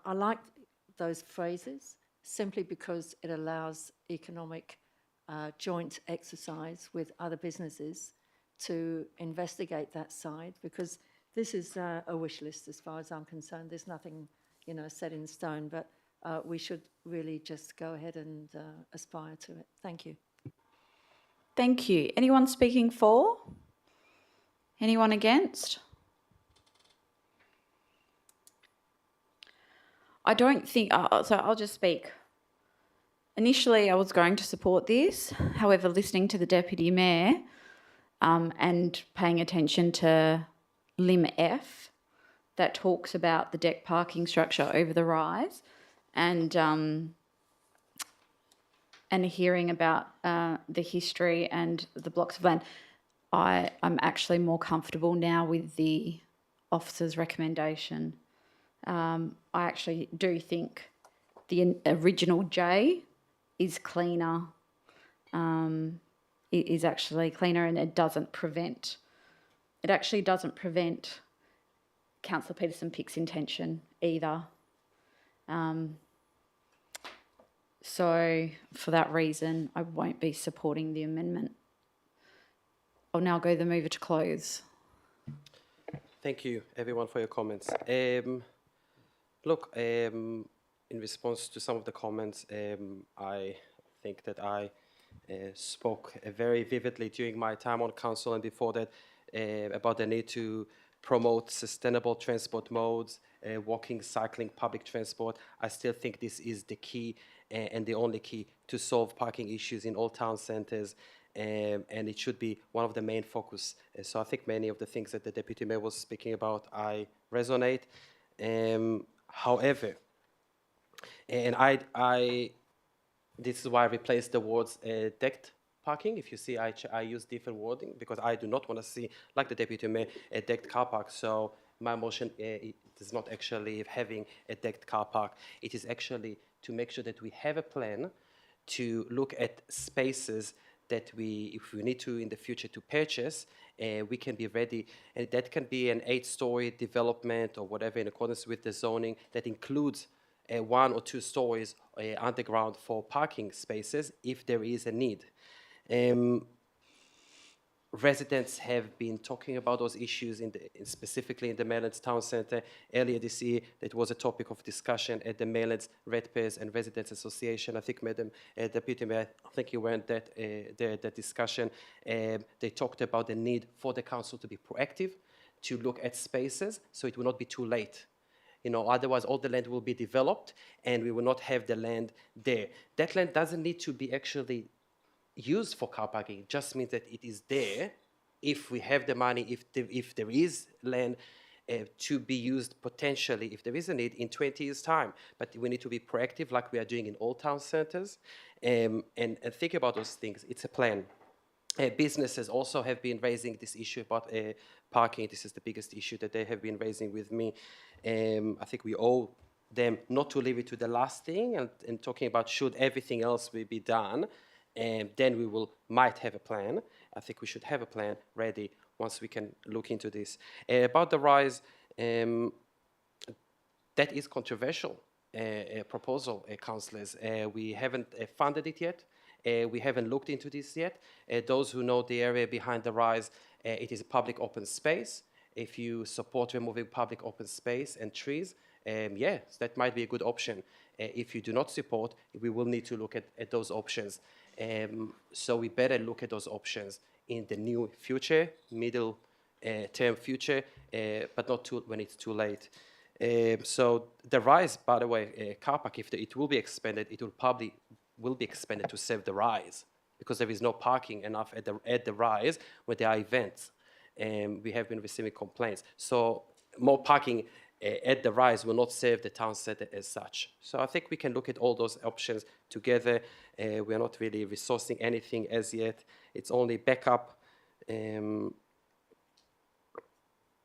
Speaker 9: I like those phrases simply because it allows economic joint exercise with other businesses to investigate that side, because this is a wish list as far as I'm concerned. There's nothing, set in stone, but we should really just go ahead and aspire to it. Thank you.
Speaker 2: Thank you. Anyone speaking for? Anyone against? I don't think, so I'll just speak. Initially, I was going to support this. However, listening to the Deputy Mayor and paying attention to Lim F that talks about the deck parking structure over the rise, and hearing about the history and the blocks of land, I'm actually more comfortable now with the officer's recommendation. I actually do think the original J is cleaner, it is actually cleaner, and it actually doesn't prevent Councillor Peterson-Pick's intention either. So for that reason, I won't be supporting the amendment. I'll now go the mover to close.
Speaker 8: Thank you, everyone, for your comments. Look, in response to some of the comments, I think that I spoke very vividly during my time on council and before that about the need to promote sustainable transport modes, walking, cycling, public transport. I still think this is the key and the only key to solve parking issues in all town centres, and it should be one of the main focus. So I think many of the things that the Deputy Mayor was speaking about, I resonate. However, and this is why I replaced the words decked parking. If you see, I use different wording because I do not want to see, like the Deputy Mayor, a decked car park. So my motion is not actually having a decked car park. It is actually to make sure that we have a plan to look at spaces that if we need to in the future to purchase, we can be ready. And that can be an 8-story development or whatever in accordance with the zoning that includes 1 or 2 stories underground for parking spaces if there is a need. Residents have been talking about those issues specifically in the Maylands Town Centre. Earlier this year, that was a topic of discussion at the Maylands Ratepayers and Residents Association. I think, Madam Deputy Mayor, I think you were in that discussion. They talked about the need for the council to be proactive, to look at spaces, so it will not be too late. Otherwise all the land will be developed and we will not have the land there. That land doesn't need to be actually used for car parking. It just means that it is there if we have the money, if there is land to be used potentially, if there is a need in 20 years' time. But we need to be proactive like we are doing in all town centres and think about those things. It's a plan. Businesses also have been raising this issue about parking. This is the biggest issue that they have been raising with me. I think we owe them not to leave it to the last thing and talking about should everything else be done, and then we might have a plan. I think we should have a plan ready once we can look into this. About the rise, that is controversial proposal, councillors. We haven't funded it yet. We haven't looked into this yet. Those who know the area behind the rise, it is a public open space. If you support removing public open space and trees, yes, that might be a good option. If you do not support, we will need to look at those options. So we better look at those options in the new future, middle term future, but not when it's too late. So the rise, by the way, car park, if it will be expanded, it will be expanded to serve the rise because there is no parking enough at the rise where there are events. We have been receiving complaints. So more parking at the rise will not serve the town centre as such. So I think we can look at all those options together. We are not really resourcing anything as yet. It's only backup.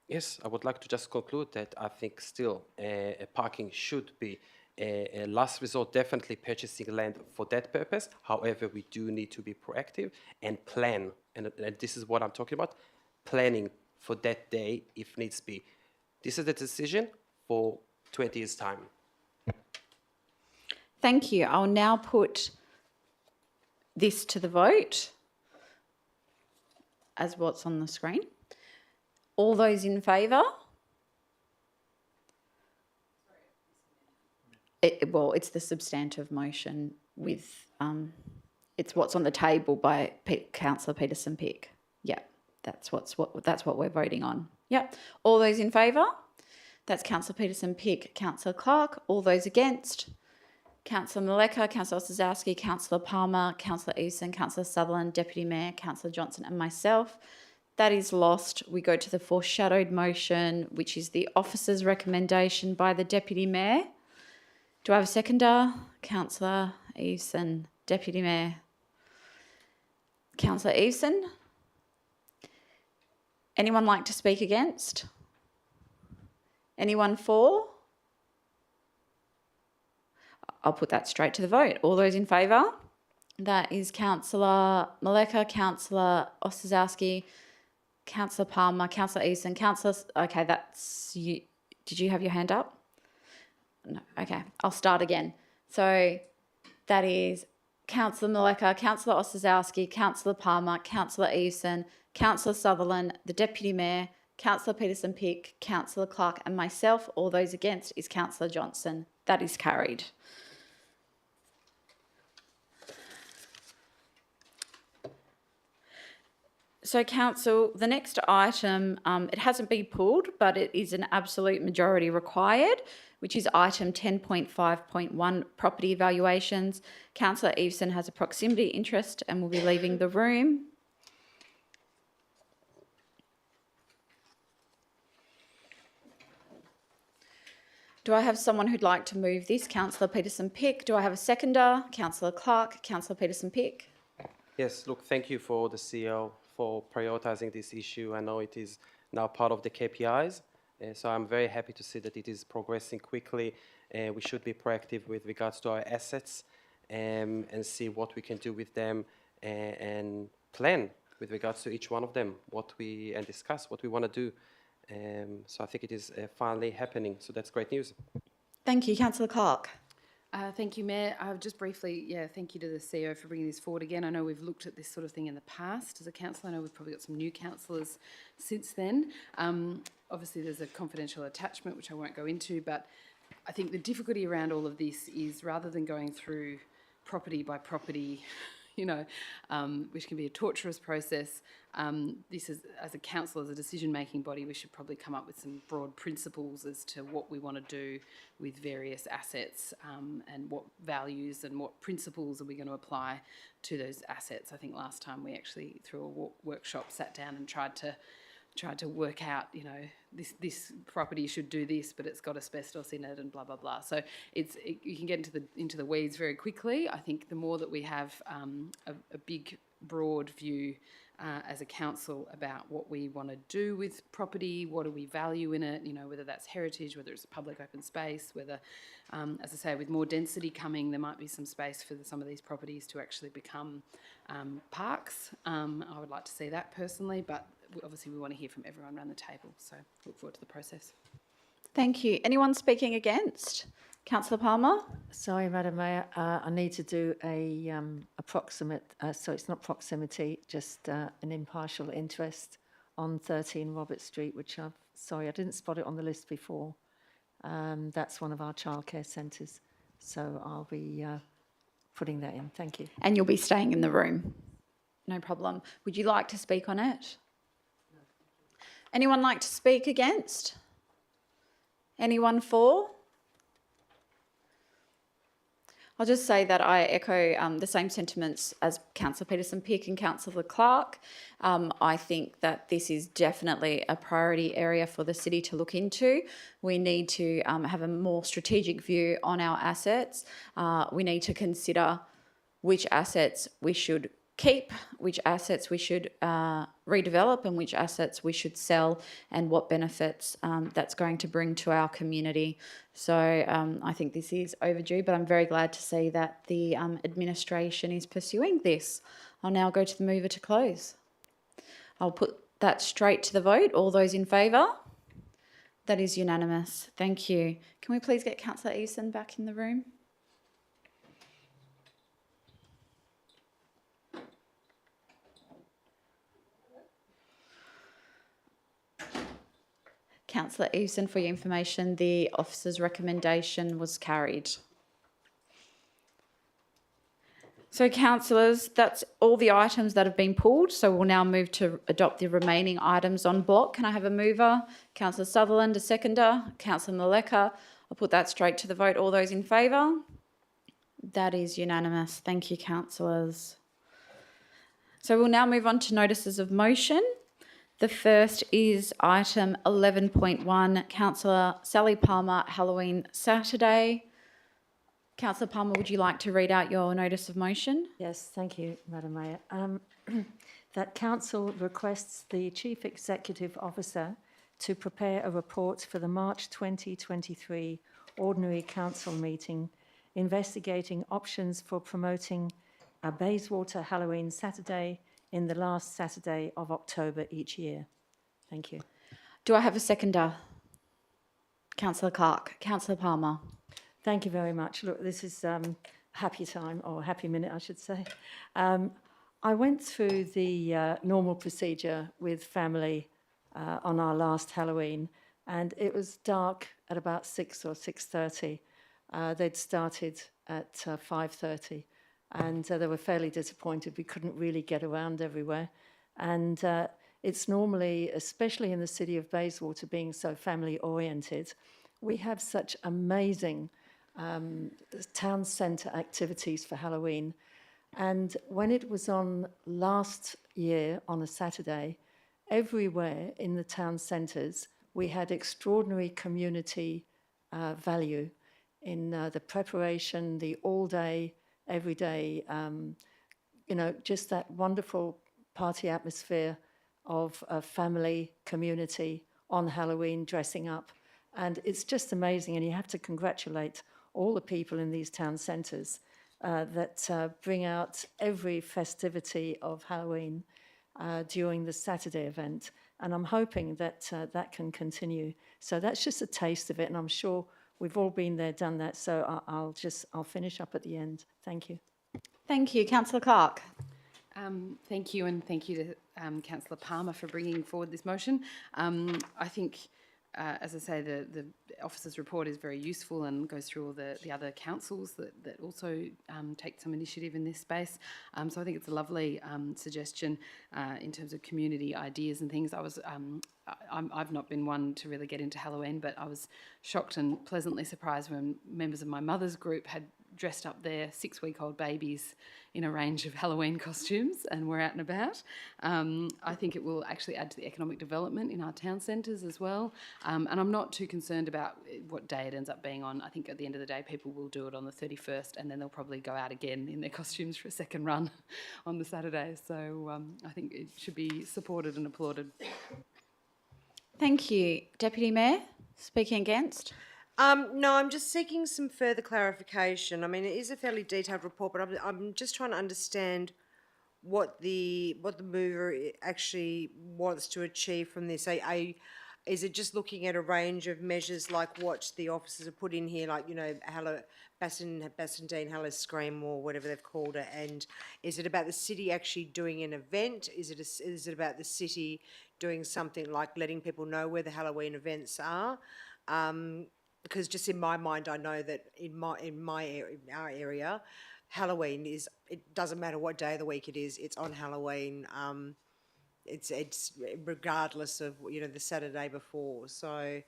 Speaker 8: Yes, I would like to just conclude that I think still parking should be a last resort, definitely purchasing land for that purpose. However, we do need to be proactive and plan. And this is what I'm talking about, planning for that day if needs be. This is the decision for 20 years' time.
Speaker 2: Thank you. I'll now put this to the vote as what's on the screen. All those in favour? It's the substantive motion with, it's what's on the table by Councillor Peterson-Pick. Yeah, that's what we're voting on. Yeah, all those in favour? That's Councillor Peterson-Pick, Councillor Clark. All those against? Councillor Maleka, Councillor Ossowski, Councillor Palmer, Councillor Eason, Councillor Sutherland, Deputy Mayor, Councillor Johnson and myself. That is lost. We go to the foreshadowed motion, which is the officer's recommendation by the Deputy Mayor. Do I have a seconder? Councillor Eason, Deputy Mayor. Councillor Eason. Anyone like to speak against? Anyone for? I'll put that straight to the vote. All those in favour? That is Councillor Maleka, Councillor Ossowski, Councillor Palmer, Councillor Eason, Councillor... Okay, that's you. Did you have your hand up? No. Okay, I'll start again. So that is Councillor Maleka, Councillor Ossowski, Councillor Palmer, Councillor Eason, Councillor Sutherland, the Deputy Mayor, Councillor Peterson-Pick, Councillor Clark and myself. All those against is Councillor Johnson. That is carried. So council, the next item, it hasn't been pulled, but it is an absolute majority required, which is item 10.5.1, property evaluations. Councillor Eveson has a proximity interest and will be leaving the room. Do I have someone who'd like to move this? Councillor Peterson-Pick. Do I have a seconder? Councillor Clark. Councillor Peterson-Pick.
Speaker 8: Yes, look, thank you for the CEO for prioritising this issue. I know it is now part of the KPIs, so I'm very happy to see that it is progressing quickly. We should be proactive with regards to our assets and see what we can do with them and plan with regards to each one of them, and discuss what we want to do. So I think it is finally happening, so that's great news.
Speaker 2: Thank you. Councillor Clark.
Speaker 7: Thank you, Mayor. Just briefly, thank you to the CEO for bringing this forward again. I know we've looked at this sort of thing in the past as a council. I know we've probably got some new councillors since then. Obviously, there's a confidential attachment, which I won't go into, but I think the difficulty around all of this is rather than going through property by property, which can be a torturous process, this is, as a council, as a decision-making body, we should probably come up with some broad principles as to what we want to do with various assets and what values and what principles are we going to apply to those assets. I think last time we actually, through a workshop, sat down and tried to work out, this property should do this, but it's got asbestos in it and blah, blah, blah. So you can get into the weeds very quickly. I think the more that we have a big, broad view as a council about what we want to do with property, what do we value in it, whether that's heritage, whether it's a public open space, whether, as I say, with more density coming, there might be some space for some of these properties to actually become parks. I would like to see that personally, but obviously we want to hear from everyone around the table, so look forward to the process.
Speaker 2: Thank you. Anyone speaking against? Councillor Palmer?
Speaker 9: Sorry, Madam Mayor, I need to do a so it's not proximity, just an impartial interest on 13 Robert Street, which I didn't spot it on the list before. That's one of our childcare centres, so I'll be putting that in. Thank you.
Speaker 2: And you'll be staying in the room? No problem. Would you like to speak on it? No. Anyone like to speak against? Anyone for? I'll just say that I echo the same sentiments as Councillor Peterson-Pick and Councillor Clark. I think that this is definitely a priority area for the city to look into. We need to have a more strategic view on our assets. We need to consider which assets we should keep, which assets we should redevelop, and which assets we should sell, and what benefits that's going to bring to our community. So I think this is overdue, but I'm very glad to see that the administration is pursuing this. I'll now go to the mover to close. I'll put that straight to the vote. All those in favour? That is unanimous. Thank you. Can we please get Councillor Eveson back in the room? Councillor Eveson, for your information, the officer's recommendation was carried. So, councillors, that's all the items that have been pulled. So we'll now move to adopt the remaining items on block. Can I have a mover? Councillor Sutherland, a seconder. Councillor Maleka. I'll put that straight to the vote. All those in favour? That is unanimous. Thank you, councillors. So we'll now move on to notices of motion. The first is item 11.1, Councillor Sally Palmer, Halloween Saturday. Councillor Palmer, would you like to read out your notice of motion?
Speaker 9: Yes, thank you, Madam Mayor. That Council requests the Chief Executive Officer to prepare a report for the March 2023 Ordinary Council meeting investigating options for promoting a Bayswater Halloween Saturday in the last Saturday of October each year. Thank you.
Speaker 2: Do I have a seconder? Councillor Clark. Councillor Palmer.
Speaker 9: Thank you very much. Look, this is happy time, or happy minute, I should say. I went through the normal procedure with family on our last Halloween, and it was dark at about 6 or 6:30. They'd started at 5:30. And they were fairly disappointed. We couldn't really get around everywhere. And it's normally, especially in the city of Bayswater, being so family oriented, we have such amazing town centre activities for Halloween. And when it was on last year on a Saturday, everywhere in the town centres, we had extraordinary community value in the preparation, the all-day, everyday, just that wonderful party atmosphere of family, community on Halloween, dressing up. And it's just amazing, and you have to congratulate all the people in these town centres that bring out every festivity of Halloween during the Saturday event. And I'm hoping that that can continue. So that's just a taste of it, and I'm sure we've all been there, done that. So I'll finish up at the end. Thank you.
Speaker 2: Thank you. Councillor Clark.
Speaker 7: Thank you, and thank you to Councillor Palmer for bringing forward this motion. I think, as I say, the officer's report is very useful and goes through all the other councils that also take some initiative in this space. So I think it's a lovely suggestion in terms of community ideas and things. I've not been one to really get into Halloween, but I was shocked and pleasantly surprised when members of my mother's group had dressed up their 6-week-old babies in a range of Halloween costumes and were out and about. I think it will actually add to the economic development in our town centres as well. And I'm not too concerned about what day it ends up being on. I think at the end of the day, people will do it on the 31st, and then they'll probably go out again in their costumes for a second run on the Saturday. So I think it should be supported and applauded.
Speaker 2: Thank you. Deputy Mayor, speaking against?
Speaker 4: No, I'm just seeking some further clarification. I mean, it is a fairly detailed report, but I'm just trying to understand what the mover actually wants to achieve from this. Is it just looking at a range of measures like what the officers have put in here, like, Bassendean Hallow Scream or whatever they've called it? And is it about the city actually doing an event? Is it about the city doing something like letting people know where the Halloween events are? Because just in my mind, I know that in our area, Halloween is, it doesn't matter what day of the week it is, it's on Halloween. It's regardless of the Saturday before. So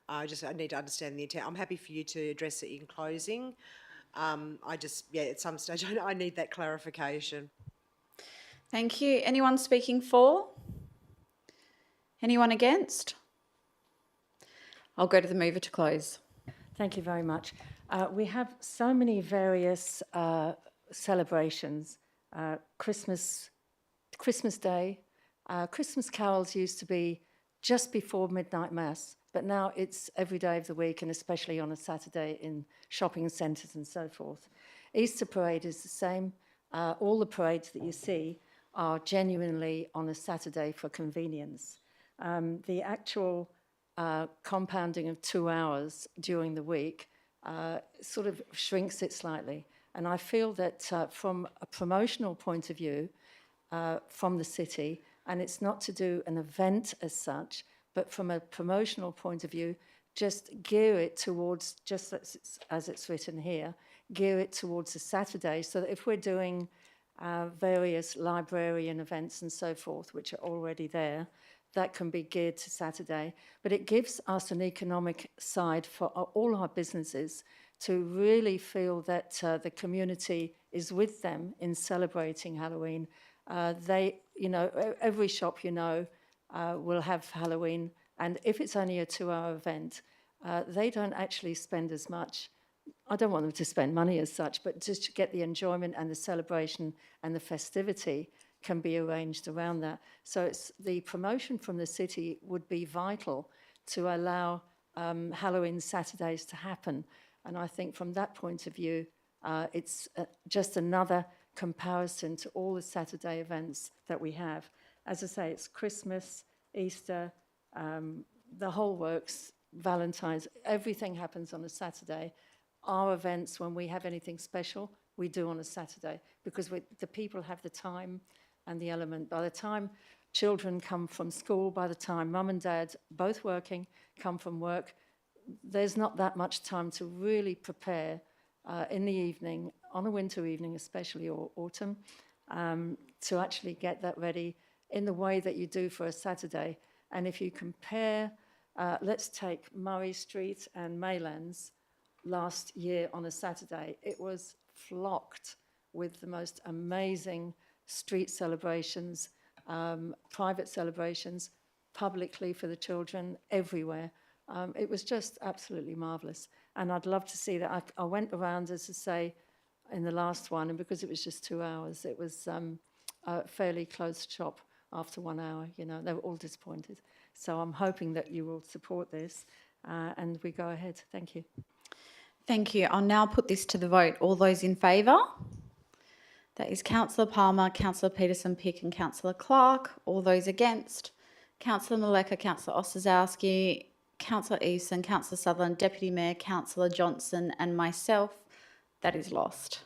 Speaker 4: I need to understand the intent. I'm happy for you to address it in closing. At some stage I need that clarification.
Speaker 2: Thank you. Anyone speaking for? Anyone against? I'll go to the mover to close.
Speaker 9: Thank you very much. We have so many various celebrations. Christmas Day. Christmas carols used to be just before midnight mass, but now it's every day of the week, and especially on a Saturday in shopping centres and so forth. Easter parade is the same. All the parades that you see are genuinely on a Saturday for convenience. The actual compounding of 2 hours during the week sort of shrinks it slightly. And I feel that from a promotional point of view from the city, and it's not to do an event as such, but from a promotional point of view, just gear it towards, just as it's written here, gear it towards a Saturday, so that if we're doing various librarian events and so forth, which are already there, that can be geared to Saturday. But it gives us an economic side for all our businesses to really feel that the community is with them in celebrating Halloween. Every shop will have Halloween, and if it's only a 2-hour event, they don't actually spend as much. I don't want them to spend money as such, but just to get the enjoyment and the celebration and the festivity can be arranged around that. So it's the promotion from the city would be vital to allow Halloween Saturdays to happen. And I think from that point of view, it's just another comparison to all the Saturday events that we have. As I say, it's Christmas, Easter, the whole works, Valentine's, everything happens on a Saturday. Our events, when we have anything special, we do on a Saturday because the people have the time and the element. By the time children come from school, by the time mum and dad, both working, come from work, there's not that much time to really prepare in the evening, on a winter evening especially, or autumn, to actually get that ready in the way that you do for a Saturday. And if you compare, let's take Murray Street and Maylands last year on a Saturday, it was flocked with the most amazing street celebrations, private celebrations, publicly for the children, everywhere. It was just absolutely marvellous. And I'd love to see that. I went around, as I say, in the last one, and because it was just 2 hours, it was a fairly closed shop after 1 hour. You know, they were all disappointed. So I'm hoping that you will support this and we go ahead. Thank you.
Speaker 2: Thank you. I'll now put this to the vote. All those in favour? That is Councillor Palmer, Councillor Peterson-Pick and Councillor Clark. All those against? Councillor Maleka, Councillor Ossowski, Councillor Eason, Councillor Sutherland, Deputy Mayor, Councillor Johnson and myself. That is lost.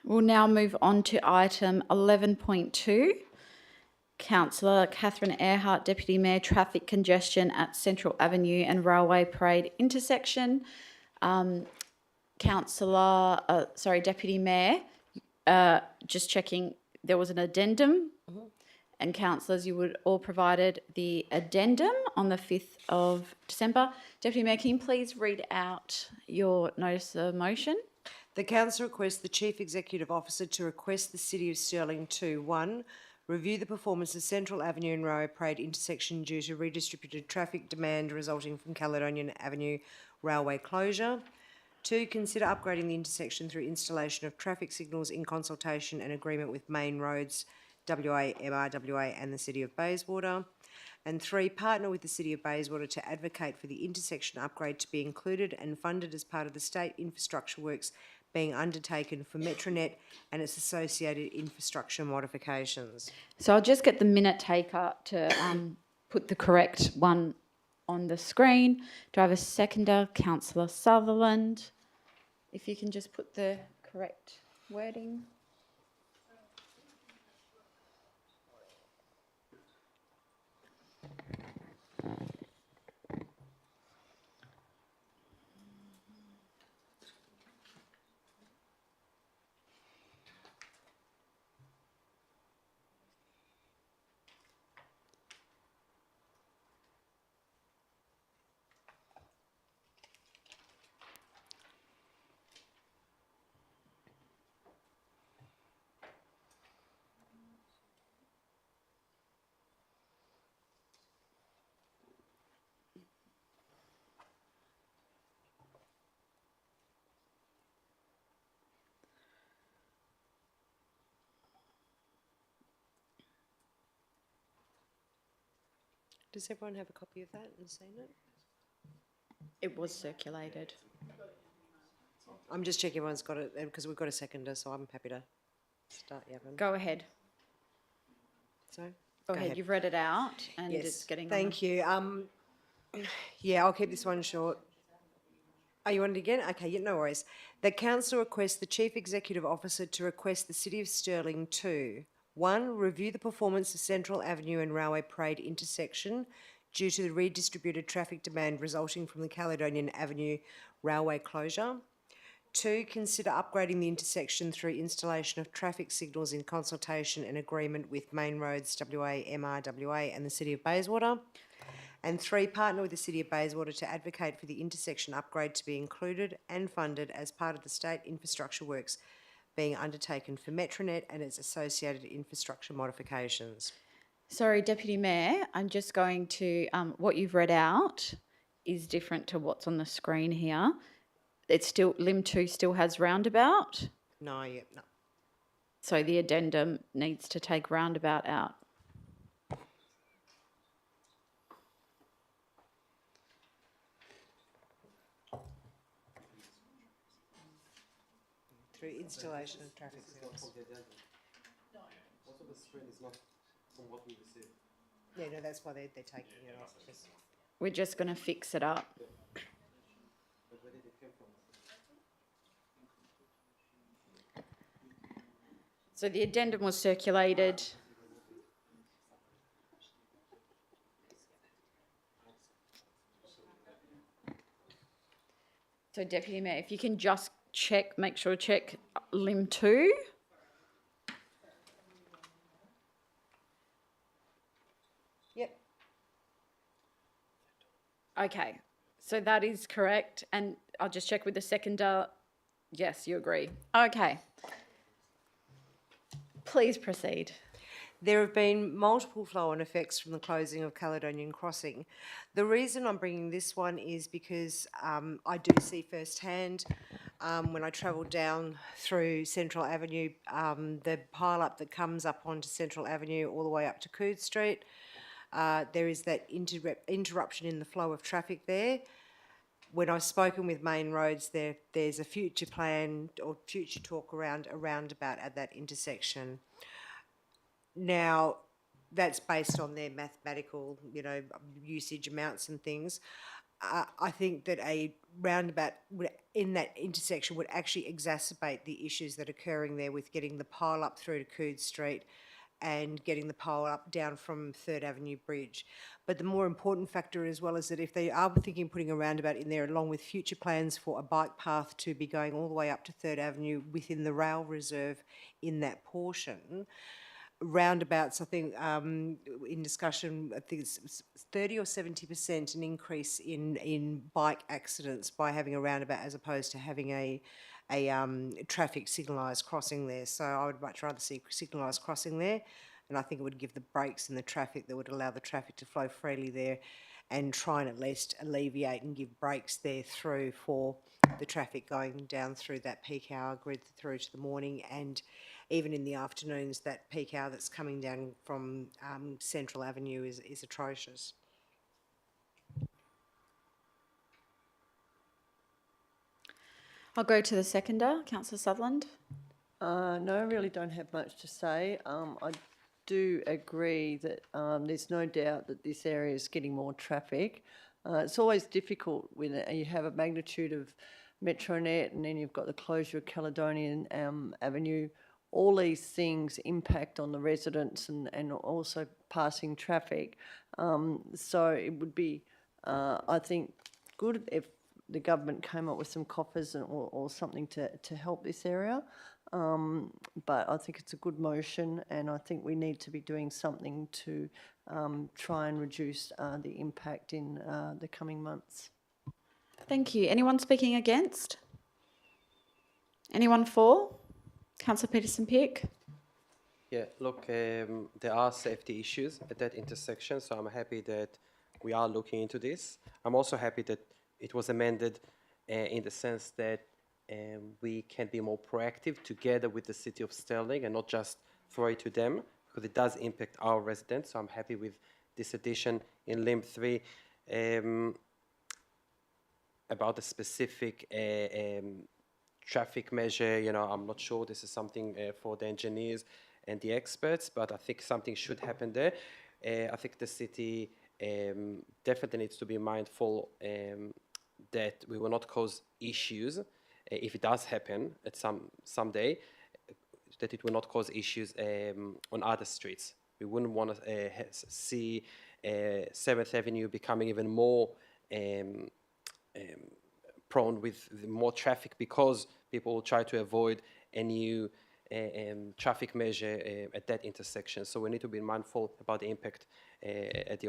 Speaker 2: We'll now move on to item 11.2. Councillor Catherine Earhart, Deputy Mayor, traffic congestion at Central Avenue and Railway Parade intersection. Deputy Mayor, just checking, there was an addendum. And councillors, you would all provided the addendum on the 5th of December. Deputy Mayor, can you please read out your notice of motion?
Speaker 4: The council requests the Chief Executive Officer to request the City of Stirling to 1. Review the performance of Central Avenue and Railway Parade intersection due to redistributed traffic demand resulting from Caledonian Avenue railway closure. 2. Consider upgrading the intersection through installation of traffic signals in consultation and agreement with Main Roads WA, MRWA and the City of Bayswater. And 3, partner with the City of Bayswater to advocate for the intersection upgrade to be included and funded as part of the state infrastructure works being undertaken for Metronet and its associated infrastructure modifications.
Speaker 2: So I'll just get the minute taker to put the correct one on the screen. Do I have a seconder? Councillor Sutherland. If you can just put the correct wording.
Speaker 4: Does everyone have a copy of that and seen it?
Speaker 2: It was circulated.
Speaker 4: I'm just checking everyone's got it because we've got a seconder, so I'm happy to start, Yavin.
Speaker 2: Go ahead.
Speaker 4: Sorry?
Speaker 2: Go ahead. You've read it out and
Speaker 4: Yes,
Speaker 2: it's getting
Speaker 4: thank you. Yeah, I'll keep this one short. Oh, you want it again? Okay, yeah, no worries. The council requests the Chief Executive Officer to request the City of Stirling to 1. Review the performance of Central Avenue and Railway Parade intersection due to the redistributed traffic demand resulting from the Caledonian Avenue railway closure. 2. Consider upgrading the intersection through installation of traffic signals in consultation and agreement with Main Roads WA, MRWA and the City of Bayswater. And 3. Partner with the City of Bayswater to advocate for the intersection upgrade to be included and funded as part of the state infrastructure works being undertaken for Metronet and its associated infrastructure modifications.
Speaker 2: Sorry, Deputy Mayor, I'm just going to, what you've read out is different to what's on the screen here. It's still, Lim 2 still has roundabout.
Speaker 4: No, yeah, no.
Speaker 2: So the addendum needs to take roundabout out.
Speaker 4: Through installation of traffic signals. Yeah, no, that's why they're taking it off.
Speaker 2: We're just going to fix it up. So the addendum was circulated. So Deputy Mayor, if you can just check, make sure check Lim 2. Okay, so that is correct, and I'll just check with the seconder. Yes, you agree. Okay. Please proceed.
Speaker 4: There have been multiple flow-on effects from the closing of Caledonian Crossing. The reason I'm bringing this one is because I do see firsthand when I travel down through Central Avenue, the pile-up that comes up onto Central Avenue all the way up to Coode Street. There is that interruption in the flow of traffic there. When I've spoken with Main Roads, there's a future plan or future talk around a roundabout at that intersection. Now, that's based on their mathematical, usage amounts and things. I think that a roundabout in that intersection would actually exacerbate the issues that are occurring there with getting the pile up through to Coode Street and getting the pile up down from 3rd Avenue Bridge. But the more important factor as well is that if they are thinking of putting a roundabout in there along with future plans for a bike path to be going all the way up to 3rd Avenue within the rail reserve in that portion, roundabouts, I think, in discussion, I think it's 30 or 70% an increase in bike accidents by having a roundabout as opposed to having a traffic signalised crossing there. So I would much rather see signalised crossing there, and I think it would give the brakes in the traffic that would allow the traffic to flow freely there and try and at least alleviate and give brakes there through for the traffic going down through that peak hour grid through to the morning, and even in the afternoons, that peak hour that's coming down from Central Avenue is atrocious.
Speaker 2: I'll go to the seconder, Councillor Sutherland.
Speaker 21: No, I really don't have much to say. I do agree that there's no doubt that this area is getting more traffic. It's always difficult when you have a magnitude of Metronet and then you've got the closure of Caledonian Avenue. All these things impact on the residents and also passing traffic. So it would be, I think, good if the government came up with some coffers or something to help this area. But I think it's a good motion, and I think we need to be doing something to try and reduce the impact in the coming months.
Speaker 2: Thank you. Anyone speaking against? Anyone for? Councillor Peterson-Pick.
Speaker 8: Yeah, look, there are safety issues at that intersection, so I'm happy that we are looking into this. I'm also happy that it was amended in the sense that we can be more proactive together with the City of Stirling and not just throw it to them, because it does impact our residents. So I'm happy with this addition in Limb 3 about the specific traffic measure. I'm not sure this is something for the engineers and the experts, but I think something should happen there. I think the city definitely needs to be mindful that we will not cause issues if it does happen at someday, that it will not cause issues on other streets. We wouldn't want to see 7th Avenue becoming even more prone with more traffic because people will try to avoid a new traffic measure at that intersection. So we need to be mindful about the impact at the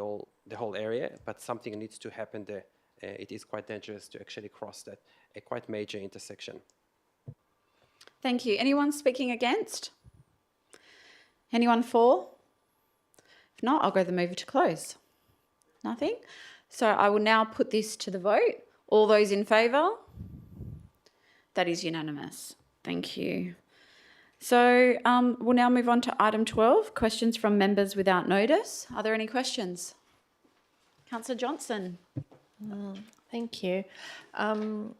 Speaker 8: whole area, but something needs to happen there. It is quite dangerous to actually cross that, a quite major intersection.
Speaker 2: Thank you. Anyone speaking against? Anyone for? If not, I'll go the mover to close. Nothing? So I will now put this to the vote. All those in favour? That is unanimous. Thank you. So we'll now move on to item 12, questions from members without notice. Are there any questions? Councillor Johnson.
Speaker 6: Thank you. So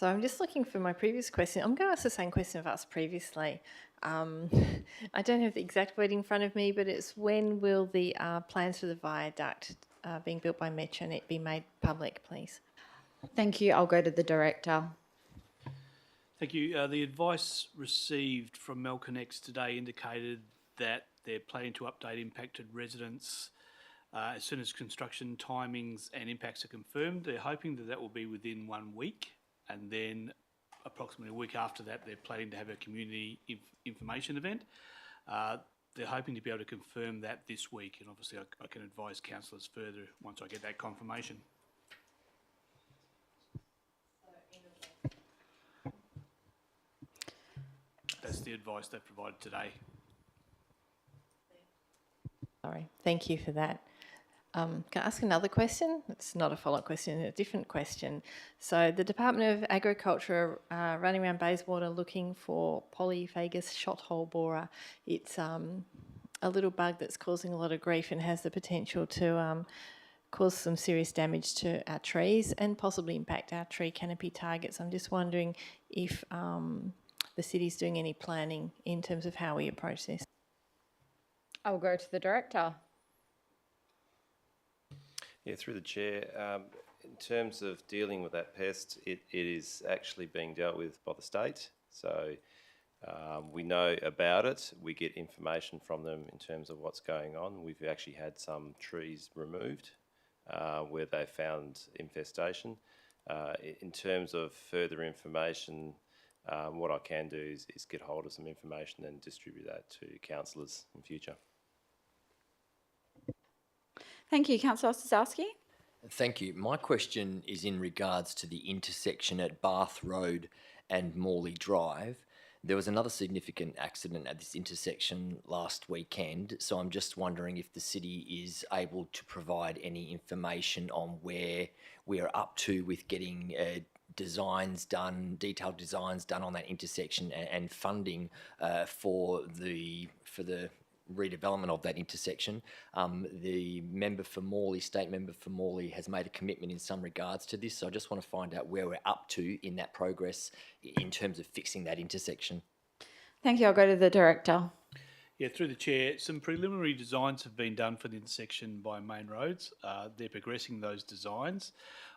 Speaker 6: I'm just looking for my previous question. I'm going to ask the same question I've asked previously. I don't have the exact word in front of me, but it's when will the plans for the viaduct being built by Metronet be made public, please?
Speaker 2: Thank you. I'll go to the director.
Speaker 15: Thank you. The advice received from Melconnex today indicated that they're planning to update impacted residents as soon as construction timings and impacts are confirmed. They're hoping that that will be within 1 week, and then approximately a week after that they're planning to have a community information event. they're hoping to be able to confirm that this week, and obviously I can advise councillors further once I get that confirmation. That's the advice they've provided today.
Speaker 6: Sorry, thank you for that. Can I ask another question? It's not a follow-up question, a different question. So the Department of Agriculture are running around Bayswater looking for Polyphagus shothole borer. It's a little bug that's causing a lot of grief and has the potential to cause some serious damage to our trees and possibly impact our tree canopy targets. I'm just wondering if the city's doing any planning in terms of how we approach this.
Speaker 2: I'll go to the Director.
Speaker 10: Yeah, through the chair. In terms of dealing with that pest, it is actually being dealt with by the state. So we know about it. We get information from them in terms of what's going on. We've actually had some trees removed where they found infestation. In terms of further information, what I can do is get hold of some information and distribute that to councillors in future.
Speaker 2: Thank you. Councillor Ostaszewski.
Speaker 20: Thank you. My question is in regards to the intersection at Bath Road and Morley Drive. There was another significant accident at this intersection last weekend, so I'm just wondering if the city is able to provide any information on where we are up to with getting designs done, detailed designs done on that intersection, and funding for the redevelopment of that intersection. The member for Morley, state member for Morley, has made a commitment in some regards to this, so I just want to find out where we're up to in that progress in terms of fixing that intersection.
Speaker 2: Thank you. I'll go to the Director.
Speaker 15: Yeah, through the chair, some preliminary designs have been done for the intersection by Main Roads. They're progressing those designs.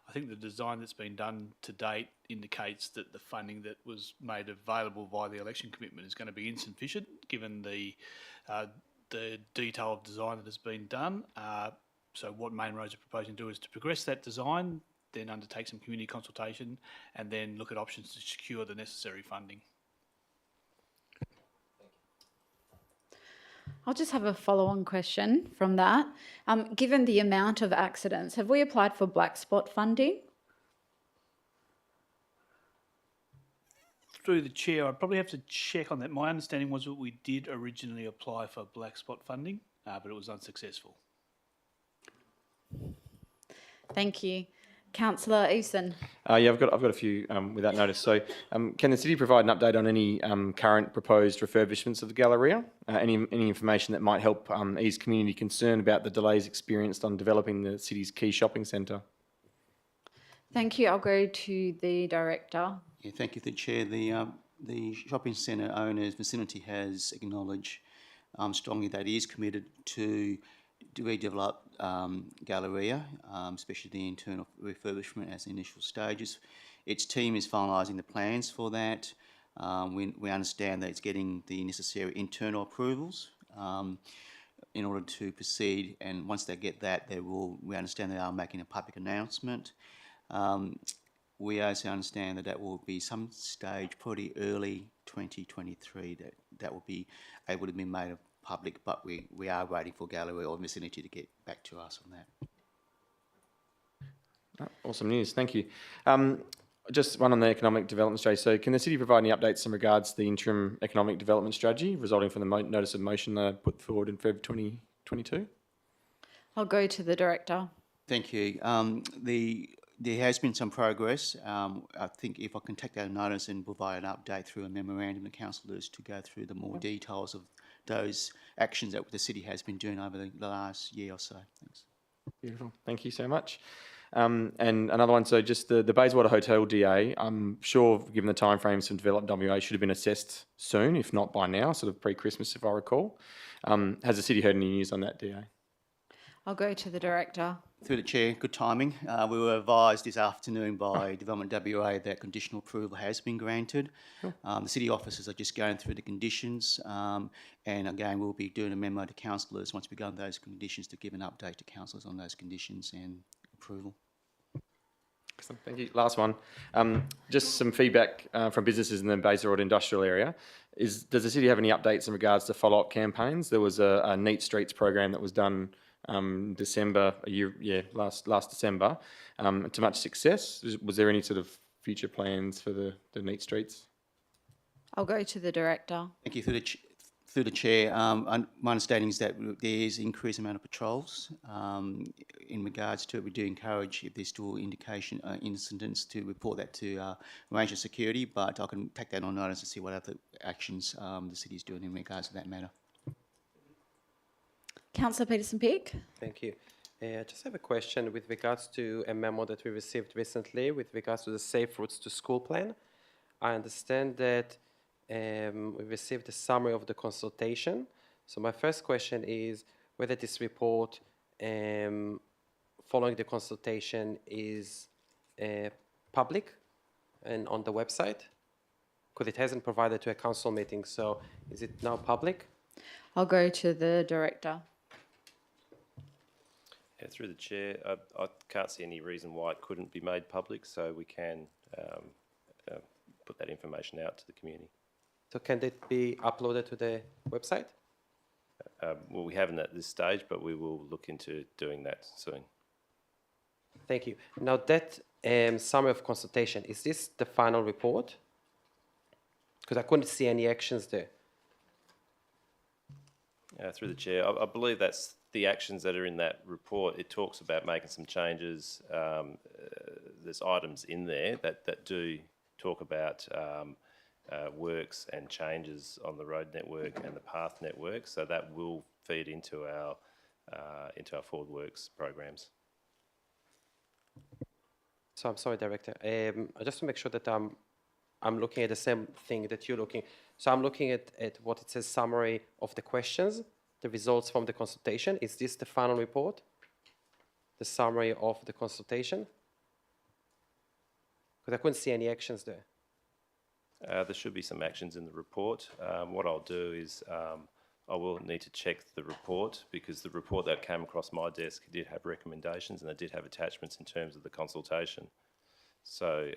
Speaker 15: I think the design that's been done to date indicates that the funding that was made available via the election commitment is going to be insufficient, given the detail of design that has been done. So what Main Roads are proposing to do is to progress that design, then undertake some community consultation, and then look at options to secure the necessary funding.
Speaker 2: I'll just have a follow-on question from that. Given the amount of accidents, have we applied for black spot funding?
Speaker 15: Through the chair, I'd probably have to check on that. My understanding was that we did originally apply for black spot funding, but it was unsuccessful.
Speaker 2: Thank you. Councillor Eason.
Speaker 3: Yeah, I've got a few with that notice. So, can the city provide an update on any current proposed refurbishments of the Galleria? Any information that might help ease community concern about the delays experienced on developing the city's key shopping centre?
Speaker 2: Thank you. I'll go to the Director.
Speaker 16: Yeah, thank you, the Chair. The shopping centre owners vicinity has acknowledged strongly that it is committed to redevelop Galleria, especially the internal refurbishment as initial stages. Its team is finalising the plans for that. We understand that it's getting the necessary internal approvals in order to proceed, and once they get that, we understand they are making a public announcement. We also understand that will be some stage pretty early 2023 that will be able to be made public, but we are waiting for Galleria or vicinity to get back to us on that.
Speaker 3: Awesome news, thank you. Just one on the economic development strategy. So can the city provide any updates in regards to the interim economic development strategy resulting from the notice of motion put forward in February 2022?
Speaker 2: I'll go to the Director.
Speaker 16: Thank you. There has been some progress. I think if I can take that notice and provide an update through a memorandum to councillors to go through the more details of those actions that the city has been doing over the last year or so. Thanks.
Speaker 3: Beautiful. Thank you so much. And another one, so just the Bayswater Hotel DA, I'm sure given the timeframes from Develop WA should have been assessed soon, if not by now, sort of pre-Christmas if I recall. Has the city heard any news on that, DA?
Speaker 2: I'll go to the Director.
Speaker 16: Through the Chair, good timing. We were advised this afternoon by Development WA that conditional approval has been granted.
Speaker 3: Sure.
Speaker 16: The city officers are just going through the conditions, and again we'll be doing a memo to councillors once we go on those conditions to give an update to councillors on those conditions and approval.
Speaker 3: Excellent, thank you. Last one. Just some feedback from businesses in the Bayswater industrial area. Does the city have any updates in regards to follow-up campaigns? There was a Neat Streets program that was done December, last December, to much success. Was there any sort of future plans for the Neat Streets?
Speaker 2: I'll go to the director.
Speaker 16: Thank you. Through the chair, my understanding is that there is increased amount of patrols. In regards to it, we do encourage, if there's still indication incidents, to report that to Ranger Security, but I can take that on notice and see what other actions the city is doing in regards to that matter.
Speaker 2: Councillor Peterson-Pick.
Speaker 8: Thank you. I just have a question with regards to a memo that we received recently with regards to the Safe Routes to School plan. I understand that we received a summary of the consultation. So my first question is whether this report following the consultation is public and on the website? Because it hasn't provided to a council meeting, so is it now public?
Speaker 2: I'll go to the director.
Speaker 10: Yeah, through the chair, I can't see any reason why it couldn't be made public, so we can put that information out to the community.
Speaker 8: So can it be uploaded to the website?
Speaker 10: Well, we haven't at this stage, but we will look into doing that soon.
Speaker 8: Thank you. Now that summary of consultation, is this the final report? Because I couldn't see any actions there.
Speaker 10: Through the chair, I believe that's the actions that are in that report. It talks about making some changes. There's items in there that do talk about works and changes on the road network and the path network, so that will feed into our forward works programs.
Speaker 8: So I'm sorry, Director. I just to make sure that I'm looking at the same thing that you're looking. So I'm looking at what it says summary of the questions, the results from the consultation. Is this the final report? The summary of the consultation? Because I couldn't see any actions there.
Speaker 10: There should be some actions in the report. What I'll do is I will need to check the report, because the report that came across my desk did have recommendations and it did have attachments in terms of the consultation. So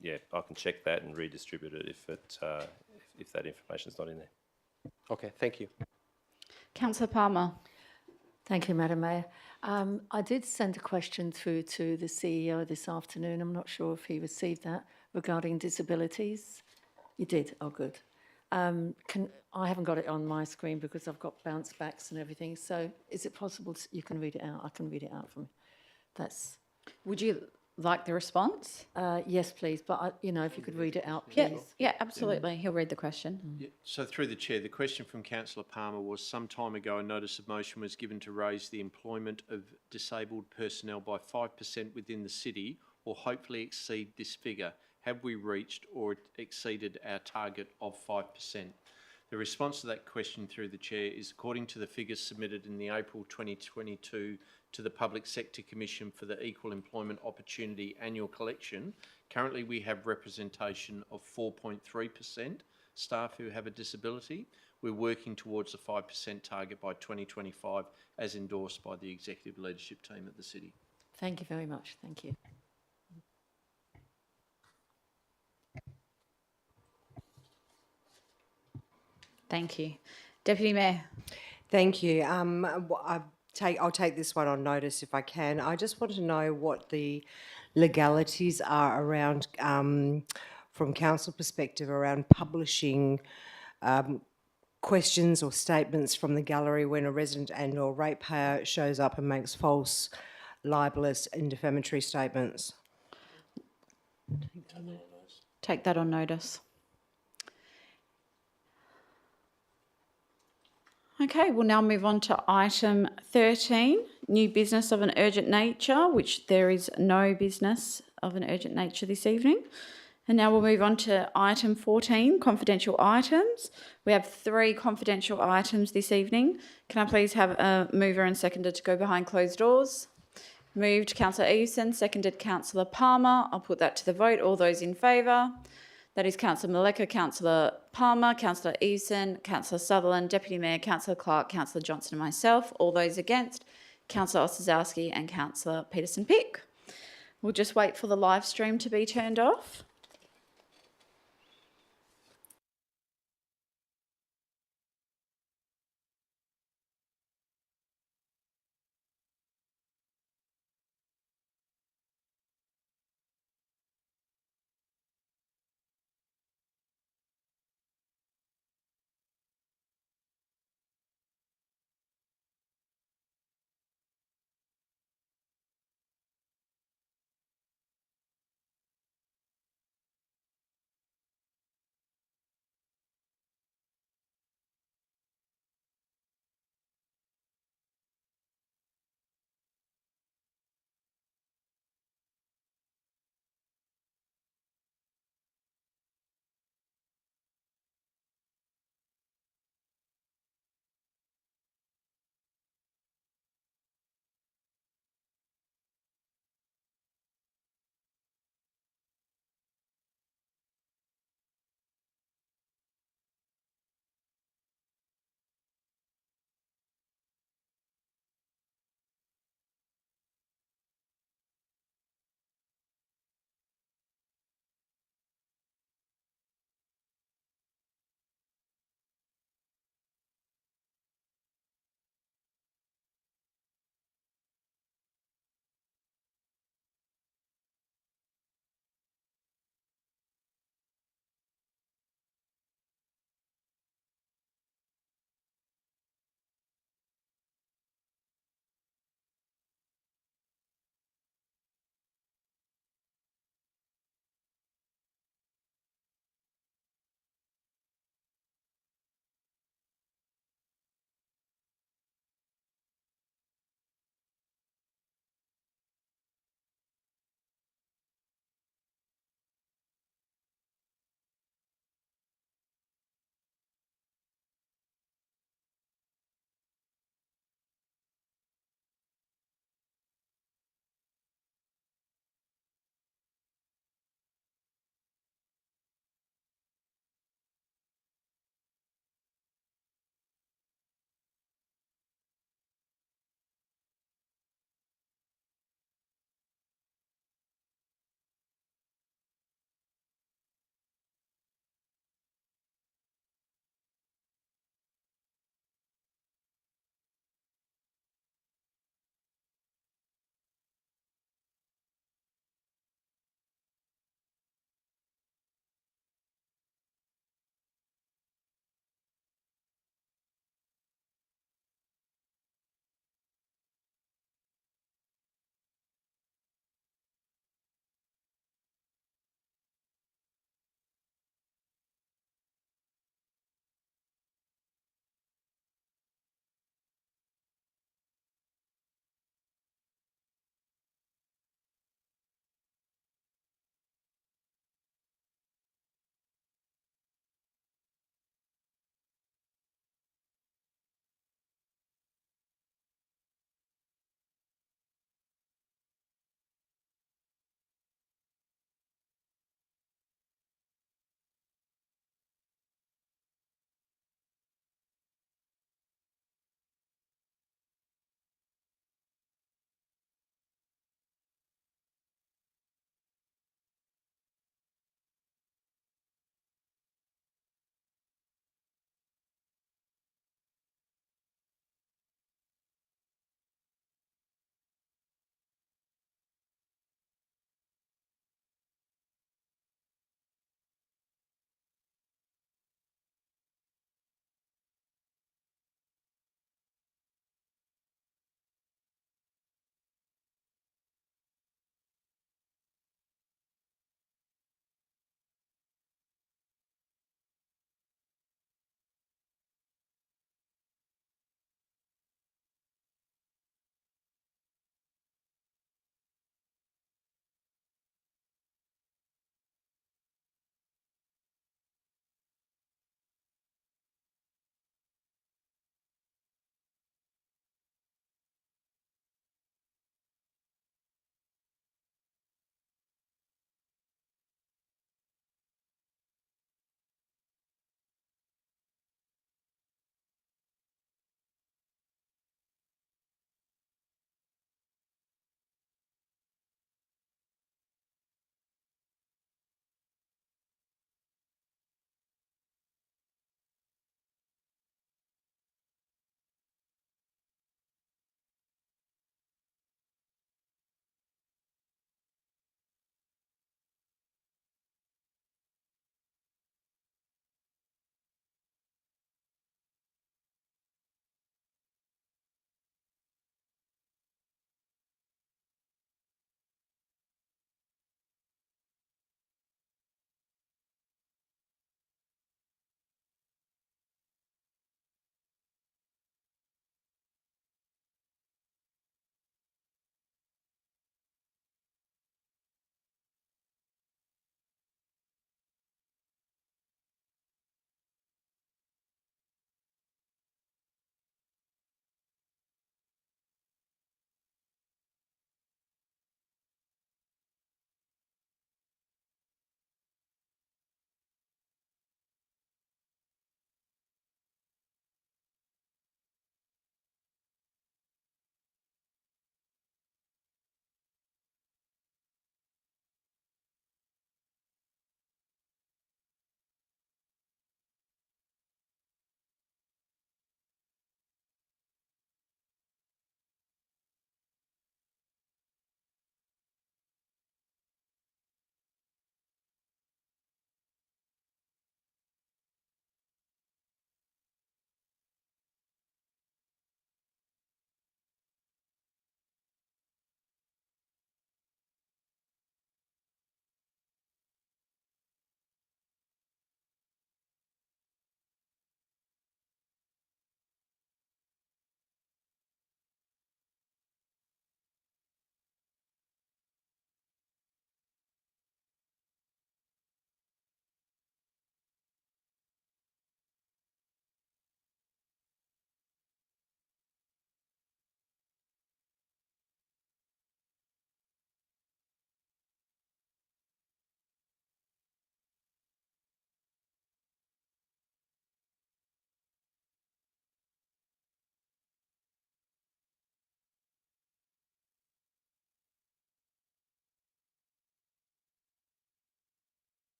Speaker 10: yeah, I can check that and redistribute it if that information is not in there.
Speaker 8: Okay, thank you.
Speaker 2: Councillor Palmer.
Speaker 9: Thank you, Madam Mayor. I did send a question through to the CEO this afternoon. I'm not sure if he received that, regarding disabilities. You did? Oh, good. I haven't got it on my screen because I've got bounce backs and everything. So is it possible you can read it out? I can read it out from. That's.
Speaker 2: Would you like the response?
Speaker 9: Yes, please. But if you could read it out, please.
Speaker 2: Yeah, absolutely. He'll read the question.
Speaker 5: Yeah. So through the chair, the question from Councillor Palmer was, some time ago a notice of motion was given to raise the employment of disabled personnel by 5% within the city, or hopefully exceed this figure. Have we reached or exceeded our target of 5%? The response to that question through the chair is, according to the figures submitted in the April 2022 to the Public Sector Commission for the Equal Employment Opportunity Annual Collection, currently we have representation of 4.3% staff who have a disability. We're working towards a 5% target by 2025, as endorsed by the executive leadership team at the city.
Speaker 9: Thank you very much. Thank you.
Speaker 2: Thank you. Deputy Mayor.
Speaker 4: Thank you. I'll take this one on notice if I can. I just want to know what the legalities are around, from council perspective, around publishing questions or statements from the gallery when a resident and or ratepayer shows up and makes false, libellous and defamatory statements.
Speaker 2: Take that on notice. Okay, we'll now move on to item 13, new business of an urgent nature, which there is no business of an urgent nature this evening. And now we'll move on to item 14, confidential items. We have 3 confidential items this evening. Can I please have a mover and seconder to go behind closed doors? Moved, Councillor Eveson, seconded Councillor Palmer. I'll put that to the vote. All those in favour? That is Councillor Maleka, Councillor Palmer, Councillor Eveson, Councillor Sutherland, Deputy Mayor, Councillor Clark, Councillor Johnson and myself. All those against, Councillor Ostaszewski and Councillor Peterson-Pick. We'll just wait for the live stream to be turned off.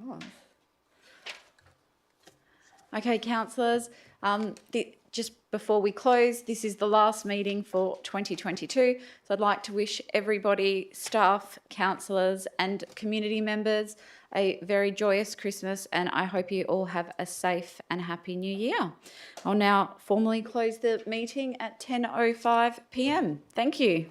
Speaker 6: Oh.
Speaker 2: Okay, councillors, just before we close, this is the last meeting for 2022. So I'd like to wish everybody, staff, councillors and community members a very joyous Christmas, and I hope you all have a safe and happy new year. I'll now formally close the meeting at 10:05 p.m. Thank you.